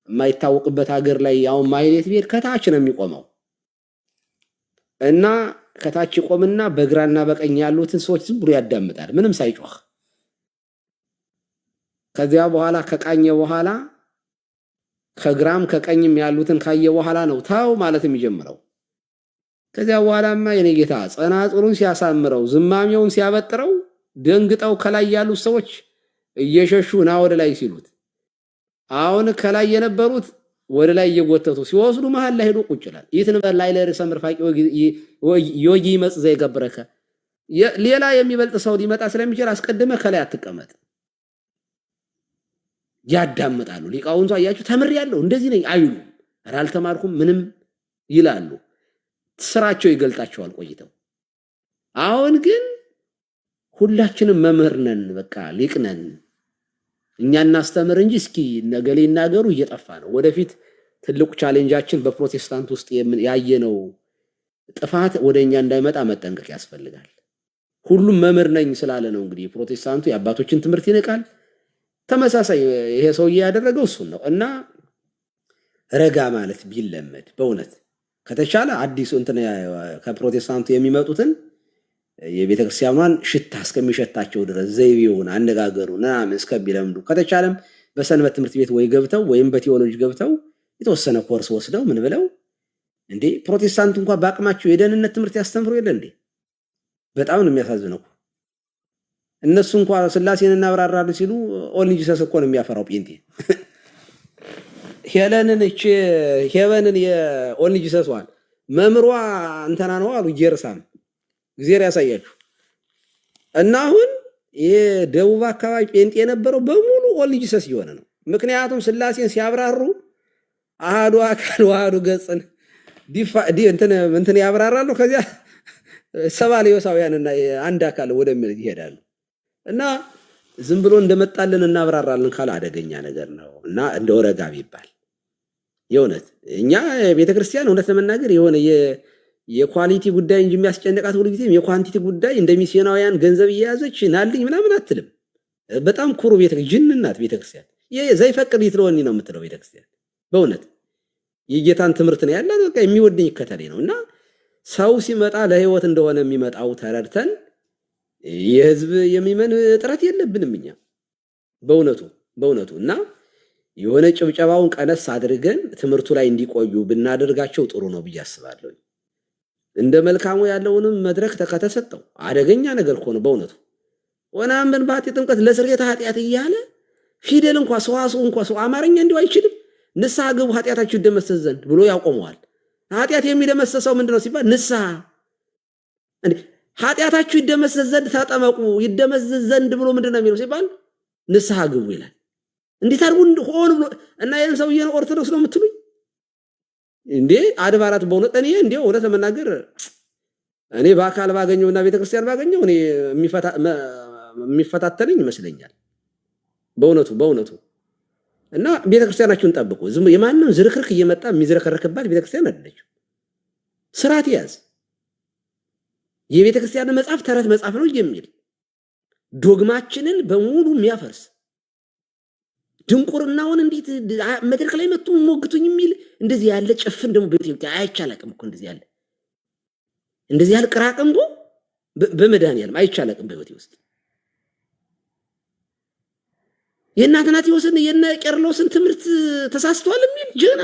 የማይታወቅበት ሀገር ላይ አሁን ማይሌት ቢሄድ ከታች ነው የሚቆመው እና ከታች ይቆምና በግራና በቀኝ ያሉትን ሰዎች ዝም ብሎ ያዳምጣል ምንም ሳይጮህ። ከዚያ በኋላ ከቃኘ በኋላ ከግራም ከቀኝም ያሉትን ካየ በኋላ ነው ታው ማለት የሚጀምረው። ከዚያ በኋላማ የኔ ጌታ ጸናጽሉን ሲያሳምረው ዝማሜውን ሲያበጥረው ደንግጠው ከላይ ያሉት ሰዎች እየሸሹ ና ወደ ላይ ሲሉት አሁን ከላይ የነበሩት ወደ ላይ እየጎተቱ ሲወስዱ መሃል ላይ ሄዶ ቁጭ ይላል። ይትንበል ላይ ለርዕሰ መርፋቂ ዮጊ መጽዘ ይገብረከ ሌላ የሚበልጥ ሰው ሊመጣ ስለሚችል አስቀድመ ከላይ አትቀመጥ። ያዳምጣሉ። ሊቃውንቱ አያችሁ ተምሬያለሁ እንደዚህ ነኝ አይሉ አልተማርኩም ምንም ይላሉ። ስራቸው ይገልጣቸዋል ቆይተው። አሁን ግን ሁላችንም መምህር ነን፣ በቃ ሊቅ ነን። እኛ እናስተምር እንጂ እስኪ ነገሌ ይናገሩ እየጠፋ ነው። ወደፊት ትልቁ ቻሌንጃችን በፕሮቴስታንት ውስጥ ያየነው ጥፋት ወደኛ እንዳይመጣ መጠንቀቅ ያስፈልጋል። ሁሉም መምህር ነኝ ስላለ ነው እንግዲህ ፕሮቴስታንቱ የአባቶችን ትምህርት ይንቃል። ተመሳሳይ ይሄ ሰውዬ ያደረገው እሱን ነው እና ረጋ ማለት ቢለመድ በእውነት ከተቻለ አዲሱ እንትን ከፕሮቴስታንቱ የሚመጡትን የቤተክርስቲያኗን ሽታ እስከሚሸታቸው ድረስ ዘይቤውን አነጋገሩን ምናምን እስከሚለምዱ ከተቻለም በሰንበት ትምህርት ቤት ወይ ገብተው ወይም በቴዎሎጂ ገብተው የተወሰነ ኮርስ ወስደው ምን ብለው እንዴ ፕሮቴስታንቱ እንኳን በአቅማቸው የደህንነት ትምህርት ያስተምሩ የለ እንዴ? በጣም ነው የሚያሳዝነው። እነሱ እንኳን ስላሴን እናብራራለን ሲሉ ኦንሊ ጂሰስ እኮ ነው የሚያፈራው ጴንጤ። ሄቨንን የኦንሊ ጂሰስዋን መምሯ እንተና ነው አሉ ጀርሳም እግዚአብሔር ያሳያችሁ። እና አሁን የደቡብ አካባቢ ጴንጤ የነበረው በሙሉ ኦንሊ ጂሰስ እየሆነ ነው። ምክንያቱም ስላሴን ሲያብራሩ አሃዱ አካል ዋሃዱ ገጽን እንትን ያብራራሉ። ከዚያ ሰባሌዮሳውያንና አንድ አካል ወደሚል ይሄዳሉ። እና ዝም ብሎ እንደመጣልን እናብራራለን ካለ አደገኛ ነገር ነው እና እንደ ወረጋ ቢባል የእውነት እኛ ቤተክርስቲያን እውነት ለመናገር የሆነ የኳሊቲ ጉዳይ እንጂ የሚያስጨንቃት ሁሉ ጊዜ የኳንቲቲ ጉዳይ እንደ ሚስዮናውያን ገንዘብ እየያዘች ናልኝ ምናምን አትልም። በጣም ኩሩ ጅንናት ቤተክርስቲያን። ዘይፈቅድ ይትለወኒ ነው የምትለው ቤተክርስቲያን። በእውነት የጌታን ትምህርት ነው ያላት። በቃ የሚወደኝ ይከተለኝ ነው እና ሰው ሲመጣ ለህይወት እንደሆነ የሚመጣው ተረድተን የህዝብ የሚመን ጥረት የለብንም እኛ በእውነቱ እና የሆነ ጭብጨባውን ቀነስ አድርገን ትምህርቱ ላይ እንዲቆዩ ብናደርጋቸው ጥሩ ነው ብዬ አስባለሁ። እንደ መልካሙ ያለውንም መድረክ ከተሰጠው አደገኛ ነገር እኮ ነው በእውነቱ። ወናምን ባቲ ጥምቀት ለስርየተ ኃጢአት እያለ ፊደል እንኳን ሰዋስው እንኳን ሰው አማርኛ እንዲው አይችልም። ንስሐ ግቡ ኃጢአታችሁ ይደመሰስ ዘንድ ብሎ ያቆመዋል። ኃጢአት የሚደመሰሰው ምንድነው ሲባል ንስሐ። እንዴ ኃጢአታችሁ ይደመሰስ ዘንድ ተጠመቁ፣ ይደመሰስ ዘንድ ብሎ ምንድነው የሚለው ሲባል ንስሐ ግቡ ይላል። እንዴት አድርጎ ሆን ብሎ እና ይሄን ሰውዬ ነው ኦርቶዶክስ ነው የምትሉኝ እንዴ? አድባራት በእውነት እኔ እንዴ እውነት ለመናገር እኔ በአካል ባገኘውና ቤተክርስቲያን ባገኘው እኔ የሚፈታተነኝ ይመስለኛል በእውነቱ። እና ቤተክርስቲያናችሁን ጠብቁ። ዝም የማንም ዝርክርክ እየመጣ የሚዝረከረክባት ቤተክርስቲያን አይደለችም። ስርዓት ያዝ። የቤተክርስቲያን መጽሐፍ ተረት መጽሐፍ ነው የሚል ዶግማችንን በሙሉ የሚያፈርስ ድንቁርናውን እንዴት መድረክ ላይ መጥቶ ሞግቱኝ የሚል እንደዚህ ያለ ጭፍን ደግሞ በኢትዮጵያ አይቻላቅም እኮ እንደዚህ ያለ ቅራቅንቦ በመድኃኒዓለም አይቻላቅም በህይወቴ ውስጥ። የእናትናቴዎስን የነ ቄርሎስን ትምህርት ተሳስቷል የሚል ጀና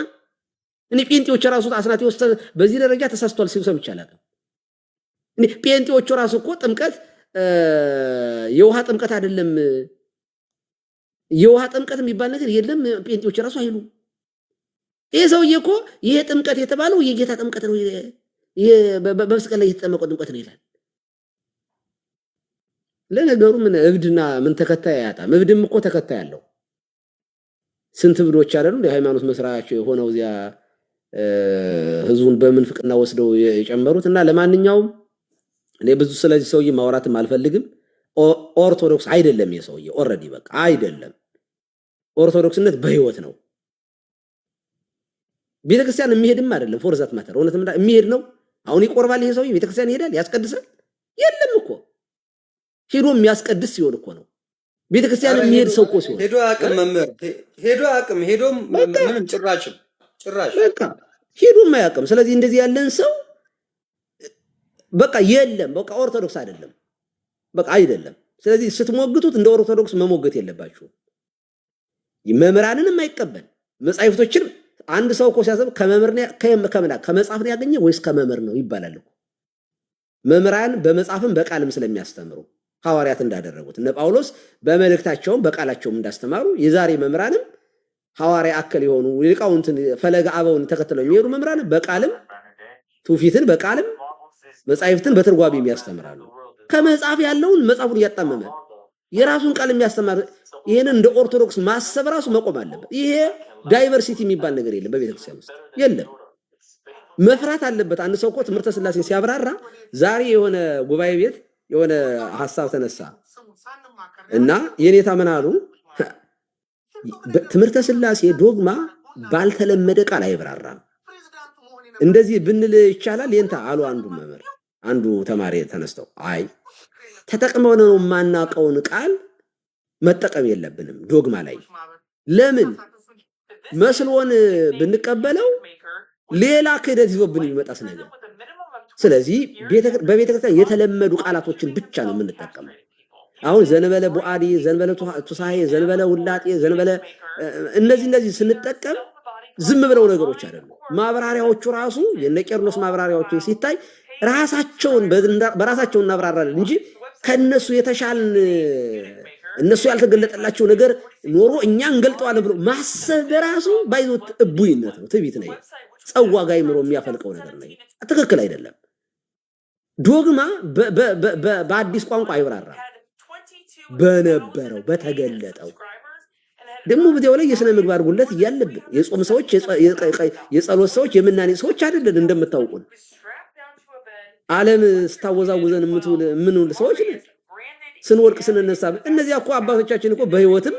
እኔ ጴንጤዎች ራሱ አስናቴዎስ በዚህ ደረጃ ተሳስቷል ሲሉ ሰምቻለሁ። እኔ ጴንጤዎች ራሱ እኮ ጥምቀት የውሃ ጥምቀት አይደለም፣ የውሃ ጥምቀት የሚባል ነገር የለም ጴንጤዎች ራሱ አይሉ። ይሄ ሰውዬ እኮ ይሄ ጥምቀት የተባለው የጌታ ጥምቀት ነው፣ በመስቀል ላይ የተጠመቀው ጥምቀት ነው ይላል። ለነገሩ ምን እብድና ምን ተከታይ አያጣም። እብድም እኮ ተከታይ አለው። ስንት እብዶች አይደሉ የሃይማኖት መስራች ሆነው እዚያ ህዝቡን በምንፍቅና ወስደው የጨመሩት። እና ለማንኛውም እኔ ብዙ ስለዚህ ሰውዬ ማውራትም አልፈልግም። ኦርቶዶክስ አይደለም የሰውዬ ኦሬዲ በቃ አይደለም። ኦርቶዶክስነት በህይወት ነው። ቤተክርስቲያን የሚሄድም አይደለም ፎርዛት ማተር እውነትም የሚሄድ ነው። አሁን ይቆርባል ይሄ ሰውዬ ቤተክርስቲያን ይሄዳል ያስቀድሳል? የለም እኮ ሄዶ የሚያስቀድስ ሲሆን እኮ ነው ቤተክርስቲያን የሚሄድ ሰው እኮ ሲሆን ሄዶ አቅም መምህር ሄዶ አቅም ሄዶ ምንም ጭራሽ በቃ ሄዶ ማያቅም። ስለዚህ እንደዚህ ያለን ሰው በቃ የለም በቃ ኦርቶዶክስ አይደለም በቃ አይደለም። ስለዚህ ስትሞግቱት እንደ ኦርቶዶክስ መሞገት የለባችሁም። መምህራንንም አይቀበል መጻሕፍቶችን አንድ ሰው እኮ ሲያሰብ ከመጽሐፍ ነው ያገኘ ወይስ ከመምህር ነው ይባላል እኮ። መምህራን በመጽሐፍም በቃልም ስለሚያስተምሩ ሐዋርያት እንዳደረጉት እነ ጳውሎስ በመልእክታቸውም በቃላቸውም እንዳስተማሩ የዛሬ መምህራንም ሐዋርያ አከል የሆኑ ሊቃውንትን ፈለገ አበውን ተከትለው የሚሄዱ መምህራን በቃልም ትውፊትን በቃልም መጻሕፍትን በትርጓሜም ያስተምራሉ። ከመጽሐፍ ያለውን መጽሐፉን እያጣመመ የራሱን ቃል የሚያስተምር ይሄንን እንደ ኦርቶዶክስ ማሰብ ራሱ መቆም አለበት። ይሄ ዳይቨርሲቲ የሚባል ነገር የለም በቤተክርስቲያን ውስጥ የለም። መፍራት አለበት። አንድ ሰው እኮ ትምህርተ ሥላሴን ሲያብራራ ዛሬ የሆነ ጉባኤ ቤት የሆነ ሐሳብ ተነሳ እና የኔታ ምን አሉ? ትምህርተ ሥላሴ ዶግማ ባልተለመደ ቃል አይብራራም። እንደዚህ ብንል ይቻላል የንታ አሉ አንዱ መምህር አንዱ ተማሪ ተነስተው አይ ተጠቅመው ነው የማናውቀውን ቃል መጠቀም የለብንም ዶግማ ላይ። ለምን መስሎን ብንቀበለው ሌላ ክህደት ይዞብን የሚመጣስ ነገር። ስለዚህ በቤተክርስቲያን የተለመዱ ቃላቶችን ብቻ ነው የምንጠቀመው። አሁን ዘንበለ ቡአዲ፣ ዘንበለ ቱሳሄ፣ ዘንበለ ውላጤ፣ ዘንበለ እነዚህ ስንጠቀም ዝም ብለው ነገሮች አይደሉም። ማብራሪያዎቹ ራሱ የነቄርሎስ ማብራሪያዎችን ሲታይ ራሳቸውን በራሳቸው እናብራራለን እንጂ ከነሱ የተሻልን እነሱ ያልተገለጠላቸው ነገር ኖሮ እኛ እንገልጠዋለን ብሎ ማሰብ በራሱ ባይዞት እቡይነት ነው፣ ትዕቢት ነው። ጸዋጋ ይምሮ የሚያፈልቀው ነገር ነው። ትክክል አይደለም። ዶግማ በአዲስ ቋንቋ አይብራራም። በነበረው በተገለጠው ደግሞ በዚያው ላይ የሥነ ምግባር ጉለት ያለብን የጾም ሰዎች የጸሎት ሰዎች የምናኔ ሰዎች አይደለን። እንደምታውቁን ዓለም ስታወዛውዘን የምንውል ሰዎች ነን። ስንወድቅ ስንነሳ እነዚያ እኮ አባቶቻችን እኮ በህይወትም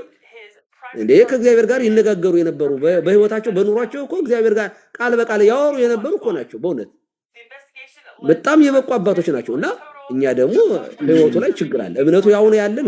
እንዴ ከእግዚአብሔር ጋር ይነጋገሩ የነበሩ በህይወታቸው በኑሯቸው እኮ እግዚአብሔር ጋር ቃል በቃል ያወሩ የነበሩ እኮ ናቸው። በእውነት በጣም የበቁ አባቶች ናቸው። እና እኛ ደግሞ ህይወቱ ላይ ችግር አለ። እምነቱ ያው ነው ያለን